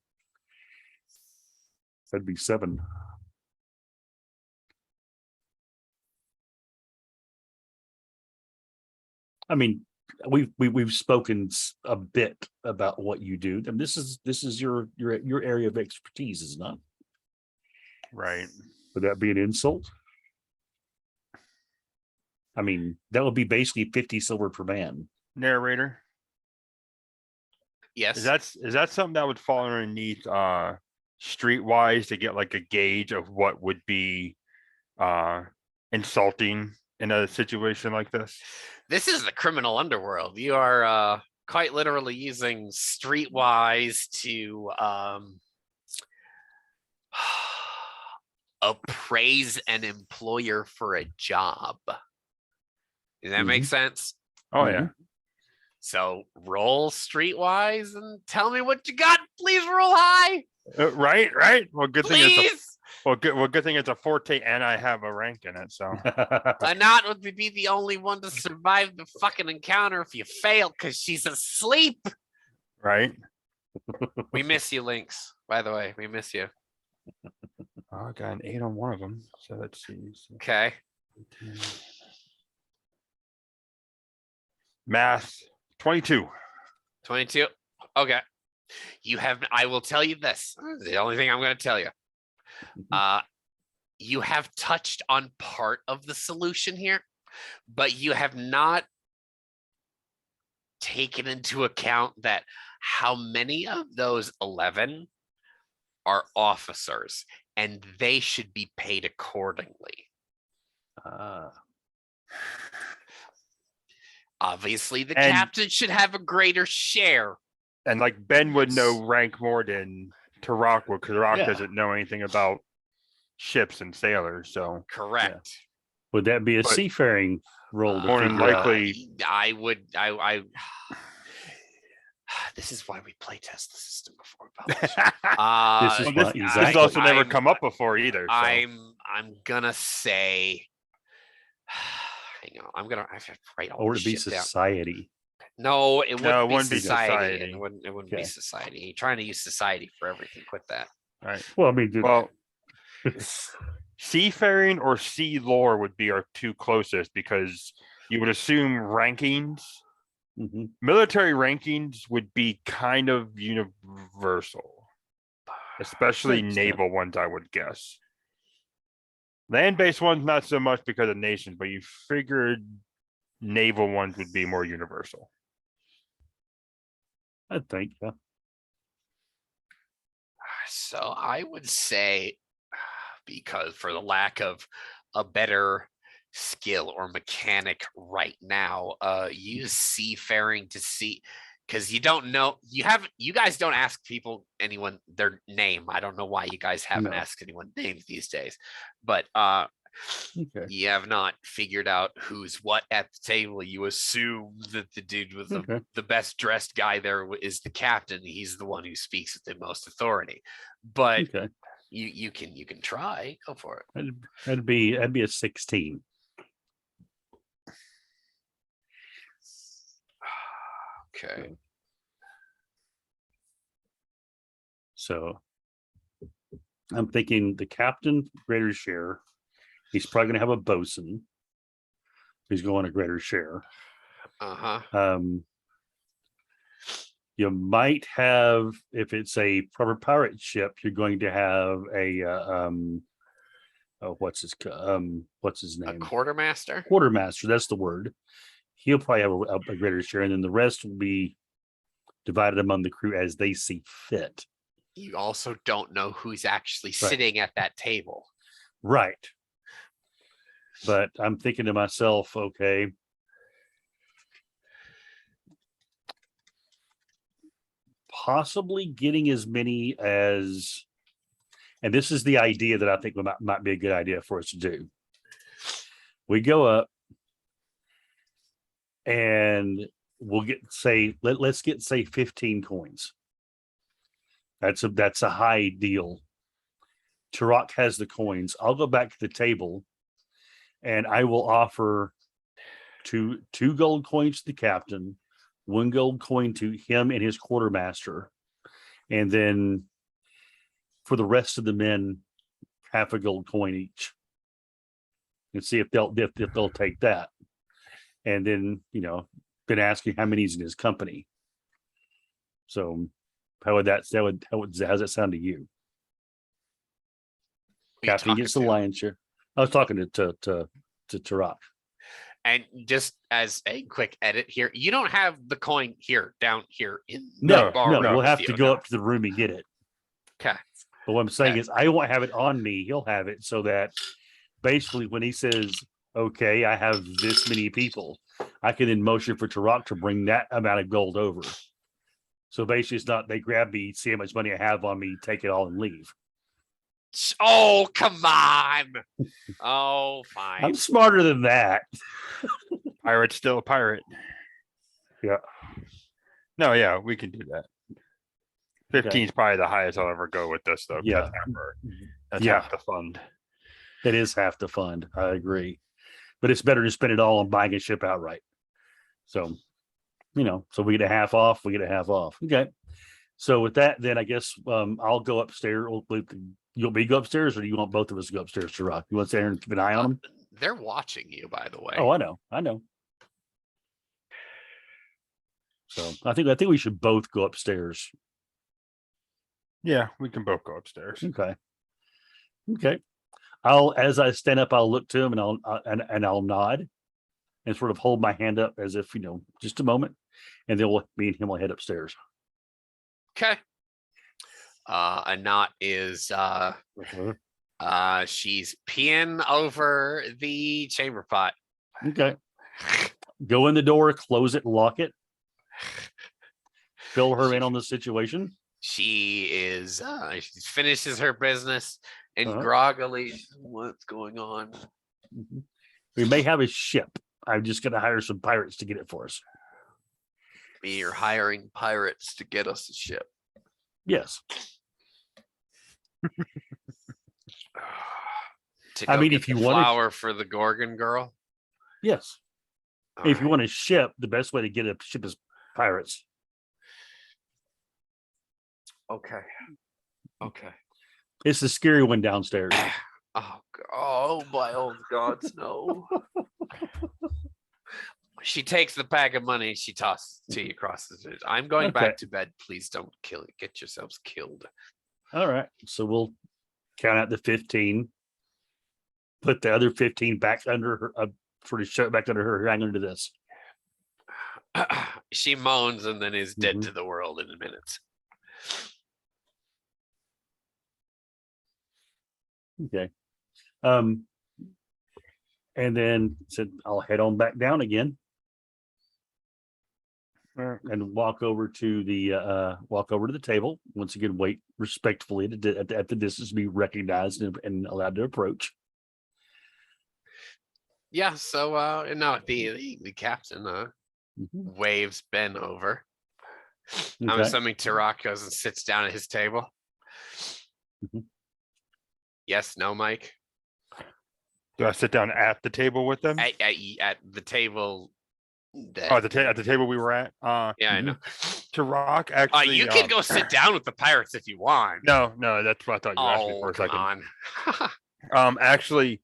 That'd be 7. I mean, we've spoken a bit about what you do. I mean, this is your area of expertise, is it not? Right. Would that be an insult? I mean, that would be basically 50 silver per man. Narrator. Yes. Is that something that would fall underneath streetwise to get like a gauge of what would be insulting in a situation like this? This is the criminal underworld. You are quite literally using streetwise to appraise an employer for a job. Does that make sense? Oh yeah. So roll streetwise and tell me what you got. Please roll high. Right. Well, good thing it's Please. good thing it's a forte, and I have a rank in it. So Anat would be the only one to survive the fucking encounter if you fail because she's asleep. right. We miss you, Lynx. By the way, we miss you. Oh, I got an 8 on one of them. So let's see. Okay. Math 22. 22. Okay. I will tell you this. The only thing I'm going to tell you. You have touched on part of the solution here, but you have not taken into account that how many of those 11 are officers, and they should be paid accordingly. Obviously, the captain should have a greater share. And like Ben would know rank more than Tarak would, because Tarak doesn't know anything about ships and sailors. So correct. Would that be a seafaring role? More than likely, I would. This is why we play test the system before publishing. This has also never come up before either. So. I'm gonna say. Hang on, I have to write all. Or would it be shit down. Society? No, it wouldn't be society. Society. It wouldn't be society. You're trying to use society for everything. Quit that. All right. Well, I mean, seafaring or sea lore would be our 2 closest, because you would assume rankings. Military rankings would be kind of universal, especially naval ones, I would guess. Land-based ones, not so much because of nations, but you figured naval ones would be more universal. I think, yeah. So I would say, because for the lack of a better skill or mechanic right now, use seafaring to see, because you don't know, you guys don't ask anyone their name. I don't know why you guys haven't asked anyone names these days, but you have not figured out who's what at the table. You assume that the dude with the best dressed guy there is the captain. He's the one who speaks with the most authority, but you can try. Go for it. That'd be a 16. Okay. So I'm thinking the captain, greater share. He's probably going to have a bosun. He's going a greater share. You might have, if it's a proper pirate ship, you're going to have a what's his name? A quartermaster. Quartermaster. That's the word. He'll probably have a greater share, and then the rest will be divided among the crew as they see fit. You also don't know who's actually sitting at that table. Right. But I'm thinking to myself, okay, possibly getting as many as, and this is the idea that I think might be a good idea for us to do. We go up and we'll get, say, let's get, say, 15 coins. That's a high deal. Turok has the coins. I'll go back to the table and I will offer two gold coins to the captain, 1 gold coin to him and his quartermaster, and then for the rest of the men, half a gold coin each, and see if they'll take that. And then, been asking how many's in his company. So how's that sound to you? Captain gets the lion's share. I was talking to Turok. And just as a quick edit here, you don't have the coin down here in No, the bar. we'll have to go up to the room and get it. Okay. But what I'm saying is I won't have it on me. He'll have it so that basically when he says, okay, I have this many people, I can then motion for Turok to bring that amount of gold over. So basically it's not they grab me, see how much money I have on me, take it all and leave. Oh, come on. Oh, fine. I'm smarter than that. Pirate's still a pirate. Yeah. No, yeah, we can do that. 15 is probably the highest I'll ever go with this, though. Yeah. That's half the fund. It is half the fund. I agree. But it's better to spend it all on buying a ship outright. So, so we get a half off. Okay. So with that, then I guess I'll go upstairs. You'll go upstairs, or do you want both of us to go upstairs to Rock? You want to stay there and keep an eye on them? They're watching you, by the way. Oh, I know. So I think we should both go upstairs. Yeah, we can both go upstairs. Okay. As I stand up, I'll look to him and I'll nod and sort of hold my hand up as if, just a moment. And then me and him will head upstairs. Okay. Anat is she's peeing over the chamber pot. Okay. Go in the door, close it, lock it. Fill her in on the situation. She finishes her business and groggily, what's going on? We may have a ship. I'm just going to hire some pirates to get it for us. You're hiring pirates to get us a ship. Yes. If you want flour for the Gorgon girl. Yes. If you want a ship, the best way to get a ship is pirates. Okay. It's the scary one downstairs. Oh, my old gods, no. She takes the bag of money. She tosses it to you across the stairs. I'm going back to bed. Please don't get yourselves killed. All right. So we'll count out the 15. Put the other 15 back under her, sort of shove it back under her, hang under this. She moans and then is dead to the world in a minute. Okay. And then said, I'll head on back down again. And walk over to the table. Once again, wait respectfully at the distance to be recognized and allowed to approach. Yeah, so no, the captain waves Ben over. Okay. I'm assuming Turok goes and sits down at his table. Yes, no, Mike. Do I sit down at the table with them? At the table. At the table we were at. Yeah, I know. Turok actually. You can go sit down with the pirates if you want. No, that's what I thought you asked me for a second. On. Actually.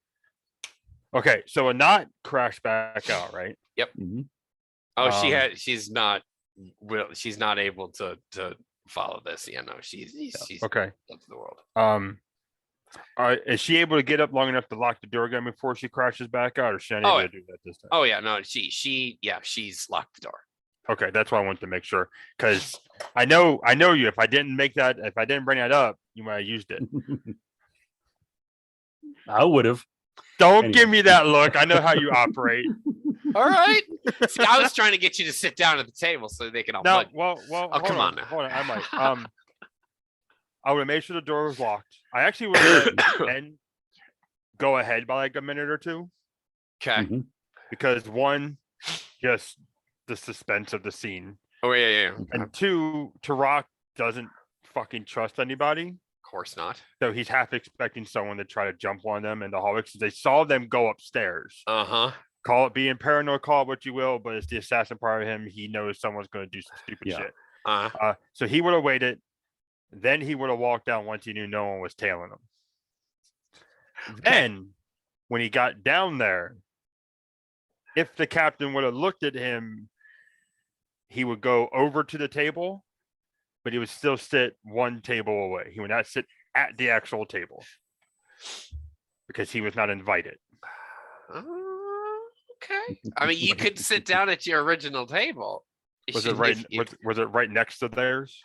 Okay, so Anat crashed back out, right? Yep. Oh, she's not able to follow this. Yeah, no, she's okay. Up to the world. Is she able to get up long enough to lock the door again before she crashes back out, or is she not able to do that this time? Oh yeah, no, she's locked the door. Okay, that's why I wanted to make sure, because I know you. If I didn't bring that up, you might have used it. I would have. Don't Anyway. give me that look. I know how you operate. All right. See, I was trying to get you to sit down at the table so they can all No, mug. well, Oh, come on now. hold on. I might. I would have made sure the door was locked. I actually would have let Ben go ahead by like a minute or two, Okay. Mhm. because one, just the suspense of the scene, Oh yeah. and two, Tarak doesn't fucking trust anybody. Of course not. So he's half expecting someone to try to jump on them in the hallway because they saw them go upstairs. Uh-huh. Call it being paranoid, call it what you will, but it's the assassin part of him. He knows someone's going to do some stupid Yeah. shit. So he would have waited. Then he would have walked down once he knew no one was tailing him. Then, when he got down there, if the captain would have looked at him, he would go over to the table, but he would still sit one table away. He would not sit at the actual table because he was not invited. Okay. I mean, you could sit down at your original table. Was it right? Was it right next to theirs?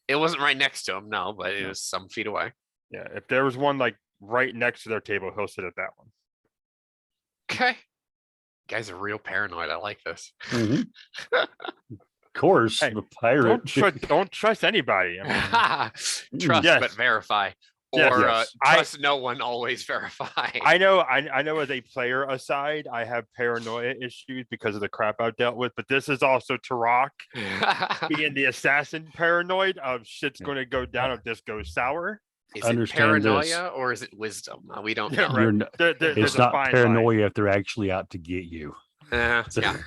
It wasn't right next to him, no, but it was some feet away. Yeah, if there was one like right next to their table, he'll sit at that one. Okay. You guys are real paranoid. I like this. Mhm. Of course, Hey, the pirate. Don't trust anybody. I mean, Trust Yes. but verify. Yes. Or Yes. trust no one, always verify. I know as a player aside, I have paranoia issues because of the crap I've dealt with, but this is also Tarak being the assassin paranoid of shit's going to go down if this goes sour. Is it Understand paranoia this. or is it wisdom? We don't Yeah, know. right. You're n- There's it's a not fine line. paranoia if they're actually out to get you. So- Yeah.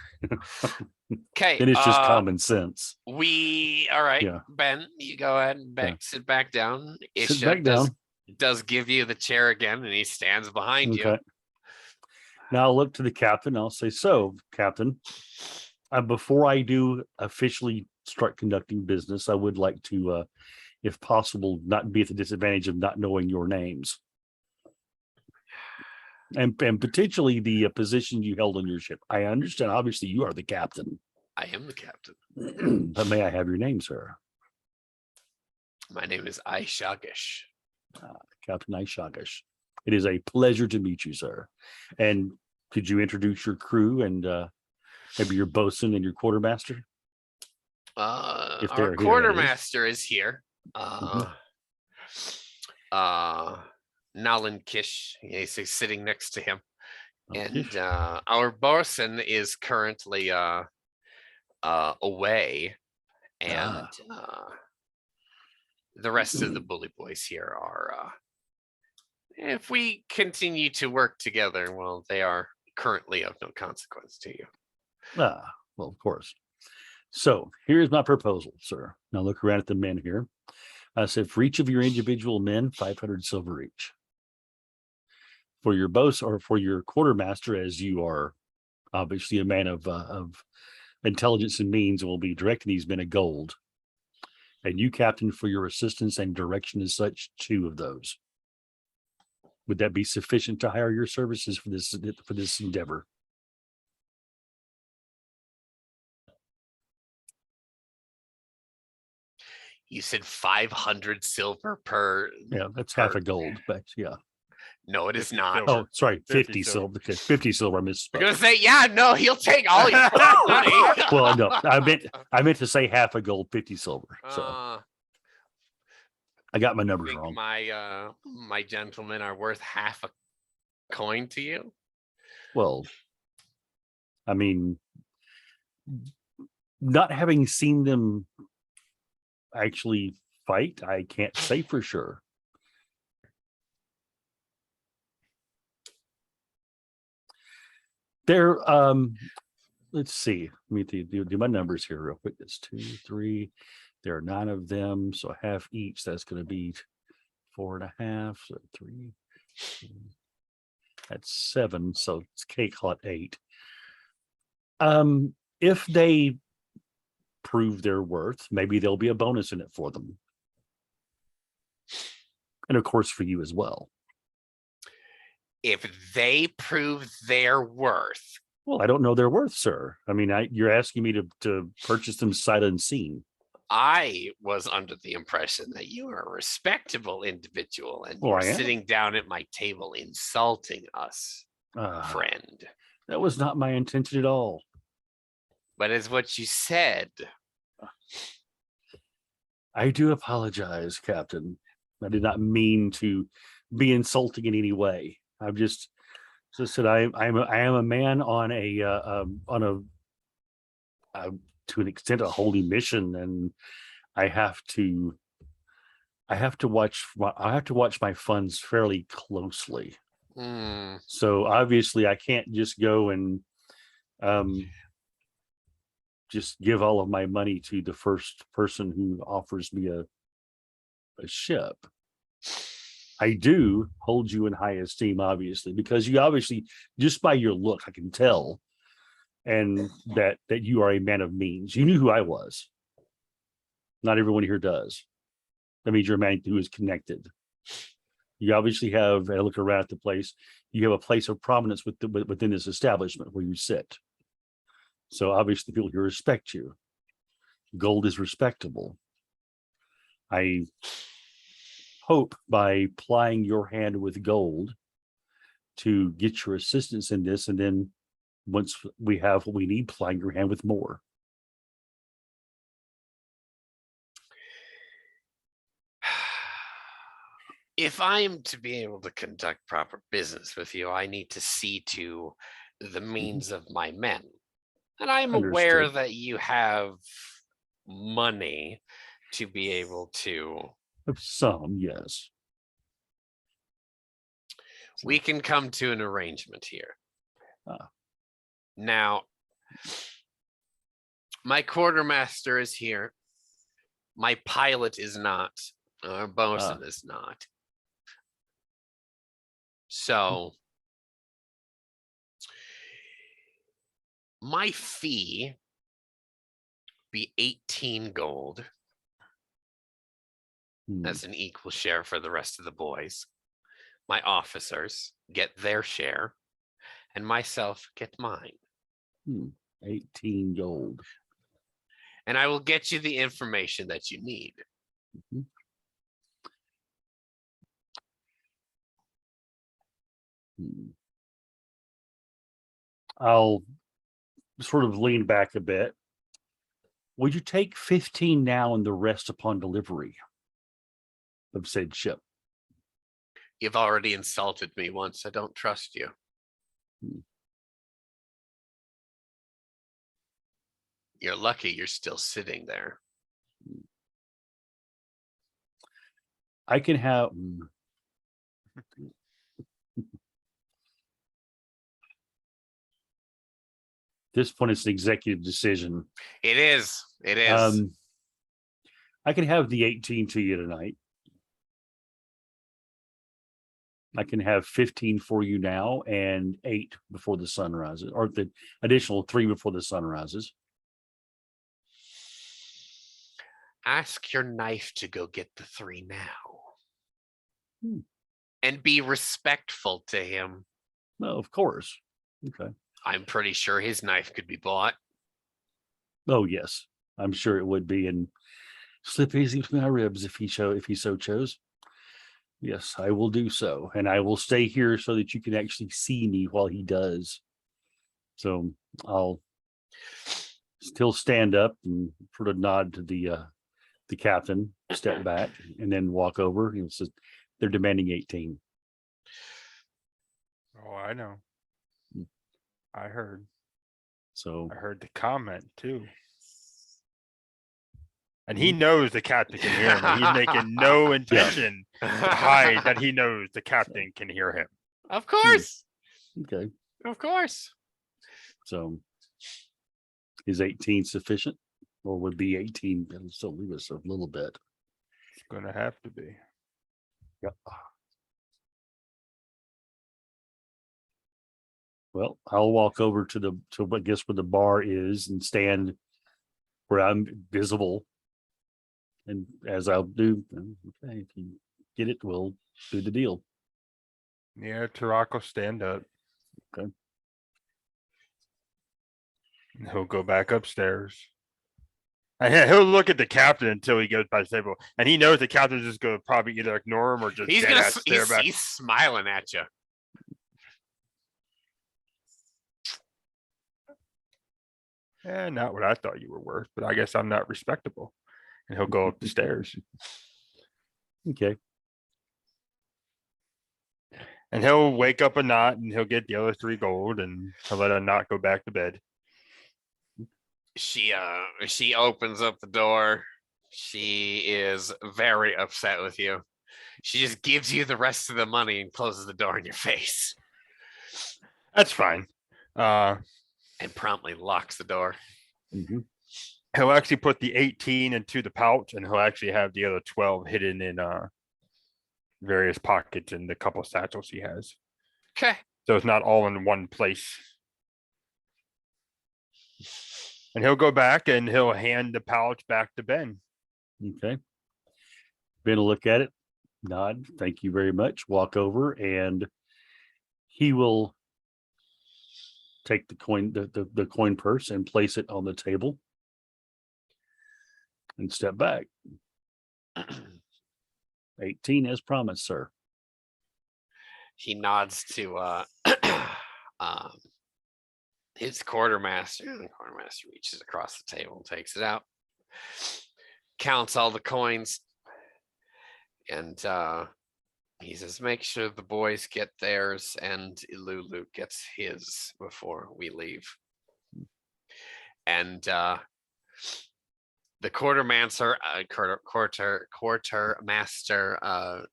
Okay. Then it's just common sense. All right, Yeah. Ben, you go ahead and sit back down. Sit back down. Does give you the chair again, and he stands behind you. Okay. Now I'll look to the captain. I'll say, so, Captain, before I do officially start conducting business, I would like to, if possible, not be at the disadvantage of not knowing your names. And potentially the position you held on your ship. I understand, obviously, you are the captain. I am the captain. But may I have your name, sir? My name is Aishagish. Captain Aishagish. It is a pleasure to meet you, sir. And could you introduce your crew and maybe your bosun and your quartermaster? If they're Our here, that is. quartermaster is here. Mhm. Nalan Kish, he's sitting next to him. And Kish. our bosun is currently away. And the rest of the bully boys here are, if we continue to work together, well, they are currently of no consequence to you. Well, of course. So here's my proposal, sir. Now look around at the men here. I said for each of your individual men, 500 silver each. For your boss or for your quartermaster, as you are obviously a man of intelligence and means, and will be directing these men of gold. And you, Captain, for your assistance and direction as such, 2 of those. Would that be sufficient to hire your services for this endeavor? You said 500 silver per. Yeah, that's half a gold, but yeah. No, it is not. silver. Oh, sorry, 50 50 silver. silver. Okay, 50 silver. I I'm misspoke. gonna say, yeah, no, he'll take all your money. Well, no, I meant to say half a gold, 50 silver. So I got my numbers think wrong. my gentlemen are worth half a coin to you. Well, I mean, not having seen them actually fight, I can't say for sure. They're let's see. Let me do my numbers here real quick. It's 2, 3. There are 9 of them, so half each. That's going to be 4.5. So 3. That's 7. So it's cake hot 8. If they prove their worth, maybe there'll be a bonus in it for them, and of course for you as well. If they prove their worth, Well, I don't know their worth, sir. I mean, you're asking me to purchase them sight unseen. I was under the impression that you are a respectable individual and Well, you're I am. sitting down at my table insulting us, friend. That was not my intention at all. But it's what you said. I do apologize, Captain. I did not mean to be insulting in any way. I've just said I am a man on a to an extent a holy mission, and I have to watch my funds fairly closely. So obviously I can't just go and just give all of my money to the first person who offers me a ship. I do hold you in high esteem, obviously, because you obviously, just by your look, I can tell, and that you are a man of means. You knew who I was. Not everyone here does. That means you're a man who is connected. You obviously have, I look around at the place, you have a place of prominence within this establishment where you sit. So obviously people here respect you. Gold is respectable. I hope by plying your hand with gold to get your assistance in this, and then once we have what we need, plying your hand with more. If I am to be able to conduct proper business with you, I need to see to the means of my men. And I'm aware Understood. that you have money to be able to. Some, yes. We can come to an arrangement here. Now, my quartermaster is here. My pilot is not. Our bosun is not. So my fee be 18 gold. As an equal share for the rest of the boys. My officers get their share, and myself get mine. 18 gold. And I will get you the information that you need. I'll sort of lean back a bit. Would you take 15 now and the rest upon delivery of said ship? You've already insulted me once. I don't trust you. You're lucky you're still sitting there. I can have... this point, it's an executive decision. It is. It is. I can have the 18 to you tonight. I can have 15 for you now and 8 before the sun rises, or the additional 3 before the sun rises. Ask your knife to go get the 3 now. And be respectful to him. No, of course. Okay. I'm pretty sure his knife could be bought. Oh, yes. I'm sure it would be, and slip easy with my ribs if he so chose. Yes, I will do so, and I will stay here so that you can actually see me while he does. So I'll still stand up and sort of nod to the captain, step back, and then walk over. He says, "They're demanding 18." Oh, I know. I heard. So I heard the comment too. And he knows the captain can hear him. He's making no intention to hide that he knows the captain can hear him. Of course. Okay. Of course. So is 18 sufficient? Or would be 18 and still leave us a little bit? It's gonna have to be. Yep. Well, I'll walk over to I guess where the bar is and stand where I'm visible. And as I'll do, okay, if you get it, we'll do the deal. Yeah, Tarako, stand up. Okay. And he'll go back upstairs. And he'll look at the captain until he goes by the table, and he knows the captain's just going to probably either ignore him or just He's dead gonna ass stare back. he's smiling at you. Not what I thought you were worth, but I guess I'm not respectable. And he'll go up the stairs. Okay. And he'll wake up a knot, and he'll get the other 3 gold, and he'll let a knot go back to bed. She opens up the door. She is very upset with you. She just gives you the rest of the money and closes the door in your face. That's fine. And promptly locks the door. Mm-hmm. He'll actually put the 18 into the pouch, and he'll actually have the other 12 hidden in various pockets in the couple satchels he has. Okay. So it's not all in one place. And he'll go back and he'll hand the pouch back to Ben. Okay. Ben will look at it, nod, thank you very much, walk over, and he will take the coin, the coin purse, and place it on the table and step back. 18 as promised, sir. He nods to his quartermaster. The quartermaster reaches across the table and takes it out, counts all the coins, and he says, make sure the boys get theirs and Lulu gets his before we leave. And the quartermaster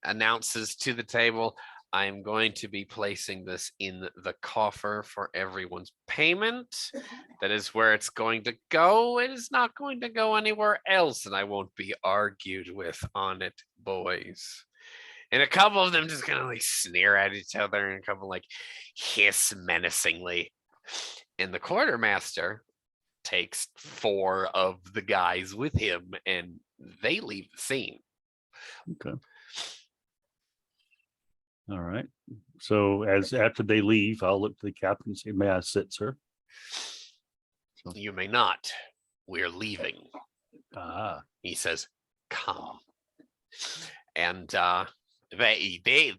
announces to the table, I'm going to be placing this in the coffer for everyone's payment. That is where it's going to go. It is not going to go anywhere else, and I won't be argued with on it, boys. And a couple of them just kind of like sneer at each other, and a couple like hiss menacingly. And the quartermaster takes 4 of the guys with him, and they leave the scene. Okay. All right. So as after they leave, I'll look to the captain and say, may I sit, sir? You may not. We're leaving. Ah. He says, come. And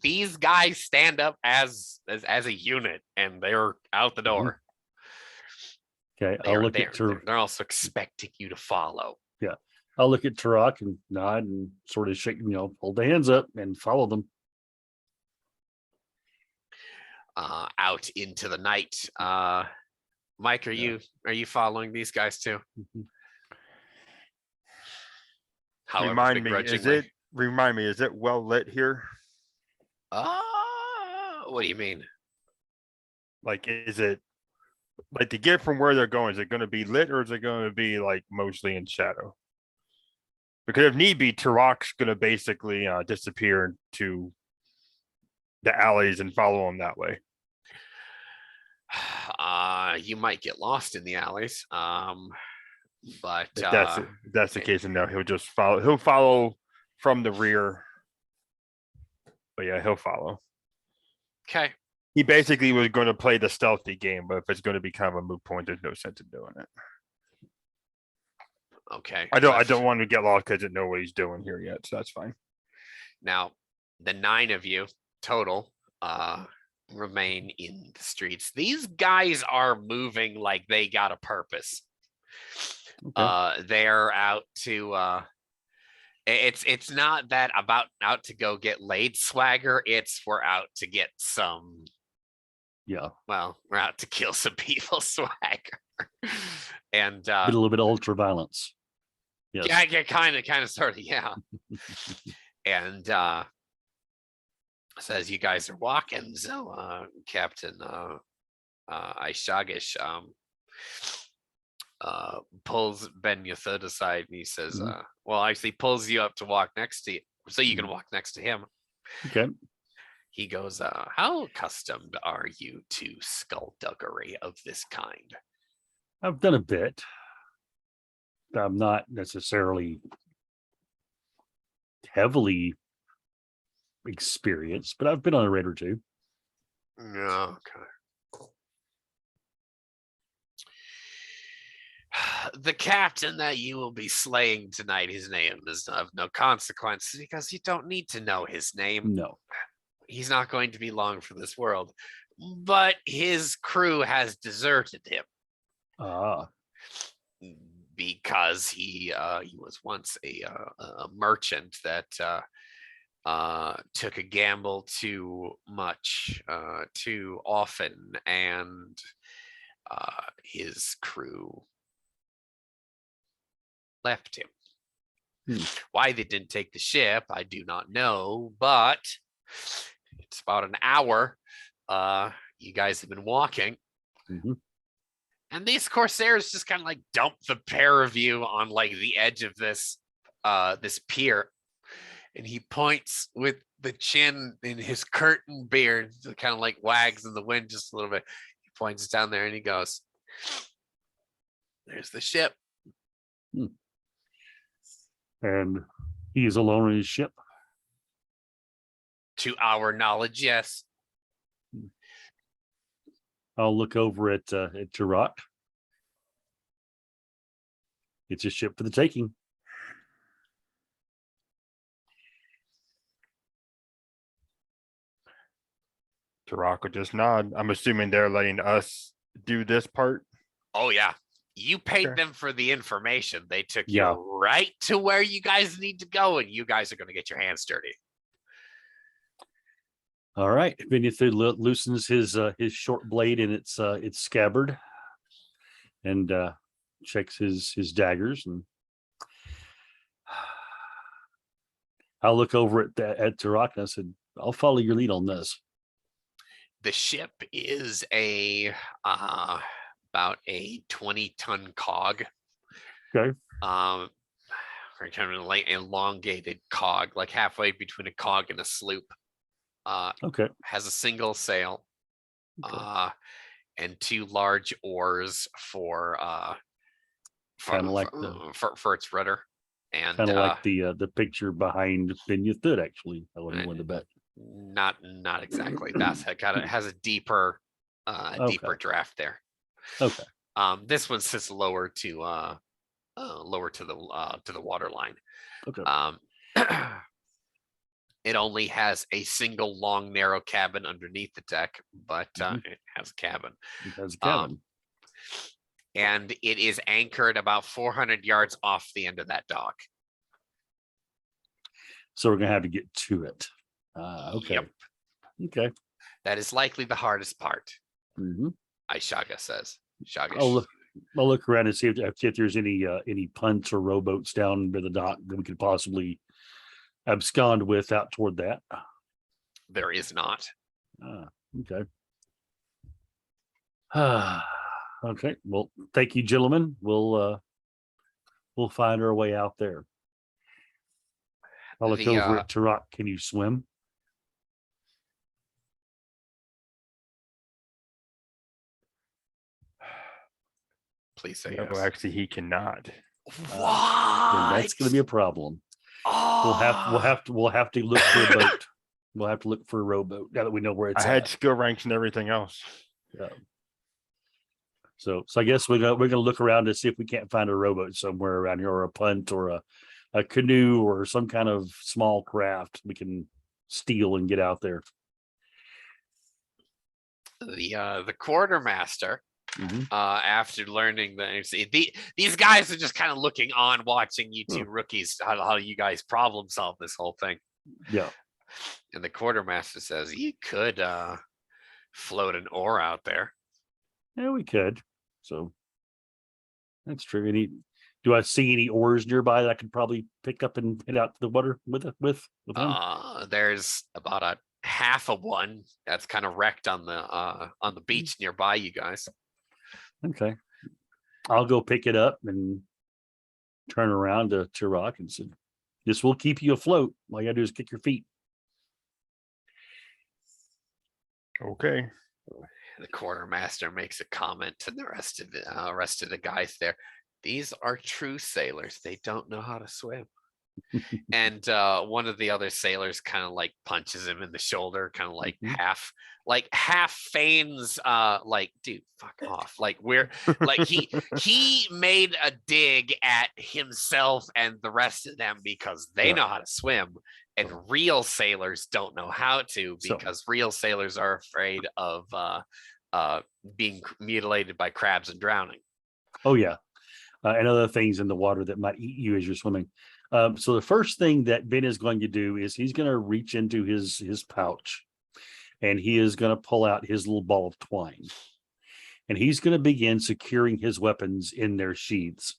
these guys stand up as a unit, and they're out the door. Okay. I'll look at they're also expecting you to follow. Yeah. I'll look at Turok and nod and sort of shake, hold the hands up and follow them. Out into the night. Mike, are you following these guys too? Mm-hmm. Remind me, is it well lit here? What do you mean? Like, is it like to get from where they're going? Is it going to be lit, or is it going to be like mostly in shadow? Because if need be, Turok's going to basically disappear into the alleys and follow him that way. You might get lost in the alleys. But if that's the case, and now he'll just follow. He'll follow from the rear. But yeah, he'll follow. Okay. He basically was going to play the stealthy game, but if it's going to be kind of a moot point, there's no sense in doing it. Okay. I don't want to get lost because I know what he's doing here yet, so that's fine. Now, the 9 of you total remain in the streets. These guys are moving like they got a purpose. Okay. They're out to it's not that about out to go get laid swagger, it's we're out to get some, well, we're out to kill some people swagger. And a little bit of ultra violence. Yes. Yeah, kind of sort of, yeah. And says you guys are walking, so Captain Aishagish pulls Ben Yathud aside, and he says, well, actually pulls you up to walk next to you, so you can walk next to him. Okay. He goes, how accustomed are you to skullduggery of this kind? I've done a bit. I'm not necessarily heavily experienced, but I've been on a raid or two. Okay. The captain that you will be slaying tonight, his name is of no consequence because you don't need to know his name. No. He's not going to be long for this world. But his crew has deserted him Ah, because he was once a merchant that took a gamble too much, too often, and his crew left him. Why they didn't take the ship, I do not know, but it's about an hour. You guys have been walking, and these corsairs just kind of like dump the pair of you on like the edge of this this pier, and he points with the chin in his curtain beard, kind of like wags in the wind just a little bit. He points down there and he goes, "There's the ship." and he is alone on his ship. To our knowledge, yes. I'll look over at Tarak. It's a ship for the taking. Tarak will just nod. I'm assuming they're letting us do this part. Oh yeah. You paid Okay. them for the information. They took Yeah. you right to where you guys need to go, and you guys are going to get your hands dirty. All right. Vinyathud loosens his short blade in its scabbard, and checks his daggers, and I'll look over at Tarak and I said, "I'll follow your lead on this." The ship is about a 20-ton cog. Okay. Kind of like elongated cog, like halfway between a cog and a sloop. Okay. Has a single sail, Okay. and two large oars for Kinda like for its rudder, and Kind of like the picture behind Vinyathud, actually. I wouldn't Right. want to bet. not exactly. That's kind of has a deeper deeper draft there. Okay. This one sits lower to the water line. Okay. It only has a single long narrow cabin underneath the deck, but it has a cabin. It has a cabin. And it is anchored about 400 yards off the end of that dock. So we're gonna have to get to it. Okay. Yep. Okay. That is likely the hardest part, Mm-hmm. Aishaga says. Shaga. I'll look around and see if there's any punts or rowboats down by the dock that we could possibly abscond with out toward that. There is not. Okay. Okay. Well, thank you, gentlemen. We'll find our way out there. I'll look over at Tarak. Can you swim? Please say No, yes. actually, he cannot. What? Then that's going to be a problem. Oh. We'll have to look for a boat. We'll have to look for a rowboat now that we know where it's I had at. skill ranks and everything else. So I guess we're gonna look around to see if we can't find a rowboat somewhere around here, or a punt, or a canoe, or some kind of small craft we can steal and get out there. The quartermaster, Mhm. after learning that these guys are just kind of looking on, watching you two rookies how you guys problem solve this whole thing. Yeah. And the quartermaster says, "You could float an oar out there." Yeah, we could. So that's true. Do I see any oars nearby that I could probably pick up and head out to the water with them? There's about a half of one that's kind of wrecked on the beach nearby you guys. Okay. I'll go pick it up and turn around to Tarak and say, "This will keep you afloat. All you gotta do is kick your feet." Okay. The quartermaster makes a comment to the rest of the guys there. These are true sailors. They don't know how to swim. And one of the other sailors kind of like punches him in the shoulder, kind of Mhm. half feigns like, dude, fuck off. Like we're like he made a dig at himself and the rest of them because they Yeah. know how to swim, and real sailors don't know how to, So- because real sailors are afraid of being mutilated by crabs and drowning. Oh yeah, and other things in the water that might eat you as you're swimming. So the first thing that Ben is going to do is he's going to reach into his pouch, and he is going to pull out his little ball of twine, and he's going to begin securing his weapons in their sheaths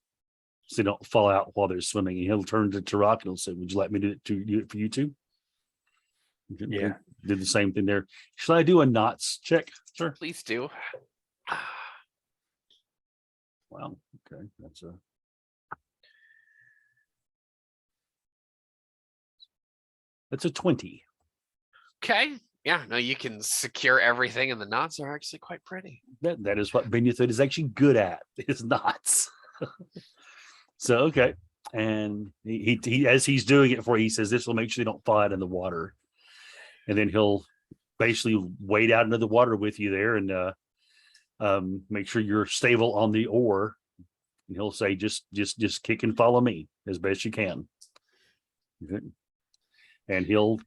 so they don't fall out while they're swimming. And he'll turn to Tarak and he'll say, "Would you like me to do it for you too?" Yeah. Did the same thing there. Should I do a knots check? Sure. Please do. Wow. Okay, that's a 20. Okay. Yeah, no, you can secure everything, and the knots are actually quite pretty. That is what Benythid is actually good at, is knots. So okay. And he as he's doing it for you, he says this will make sure they don't fall out in the water. And then he'll basically wade out into the water with you there and make sure you're stable on the oar. And he'll say, just kick and follow me as best you can. Okay. And he'll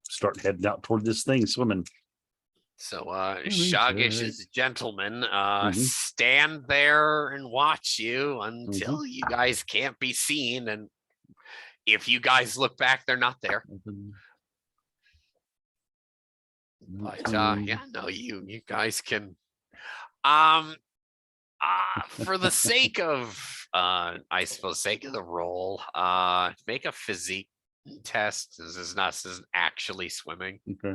start heading out toward this thing swimming. So Shogish's gentlemen stand there and watch you until you guys can't be seen. And if you guys look back, they're not there. But yeah, no, you guys can for the sake of I suppose sake of the role, make a physique test. This isn't actually swimming. Okay.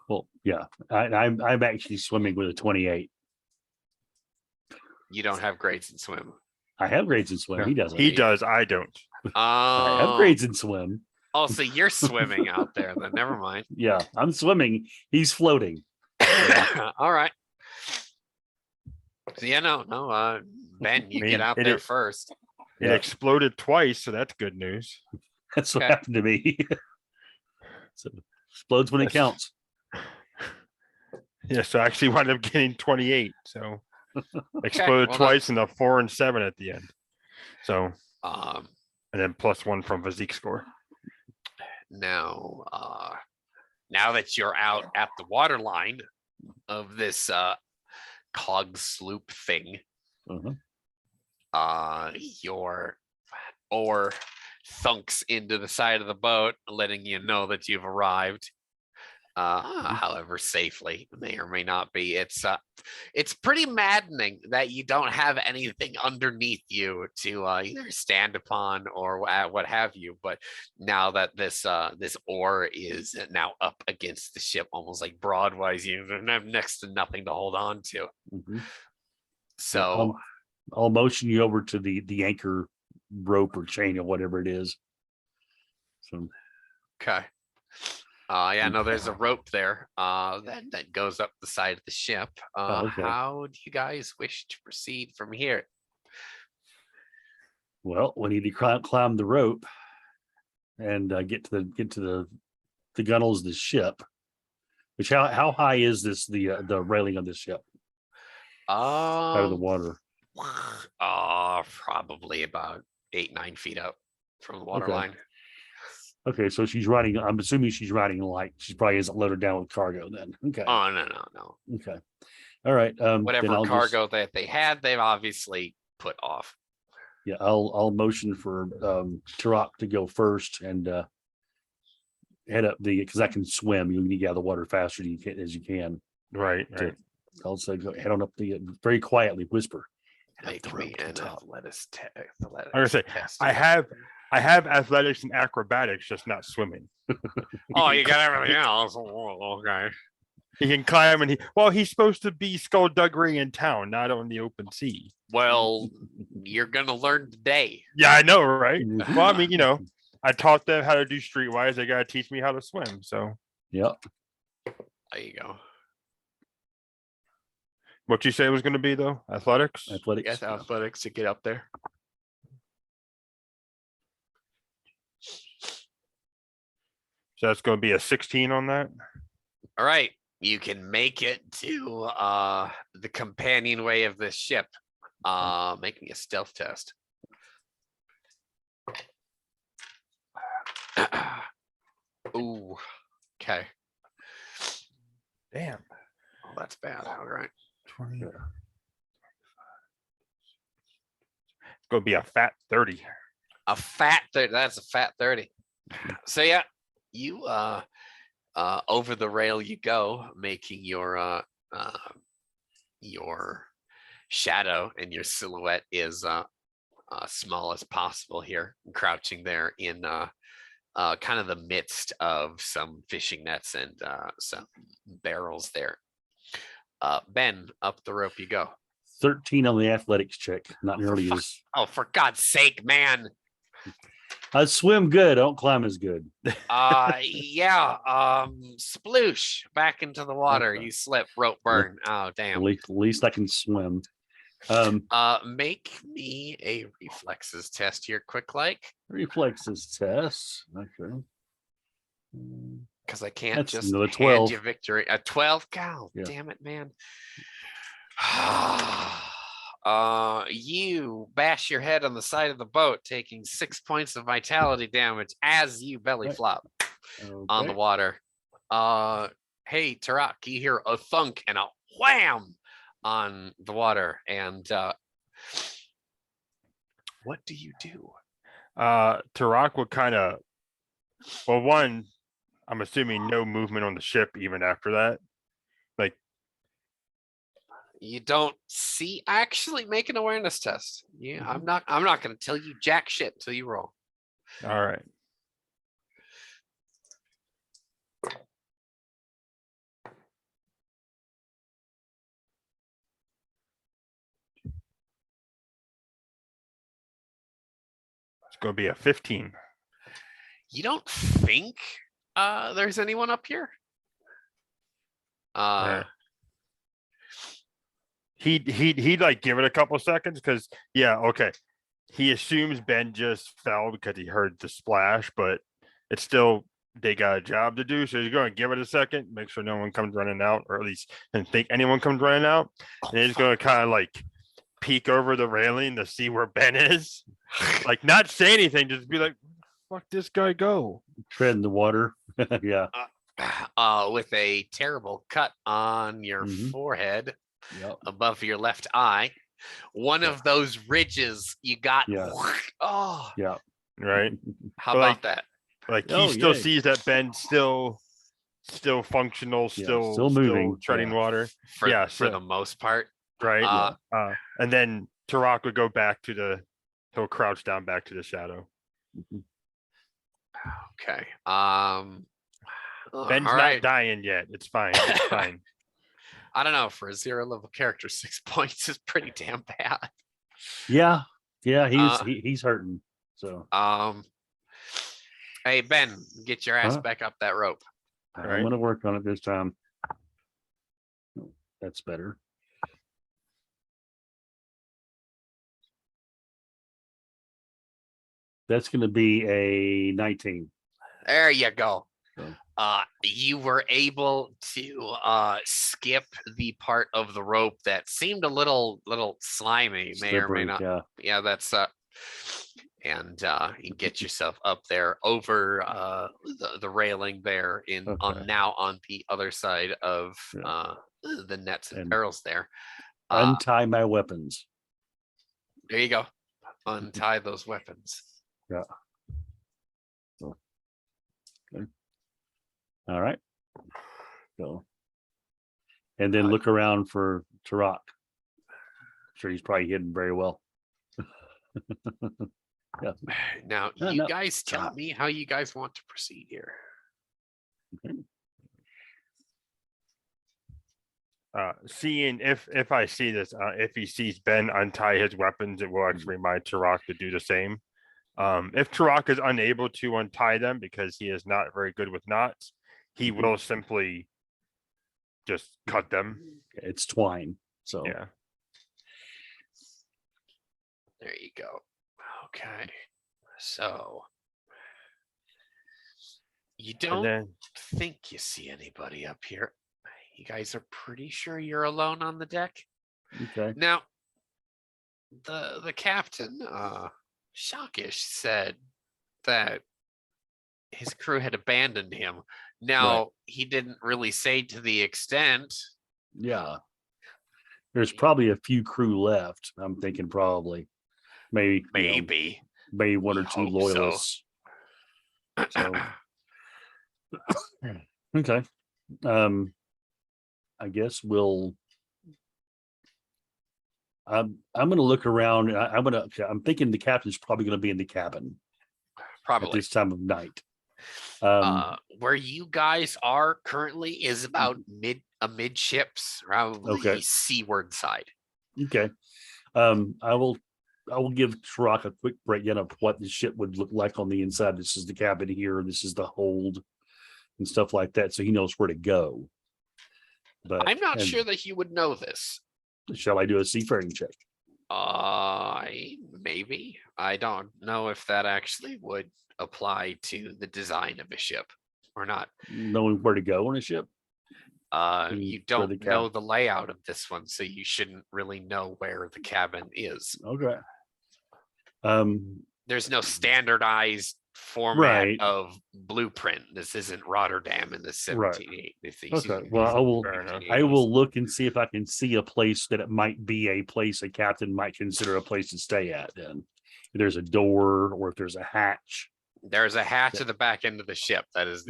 Well, yeah, I'm actually swimming with a 28. You don't have grades in swim. I have grades in swim. No, He doesn't. He does. I don't. I have grades in swim. Oh, so you're swimming out there then. Never mind. Yeah, I'm swimming. He's floating. All right. So yeah, no. Ben, you get out there first. It exploded twice, so that's good news. That's what happened to me. So explodes when it counts. Yeah, so I actually wound up getting 28. So exploded twice and a 4 and 7 at the end. So and then +1 from physique score. Now that you're out at the waterline of this cog sloop thing, your oar thunks into the side of the boat, letting you know that you've arrived. However safely, may or may not be. It's pretty maddening that you don't have anything underneath you to either stand upon or what have you. But now that this oar is now up against the ship, almost like broadwise, you have next to nothing to hold on to. So I'll motion you over to the anchor rope or chain or whatever it is. So okay. Yeah, no, there's a rope there that goes up the side of the ship. Okay. How do you guys wish to proceed from here? Well, we need to climb the rope and get to the gunnels of the ship. Which how high is this the railing of the ship out of the water? Probably about 8-9 feet up from the water line. Okay, so she's riding. I'm assuming she's riding light. She probably isn't loaded down with cargo then. Okay. Oh no. Okay. All right. Whatever cargo that they had, they've obviously put off. Yeah, I'll motion for Tarak to go first and head up because I can swim. You need to get out of the water faster as you can. Right. Also go head on up very quietly whisper. Make me an athletics test. I'm gonna say I have athletics and acrobatics, just not swimming. Oh, you got everything else. Okay. He can climb and he's supposed to be skullduggery in town, not on the open sea. Well, you're gonna learn today. Yeah, I know, right? Well, I mean, I taught them how to do streetwise. They gotta teach me how to swim. So yep. There you go. What you say was gonna be though? Athletics? Yes, athletics to get up there. So that's going to be a 16 on that. All right, you can make it to the companionway of this ship. Make me a stealth test. Ooh, okay. Damn. Oh, that's bad. All right. 20. It's going to be a fat 30. A fat 30. That's a fat 30. So yeah, you over the rail you go, making your shadow and your silhouette is small as possible here, crouching there in kind of the midst of some fishing nets and some barrels there. Ben, up the rope you go. 13 on the athletics check. Not nearly as. Oh, for God's sake, man. I swim good. I don't climb as good. Yeah. Sploosh back into the water. Okay. You slip, rope burn. Oh, At damn. least I can swim. Make me a reflexes test here, quick like. Reflexes test. Okay. Because I can't That's just another hand 12. you victory. A 12? God Yeah. damn it, man. You bash your head on the side of the boat, taking 6 points of vitality damage as you belly Right. flop on the Okay. water. Hey, Tarak, you hear a thunk and a wham on the water. And what do you do? Tarak would kind of, well, one, I'm assuming no movement on the ship even after that. Like, You don't see. Actually, make an awareness test. Yeah, Mhm. I'm not going to tell you jack shit until you roll. all right. It's going to be a 15. You don't think there's anyone up here? Right. He'd like give it a couple seconds because okay. He assumes Ben just fell because he heard the splash, but it's still they got a job to do. So he's going to give it a second, make sure no one comes running out, or at least didn't think anyone comes running out. And he's going to kind of like peek over the railing to see where Ben is. Like not say anything, just be like, fuck this guy go. Tread in the water. Yeah. With a terrible cut on your Mhm. forehead Yep. above your left eye. One Yeah. of those ridges you got. Yeah. Oh, Yeah. Right. how But, about that? Like Oh, he still yay. sees that Ben's still functional, Yeah, still still moving. treading Yeah. water. For So, the most part. right. And then Tarak would go back to he'll crouch down back to the shadow. Okay. Ben's all not right. dying yet. It's fine. It's fine. I don't know. For a 0 level character, 6 points is pretty damn bad. Yeah. Yeah. He's hurting. So Hey Ben, get your ass Huh? back up that rope. I'm Right. gonna work on it this time. That's better. That's gonna be a 19. There you go. So, You were able to skip the part of the rope that seemed a little slimy, may or may slippery. not. Yeah. Yeah, that's and you get yourself up there over the railing there Okay. on the other side of Yeah. the nets and And barrels there. Untie my weapons. There you go. Untie those weapons. Yeah. So, okay. All right. So, and then look around for Tarak. Sure, he's probably hidden very well. Yeah. Now, No, you no. guys tell me how you guys want to proceed here. Okay. Seeing if I see this, if he sees Ben untie his weapons, it will actually remind Tarak to do the same. If Tarak is unable to untie them because he is not very good with knots, he will simply just cut them. It's twine. So Yeah. There you go. Okay. So You And don't then think you see anybody up here. You guys are pretty sure you're alone on the deck. Okay. Now, the captain, Shockish, said that his crew had abandoned him. Now, he didn't really say to the extent. Yeah. There's probably a few crew left. I'm thinking probably maybe Maybe. maybe one We or two hope so. loyalists. So okay. I guess I'm gonna look around. I'm thinking the captain's probably gonna be in the cabin at Probably. this time of night. Where you guys are currently is about midships, probably Okay. seaward side. Okay. I will give Tarak a quick breakdown of what the ship would look like on the inside. This is the cabin here, this is the hold and stuff like that, so he knows where to go. But I'm not sure that he would know this. shall I do a seafaring check? Maybe. I don't know if that actually would apply to the design of a ship or not. Knowing where to go on a ship? You for the don't know cabin. the layout of this one, so you shouldn't really know where the cabin is. Okay. There's no standardized format Right. of blueprint. This isn't Rotterdam in the 1780s. Okay. Well, fair enough. I will look and see if I can see a place that it might be a place a captain might consider a place to stay at. Then, if there's a door or if there's a hatch. There's a hatch at the back end of the ship. That's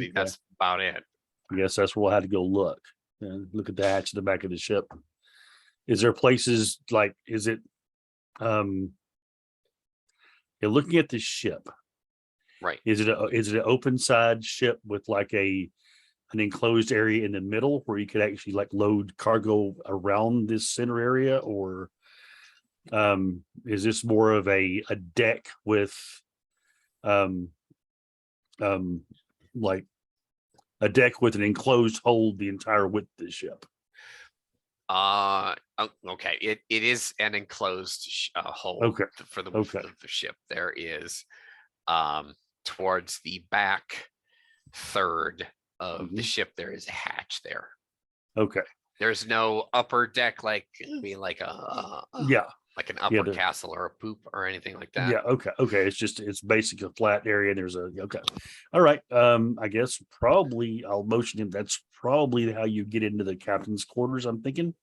about it. I guess that's where we'll have to go look and look at the hatch at the back of the ship. Is there places like? Is it? You're looking at the ship. Right. Is it an open side ship with like an enclosed area in the middle where you could actually like load cargo around this center area, or is this more of a deck with like a deck with an enclosed hold the entire width of the ship? Okay. It is an enclosed hole. Okay. For the width of the ship. There is towards the back third of the ship, there is a hatch there. Okay. There's no upper deck like like an upper castle or a poop or anything like that. Yeah. Okay. It's basically a flat area. There's okay. All right. I guess probably I'll motion him. That's probably how you get into the captain's quarters, I'm thinking.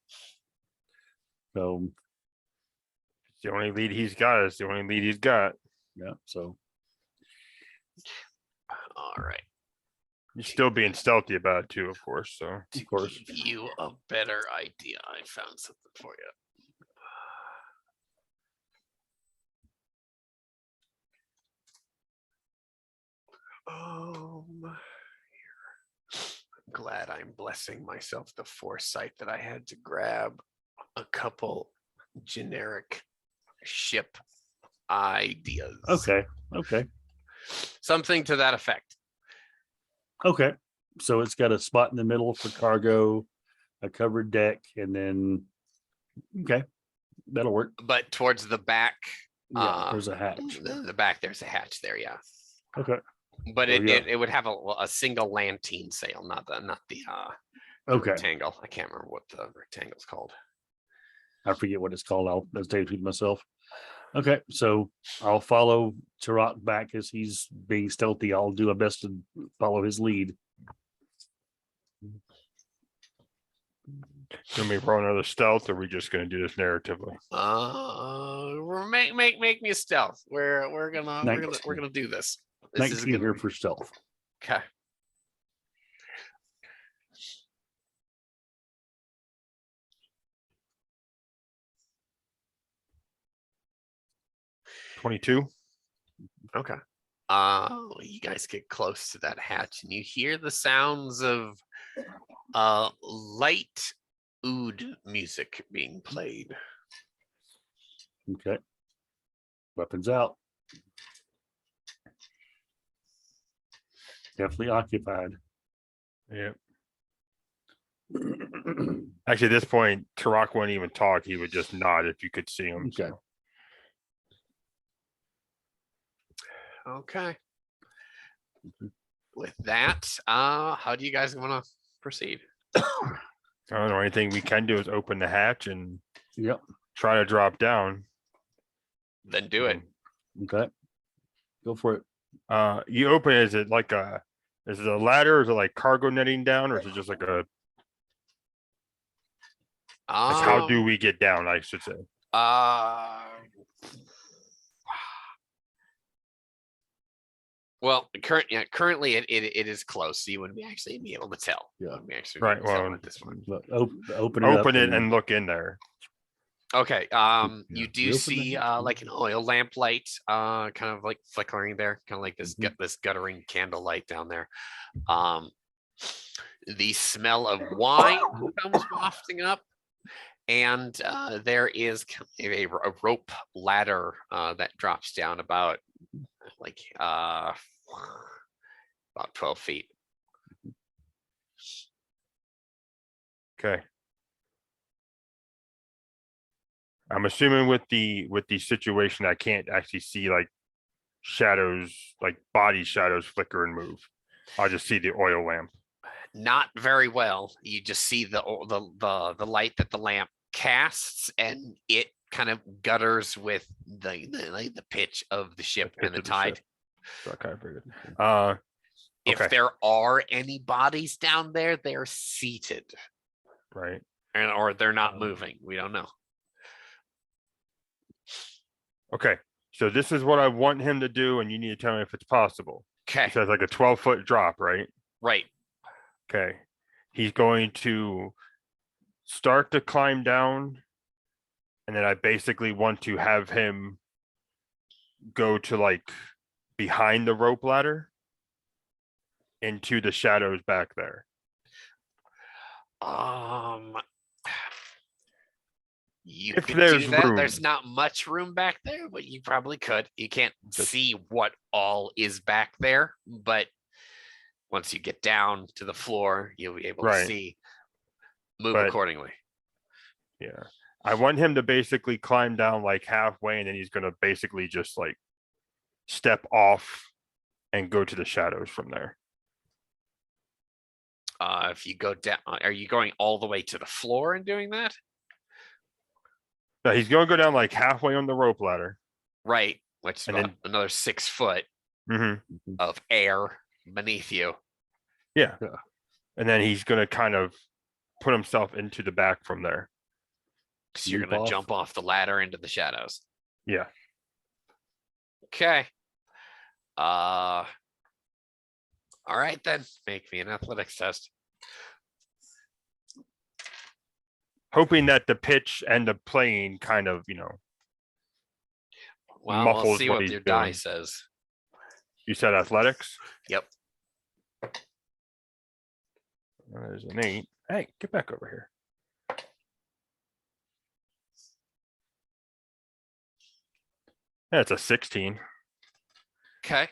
So the only lead he's got is the only lead he's got. yeah. So all right. You're still being stealthy about it too, of course. So To give you a better idea, I found something for you. I'm glad I'm blessing myself the foresight that I had to grab a couple generic ship ideas. okay. Something to that effect. Okay. So it's got a spot in the middle for cargo, a covered deck, and then okay, that'll work. But towards the back, there's a hatch. The back, there's a hatch there, yeah. Okay. But it would have a single lantern sail, not the rectangle. I can't remember what the rectangle's called. I forget what it's called. I'll stay with myself. Okay, so I'll follow Tarak back as he's being stealthy. I'll do my best to follow his lead. Can we roll another stealth, or are we just going to do this narratively? Make me a stealth. We're gonna do this. 19 here for stealth. Okay. $22. Okay. You guys get close to that hatch and you hear the sounds of light oud music being played. Okay. Weapons out. Definitely occupied. Yeah. Actually, at this point, Tarak wouldn't even talk. He would just nod if you could see him. Okay. So. Okay. with that, how do you guys want to proceed? I don't know. Anything we can do is open the hatch and Yep. try to drop down. Then do it. Okay. Go for it. You open it, is it a ladder? Is it like cargo netting down, or is it just like how do we get down, I should say? Well, currently it is close, so you wouldn't actually be able to tell. Yeah. You wouldn't be actually Right, able to tell well, at this one. But open it up Open it and look in there. Okay. Yeah, You we do open see the hatch. like an oil lamp light, kind of like flickering there, kind of like this this guttering candle light down there. The smell of wine comes wafting up, and there is a rope ladder that drops down about like about 12 feet. Okay. I'm assuming with the situation, I can't actually see like shadows, like body shadows flicker and move. I'll just see the oil lamp. Not very well. You just see the light that the lamp casts, and it kind of gutters with the pitch of the ship and the tide. Okay, very good. If okay. there are any bodies down there, they're seated, Right. or they're not moving. We don't know. Okay. So this is what I want him to do, and you need to tell me if it's possible. Okay. It says like a 12-foot drop, right? Right. Okay. He's going to start to climb down, and then I basically want to have him go to like behind the rope ladder into the shadows back there. You If could there's do that. room. There's not much room back there, but you probably could. You can't see what all is back there, but once you get down to the floor, you'll be able to see. Move accordingly. Yeah. I want him to basically climb down like halfway, and then he's going to basically just like step off and go to the shadows from there. If you go down, are you going all the way to the floor and doing that? No, he's going to go down like halfway on the rope ladder. Right. Which is about another 6 foot of air beneath you. Yeah. And then he's going to kind of put himself into the back from there. So you're going to jump off the ladder into the shadows. Yeah. Okay. All right then. Make me an athletics test. Hoping that the pitch and the plane kind of, well, muffles we'll see what what he's your doing. die says. You said athletics? Yep. There's an 8. Hey, get back over here. That's a 16. Okay.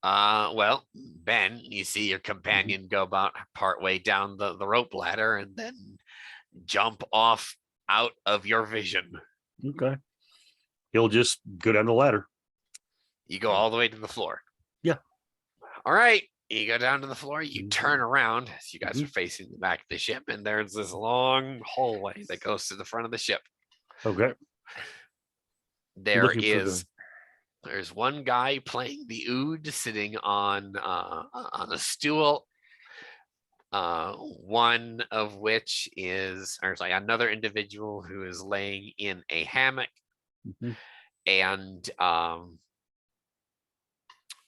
Well, Ben, you see your companion go about partway down the rope ladder and then jump off out of your vision. Okay. He'll just go down the ladder. You go all the way to the floor. Yeah. All right. You go down to the floor, you turn around as you guys are facing the back of the ship, and there's this long hallway that goes to the front of the ship. Okay. There's one guy playing the oud sitting on a stool. One of which is, or sorry, another individual who is laying in a hammock, and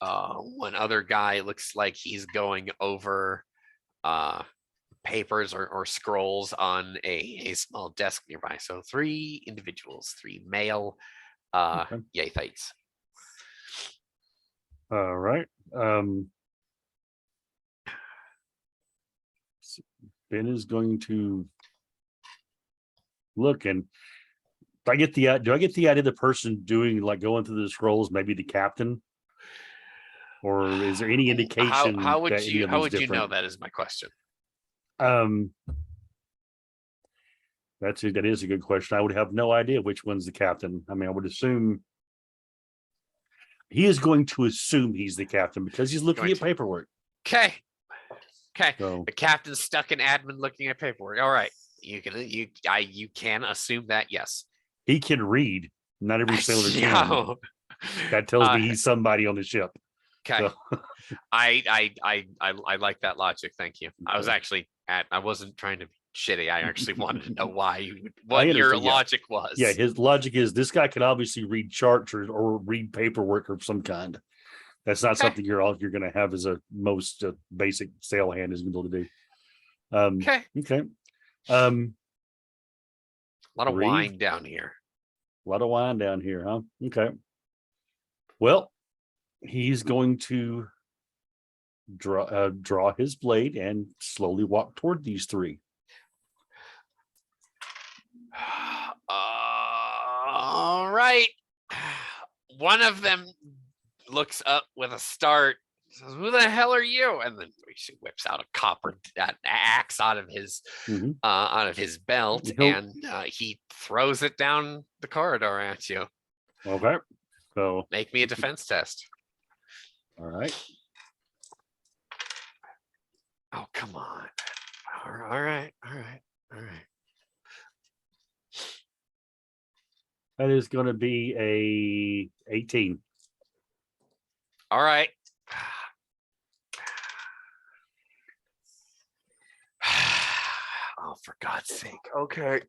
one other guy looks like he's going over papers or scrolls on a small desk nearby. So 3 individuals, 3 male Yathites. All right. Ben is going to look, and do I get the idea the person doing like going through the scrolls, maybe the captain? Or is there any indication how would that you you know that is my question? That is a good question. I would have no idea which one's the captain. I mean, I would assume He is going to assume he's the captain because he's looking Going at paperwork. Okay. Okay. So The captain's stuck in admin looking at paperwork. All right. You can assume that, yes. he can read. Not every sailor can. Yeah. That tells me he's somebody on the ship. Okay. So, I like that logic. Thank you. I was Okay. actually I wasn't trying to be shitty. I actually wanted to know why you I what your understand, yeah. logic was. yeah, his logic is this guy can obviously read charts or read paperwork of some kind. That's not Okay. something you're going to have as a most basic sail hand is able to do. Okay. Okay. A lot of Three. wine down here. A lot of wine down here, huh? Okay. Well, he's going to draw his blade and slowly walk toward these three. All right. One of them looks up with a start. Says, "Who the hell are you?" And then she whips out a copper axe out of his Mhm. belt, He'll- and he throws it down the corridor at you. Okay. So, Make me a defense test. all right. Oh, come on. All right. That is going to be a 18. All right. Oh, for God's sake. Okay.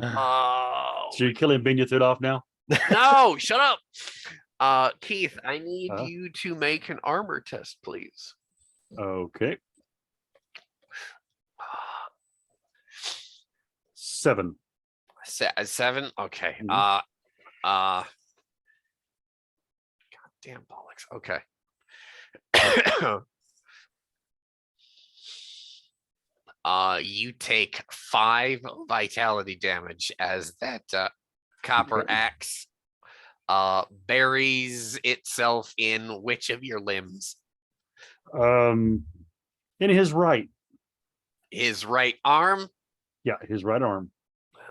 Oh, So you're killing Benythid off now? no, shut up. Keith, I need Huh? you to make an armor test, please. Okay. 7. 7. Okay. Mhm. God damn bollocks. Okay. You take 5 vitality damage as that copper Okay. axe buries itself in which of your limbs? In his right. His right arm. Yeah, his right arm.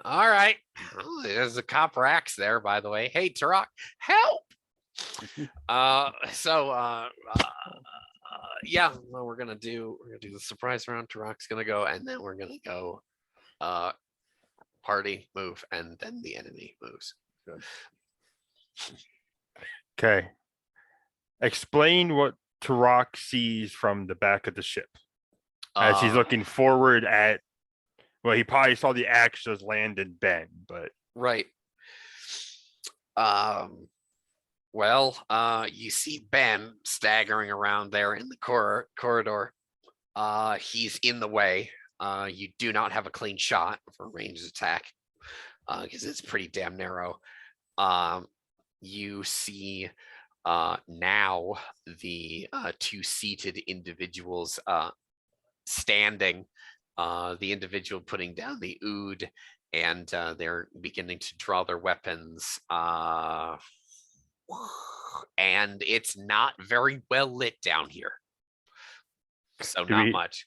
All right. Oh, there's a copper axe there, by the way. Hey, Tarak, help. Yeah, well, we're gonna do the surprise round. Tarak's gonna go, and then we're gonna go party move, and then the enemy moves. Good. Okay. Explain what Tarak sees from the back of the ship as he's looking forward at. Well, he probably saw the axe just land and bend, but right. Well, you see Ben staggering around there in the corridor. He's in the way. You do not have a clean shot for ranged attack because it's pretty damn narrow. You see now the 2 seated individuals standing. The individual putting down the oud, and they're beginning to draw their weapons. And it's not very well lit down here. So not much.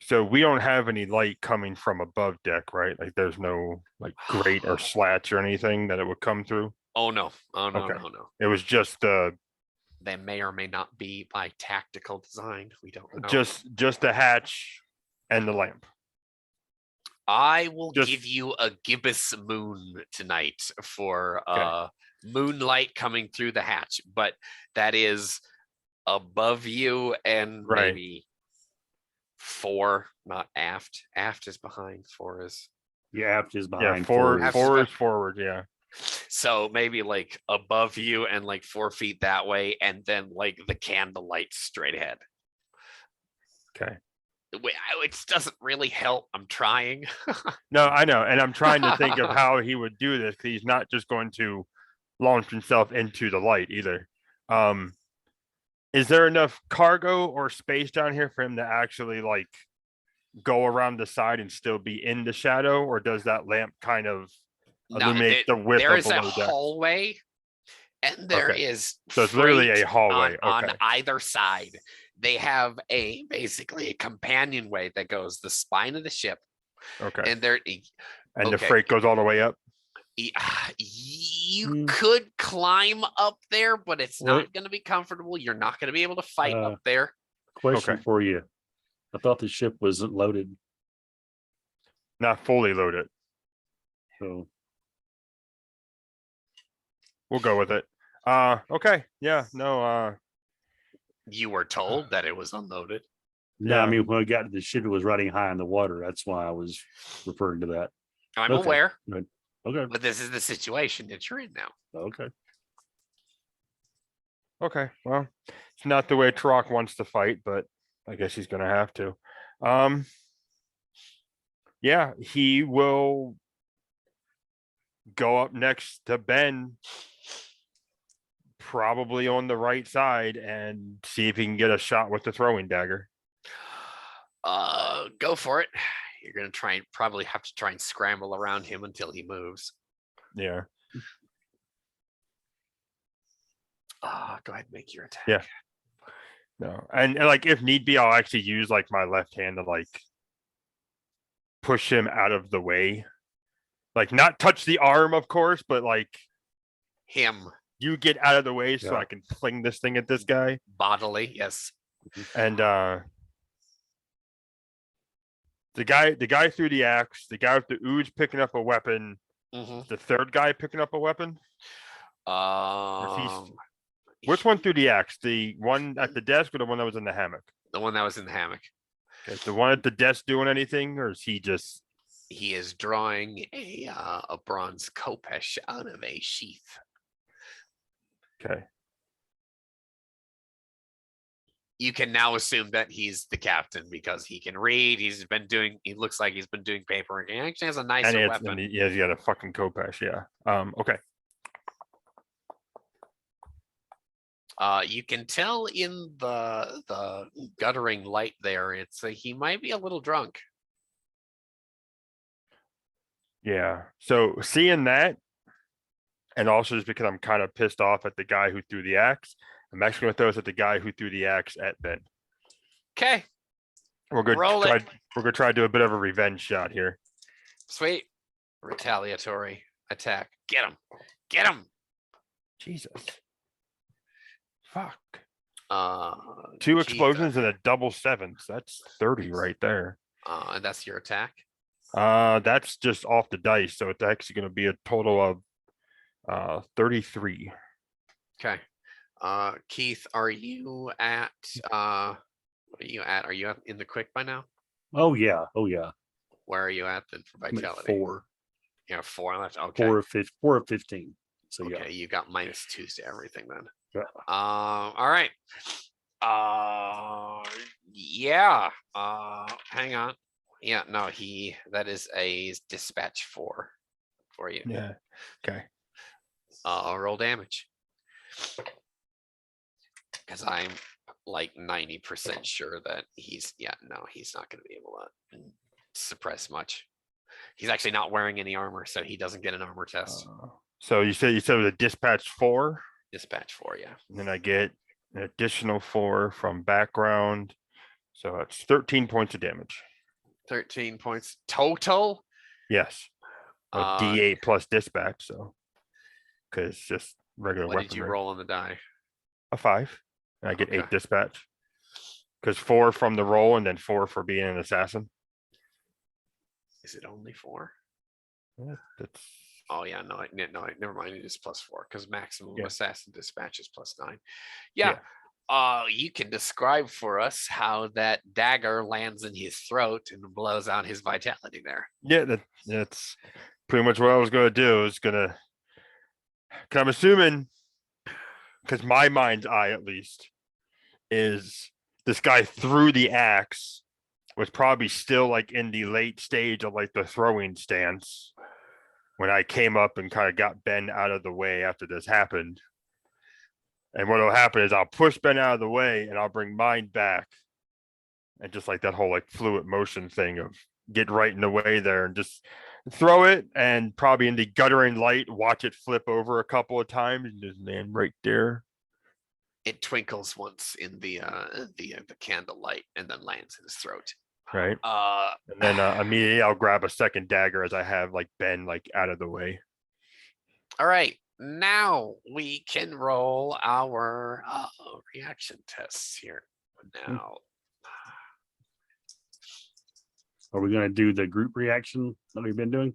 So we don't have any light coming from above deck, right? Like there's no like grate or slats or anything that it would come through. Oh no. Oh no, Okay. no. It was just They may or may not be by tactical design. We don't know. just the hatch and the lamp. I will give you a gibbous moon tonight for moonlight coming through the hatch, but that is above you and maybe 4, not aft. Aft is behind. 4 is aft is behind. Yeah, 4 is forward. Yeah. So maybe like above you and like 4 feet that way, and then like the candlelight straight ahead. Okay. Which doesn't really help. I'm trying. No, I know, and I'm trying to think of how he would do this because he's not just going to launch himself into the light either. Is there enough cargo or space down here for him to actually like go around the side and still be in the shadow, or does that lamp kind of illuminate the width there of is a below deck? hallway, and there is so it's literally a hallway on either side. They have basically a companionway that goes the spine of the ship. Okay. And there and the freight goes all the way up. You Hmm. could climb up there, but it's What? not going to be comfortable. You're not going to be able to fight Uh, up there. Question Okay. for you. I thought the ship wasn't loaded, Not fully loaded. so We'll go with it. Okay. Yeah, no, You were told that it was unloaded. no. I Yeah. mean, when I got to the ship, it was riding high in the water. That's why I was referring to that. I'm Okay. aware, Good. Okay. but this is the situation that you're in now. Okay. okay. Well, it's not the way Turok wants to fight, but I guess he's gonna have to. Yeah, he will go up next to Ben, probably on the right side, and see if he can get a shot with the throwing dagger. Go for it. You're going to try and probably have to try and scramble around him until he moves. Yeah. Go ahead and make your attack. Yeah. No. And like if need be, I'll actually use like my left hand to like push him out of the way. Like not touch the arm, of course, but like Him you get out of the way so Yeah. I can fling this thing at this guy. bodily, yes. And the guy threw the axe, the guy with the ooze picking up a weapon, Mm-hmm. the third guy picking up a weapon. Um, Which one threw the axe? The one at the desk or the one that was in the hammock? the one that was in the hammock. Is the one at the desk doing anything, or is he just He is drawing a bronze kopesh out of a sheath. okay? You can now assume that he's the captain because he can read. He looks like he's been doing paperwork. He actually has a And nicer it's weapon. yeah, he's got a fucking Kopesh, yeah. Okay. You can tell in the guttering light there, it's he might be a little drunk. Yeah. So seeing that, and also just because I'm kind of pissed off at the guy who threw the axe, I'm actually gonna throw this at the guy who threw the axe at Ben. Okay, We're gonna Roll try it. we're gonna try to do a bit of a revenge shot here. sweet. Retaliatory attack. Get him. Get him. Jesus. Fuck. Uh, Two Keith, explosions and a double sevens. That's 30 right there. and that's your attack. That's just off the dice, so it's actually gonna be a total of 33. Okay. Keith, are you at what are you at? Are you up in the quick by now? Oh yeah. Oh yeah. Where are you at then for I'm at vitality? 4. You have 4 left. Okay. 4 of 15. So Okay, yeah. you got -2 to everything then. Yeah. All right. Yeah. Hang on. Yeah, no, that is a dispatch 4 for you. Yeah. Okay. Roll damage. Because I'm like 90% sure that he's not going to be able to suppress much. He's actually not wearing any armor, so he doesn't get an armor test. So you said it was a dispatch 4, Dispatch 4, yeah. and then I get an additional 4 from background. So that's 13 points of damage. 13 points total. Yes. A Uh, D8 plus dispatch, so because just regular What did you weaponry. roll on the die? A 5. And I get Okay. 8 dispatch. Because 4 from the roll and then 4 for being an assassin. Is it only 4? Yeah, that's Oh yeah, no, never mind. It is +4 because maximum Yeah. assassin dispatch is +9. Yeah. You can describe for us how that dagger lands in his throat and blows out his vitality there. yeah, that's pretty much what I was gonna do. Is gonna, cause I'm assuming, because my mind's eye at least is this guy threw the axe, was probably still like in the late stage of like the throwing stance when I came up and kind of got Ben out of the way after this happened. And what'll happen is I'll push Ben out of the way and I'll bring mine back. And just like that whole like fluid motion thing of get right in the way there and just throw it, and probably in the guttering light, watch it flip over a couple of times and just land right there. It twinkles once in the candlelight and then lands in his throat. Right. Uh, And then immediately I'll grab a second dagger as I have like Ben like out of the way. All right, now we can roll our reaction tests here. Now, Are we going to do the group reaction that we've been doing?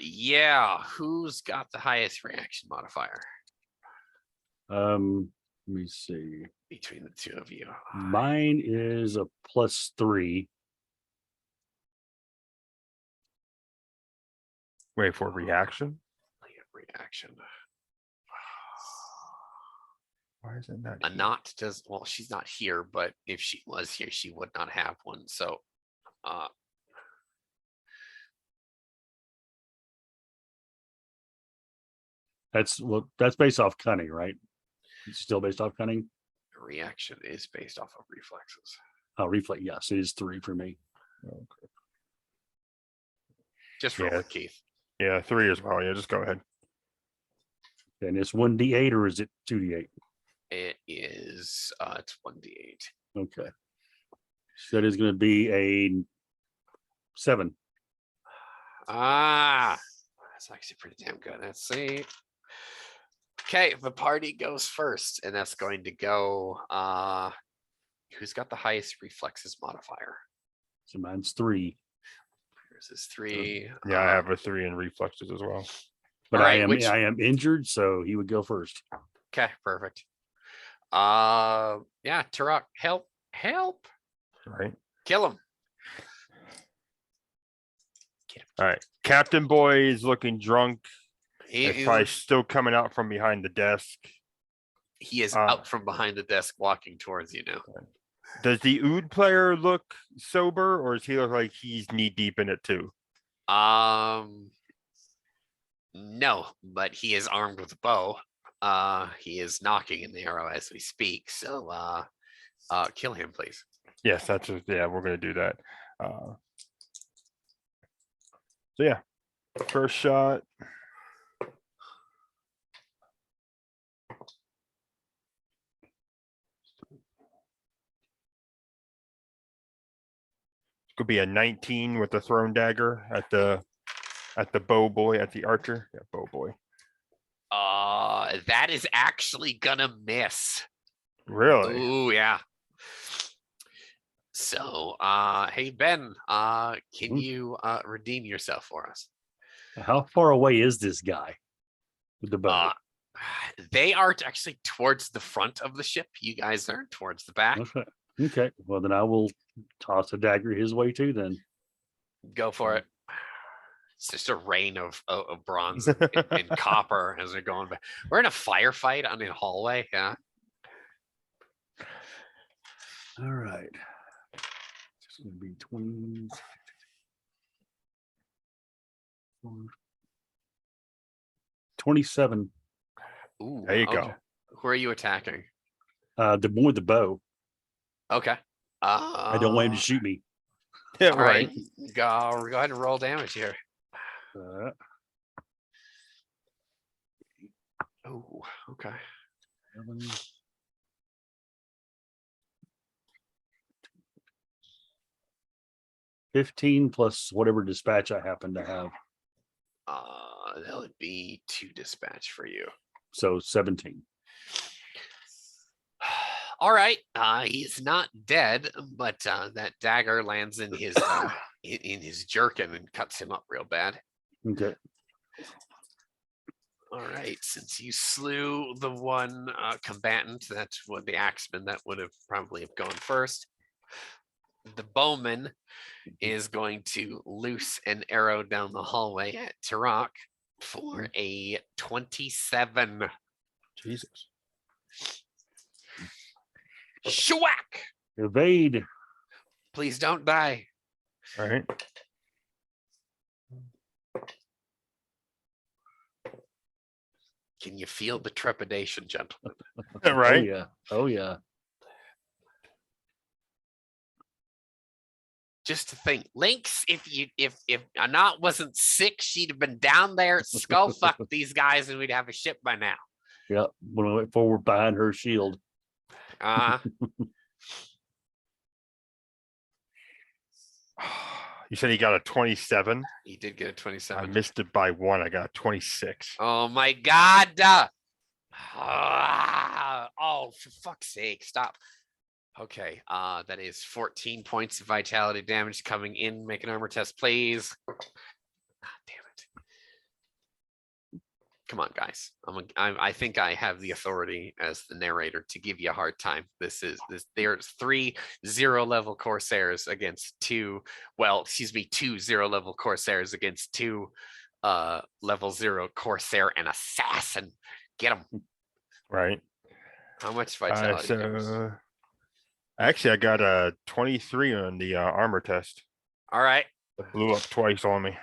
yeah, who's got the highest reaction modifier Let me see. between the two of you? Mine is a +3. Wait for reaction. Reaction. Why isn't that? A not does well. She's not here, but if she was here, she would not have one. So, That's based off cunning, right? It's still based off cunning. reaction is based off of reflexes. Oh, reflex. Yes, it is 3 for me. Okay. Just roll Yeah. it, Keith. Yeah, 3 as well. Yeah, just go ahead. And it's 1d8 or is it 2d8? It is. It's 1d8. Okay. So that is going to be a 7. That's actually pretty damn good. Let's see. Okay, the party goes first, and that's going to go. Who's got the highest reflexes modifier? So mine's 3. Yours is 3. Yeah, I have a 3 in reflexes as well. But All right, I am injured, so he would go first. Okay, perfect. Yeah, Turok, help, Right. kill him. All right. Captain Boy is looking drunk. He's probably He still coming out from behind the desk. is out from behind the desk, walking towards you now. Does the Oud player look sober, or does he look like he's knee deep in it too? No, but he is armed with a bow. He is knocking an arrow as we speak. So, kill him, please. Yes, yeah, we're gonna do that. So yeah, first shot. Could be a 19 with the thrown dagger at the bow boy, at the archer. Yeah, bow boy. That is actually gonna miss. Really? Ooh, yeah. So, hey Ben, can you redeem yourself for us? How far away is this guy with the bow? They are actually towards the front of the ship. You guys are towards the back. Okay. Okay. Well, then I will toss a dagger his way too. Then Go for it. It's just a rain of bronze and copper as they're going back. We're in a firefight on a hallway. Yeah. all right. It's going to be 20. 27. Ooh, There you go. okay. Who are you attacking? The boy with the bow. Okay. I don't want him to shoot me. Yeah, All right. Go ahead and roll damage here. Oh, okay. 15 plus whatever dispatch I happen to have. That would be 2 dispatch for you. So 17. All right. He's not dead, but that dagger lands in his in his jerkin and cuts him up real bad. Okay. All right. Since you slew the one combatant, that's what the axeman that would have probably have gone first. The bowman is going to loose an arrow down the hallway at Turok for a 27. Jesus. Shwack! Evade. Please don't die. All right. Can you feel the trepidation, gentlemen? Right. Oh yeah. Oh yeah. Just to think, Lynx, if Anat wasn't sick, she'd have been down there skull fuck these guys and we'd have a ship by now. Yeah. When I went forward behind her shield. You said he got a 27. He did get a I 27. missed it by 1. I got a 26. Oh my God. Oh, for fuck's sake, stop. Okay, that is 14 points of vitality damage coming in. Make an armor test, please. Ah, damn it. Come on, guys. I think I have the authority as the narrator to give you a hard time. There's 3 0-level Corsairs against 2, excuse me, 2 0-level Corsairs against 2 level 0 Corsair and Assassin. Get them. Right. How much vitality damage? So actually, I got a 23 on the armor test. All right. It blew up twice on me.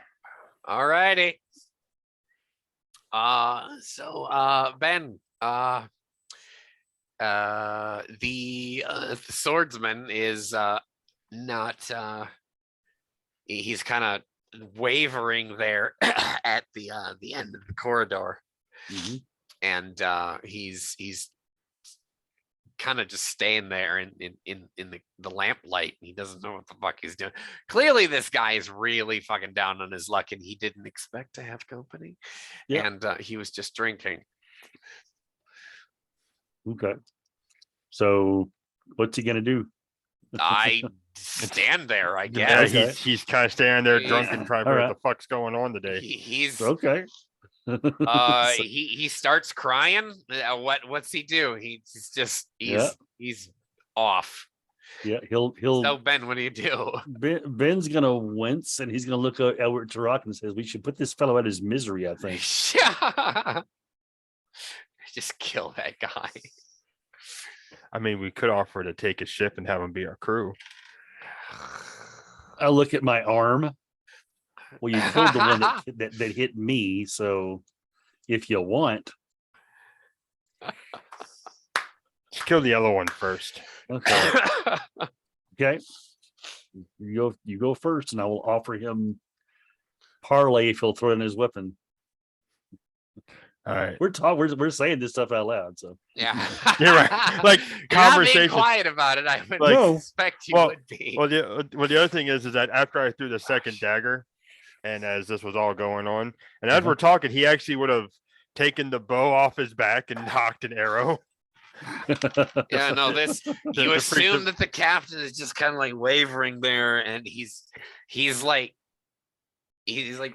All righty. Ben, the swordsman is not he's kind of wavering there at the end of the corridor. Mhm. And he's kind of just staying there in the lamplight. He doesn't know what the fuck he's doing. Clearly this guy is really fucking down on his luck, and he didn't expect to have company. Yeah. And he was just drinking. Okay. So what's he gonna do? I stand there, I Yeah, guess. Okay. he's kind of standing there drunk and trying to figure out Alright. what the fuck's going on today. He's Okay. So- he starts crying. What's he do? He's just Yeah. he's off. yeah, he'll So Ben, what do you do? Ben's gonna wince and he's gonna look at Edward Turok and says, "We should put this fellow out of his misery." I think. Yeah. Just kill that guy. I mean, we could offer to take his ship and have him be our crew. I look at my arm. Well, you killed the one that hit me, so if you want, Let's kill the yellow one first. okay, okay. You go first, and I will offer him parlay if he'll throw in his weapon. All right. We're saying this stuff out loud, so Yeah. You're right. Like, You're not being conversation- quiet about it. I would Like, No. suspect you well- would be. Well, the other thing is that after I threw the second dagger, and as this was all going on, and as Uh-huh. we're talking, he actually would have taken the bow off his back and knocked an arrow. Yeah, no, this you the freak- assume that the captain is just kind of like wavering there, and he's like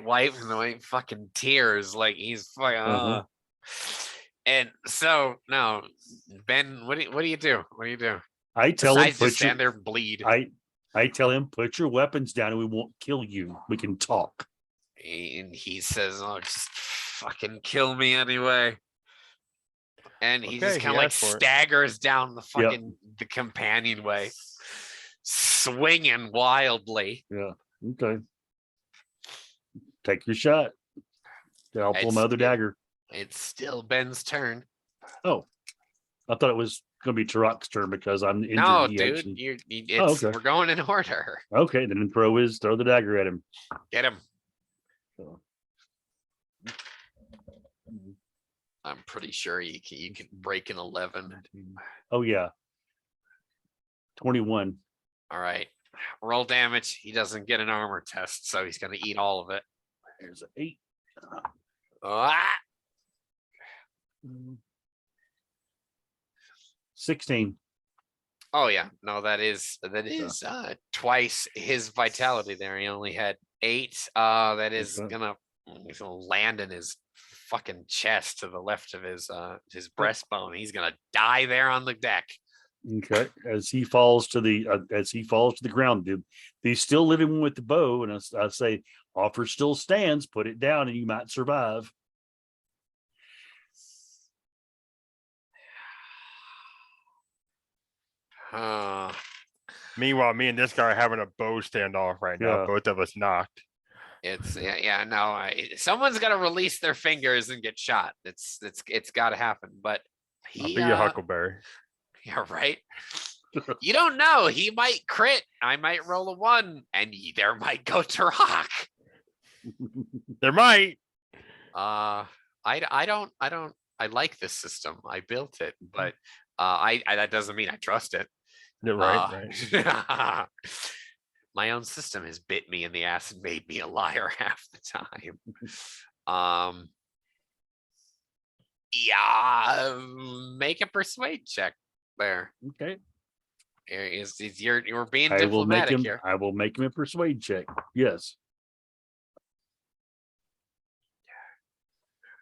wiping away fucking tears, like he's fucking Uh-huh. And so no, Ben, what do you do? What do you do? I tell him Besides just stand there and bleed. I tell him, put your weapons down and we won't kill you. We can talk. And he says, "Oh, just fucking kill me anyway." And he just Okay, kind he of like asked for it. staggers down the fucking the companionway, swinging wildly. Yeah. Okay. Take your shot. I'll pull It's- my other dagger. It's still Ben's turn. Oh, I thought it was going to be Turok's turn because I'm injured. No, He dude, actually- it's, okay. we're going in order. Okay, then throw the dagger at him. Get him. So, I'm pretty sure you can break an 11. oh yeah. 21. All right, roll damage. He doesn't get an armor test, so he's gonna eat all of it. There's an 8. Ah! 16. Oh yeah, no, that is twice his vitality there. He only had 8. That is Okay. gonna land in his fucking chest to the left of his breastbone. He's gonna die there on the deck. Okay. As he falls to the ground, dude, he's still living with the bow, and I say, offer still stands. Put it down, and you might survive. Meanwhile, me and this guy are having a bow standoff right now. Yeah. Both of us knocked. It's no, someone's got to release their fingers and get shot. It's got to happen. But I'll he, be your huckleberry. yeah, right. You don't know. He might crit. I might roll a 1, and there might go to rock. There might. I don't. I like this system. I built it, but I that doesn't mean I trust it. Yeah, right. Right. my own system has bit me in the ass and made me a liar half the time. Yeah, make a persuade check there. Okay. You're being diplomatic here. I will make him a persuade check. Yes.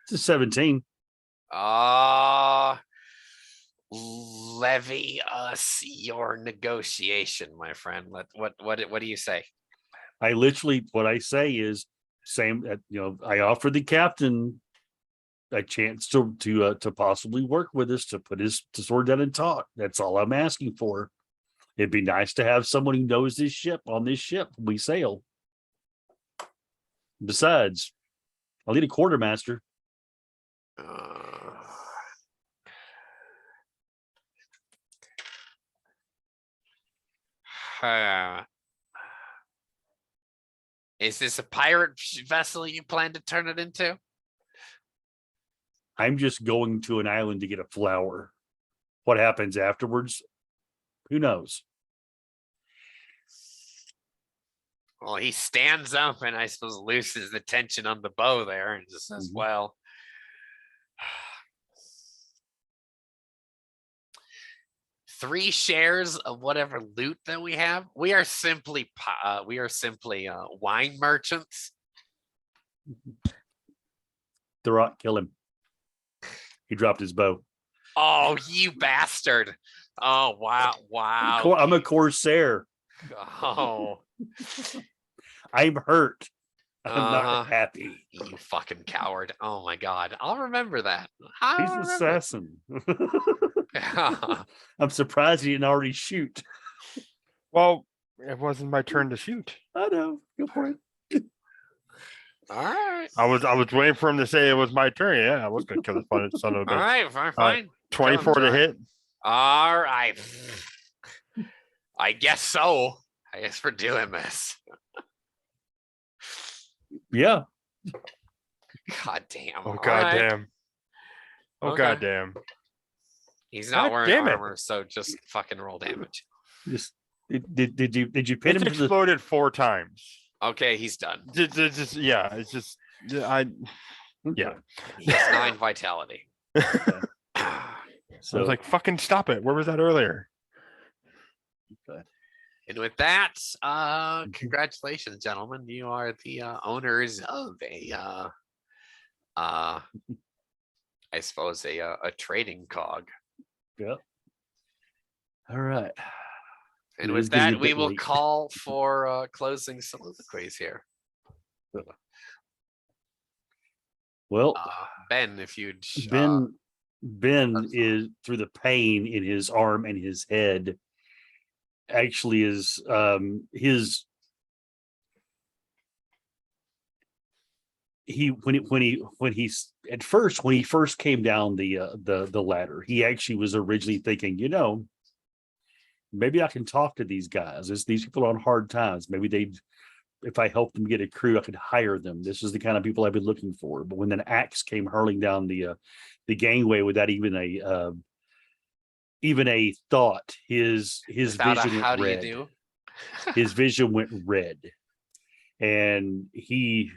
It's a 17. Levy us your negotiation, my friend. What do you say? I literally, what I say is same. I offer the captain a chance to possibly work with us, to put his sword down and talk. That's all I'm asking for. It'd be nice to have someone who knows this ship on this ship when we sail. Besides, I'll need a quartermaster. Is this a pirate vessel you plan to turn it into? I'm just going to an island to get a flower. What happens afterwards? Who knows? Well, he stands up and I suppose loosens the tension on the bow there and just says, well, 3 shares of whatever loot that we have. We are simply wine merchants. The Rock, kill him. He dropped his bow. Oh, you bastard. Oh, wow. I'm a corsair. Oh. I'm hurt. I'm not happy. You fucking coward. Oh my God. I'll remember that. He's an assassin. I'm surprised he didn't already shoot. Well, it wasn't my turn to shoot. I know. Go for it. All right. I was waiting for him to say it was my turn. Yeah, I was gonna kill the son of a bitch. All right, fine. 24 to hit. All right. I guess so. I guess we're doing this. Yeah. God damn. Oh god damn. Oh Okay. god damn. He's not God wearing damn it. armor, so just fucking roll damage. Did you pin It's him to the... exploded 4 times. Okay, he's done. Yeah, it's just yeah. He has 9 vitality. So I was like, fucking stop it. Where was that earlier? Okay. And with that, congratulations, gentlemen. You are the owners of I suppose a trading cog. Yeah. All right. And It with is getting that, a we bit will late. call for closing soliloquies here. Well, Ben, if you'd Ben is, through the pain in his arm and his head, actually is when he first came down the ladder, he actually was originally thinking, maybe I can talk to these guys. These people are on hard times. Maybe if I help them get a crew, I could hire them. This is the kind of people I've been looking for. But when an axe came hurling down the gangway without even a thought, his vision went red. His vision went red, and he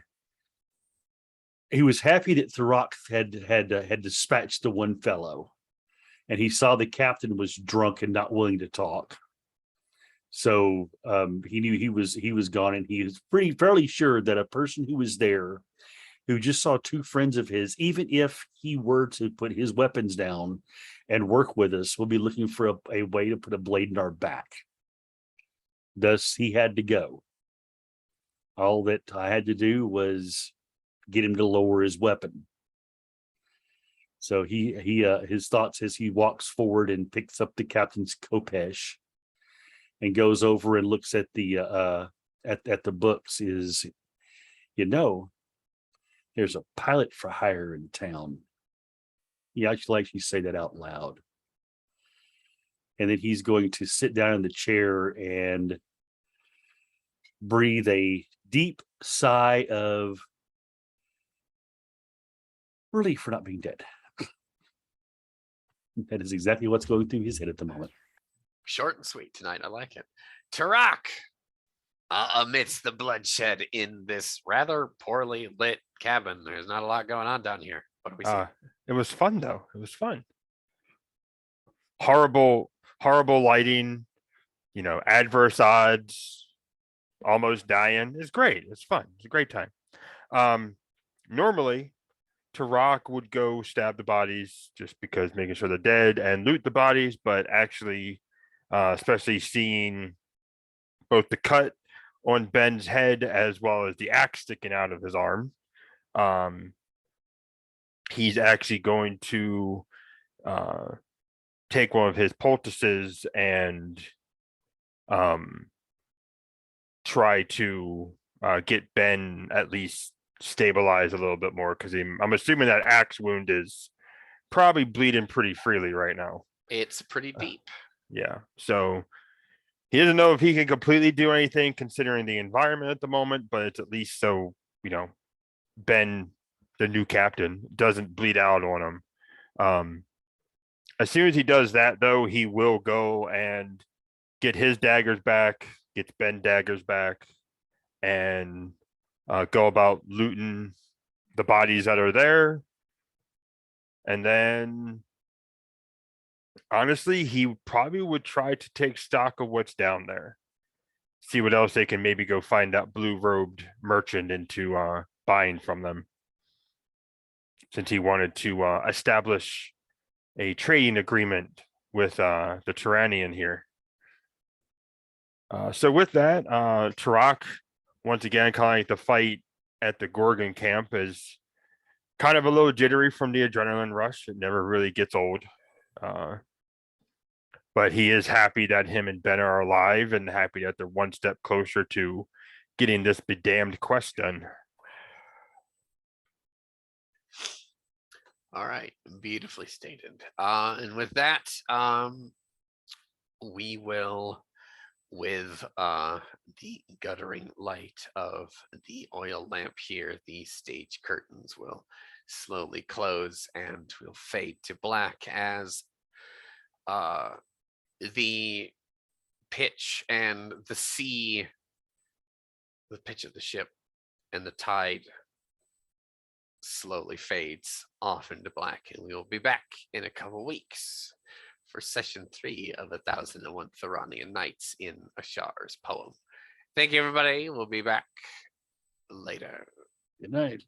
was happy that Thorak had dispatched the one fellow, and he saw the captain was drunk and not willing to talk. So he knew he was gone, and he was fairly sure that a person who was there, who just saw 2 friends of his, even if he were to put his weapons down and work with us, will be looking for a way to put a blade in our back. Thus, he had to go. All that I had to do was get him to lower his weapon. So his thoughts as he walks forward and picks up the captain's khopesh and goes over and looks at the books is, there's a pilot for hire in town. He actually say that out loud. And then he's going to sit down in the chair and breathe a deep sigh of relief for not being dead. That is exactly what's going through his head at the moment. Short and sweet tonight. I like it. Tarak, amidst the bloodshed in this rather poorly lit cabin. There's not a lot going on down here. What do we see? It was fun though. It was fun. Horrible, horrible lighting. You know, adverse odds. Almost dying. It's great. It's fun. It's a great time. Normally, Tarak would go stab the bodies just because making sure they're dead and loot the bodies, but actually, especially seeing both the cut on Ben's head as well as the axe sticking out of his arm, he's actually going to take one of his poultices and try to get Ben at least stabilized a little bit more, because I'm assuming that axe wound is probably bleeding pretty freely right now. It's pretty deep. Yeah. So he doesn't know if he can completely do anything considering the environment at the moment, but it's at least so, Ben, the new captain, doesn't bleed out on him. As soon as he does that, though, he will go and get his daggers back, gets Ben daggers back, and go about looting the bodies that are there. And then, honestly, he probably would try to take stock of what's down there. See what else they can maybe go find that blue-robed merchant into buying from them. Since he wanted to establish a trading agreement with the Thoranean here. So with that, Tarak, once again, kind of like the fight at the Gorgon camp, is kind of a little jittery from the adrenaline rush. It never really gets old. But he is happy that him and Ben are alive and happy that they're one step closer to getting this bedamned quest done. All right, beautifully stated. And with that, we will, with the guttering light of the oil lamp here, the stage curtains will slowly close and will fade to black as the pitch and the sea, the pitch of the ship and the tide slowly fades off into black, and we will be back in a couple weeks for session 3 of 1001 Thoranean Nights in a Sha'ir's poem. Thank you, everybody. We'll be back later. Good night.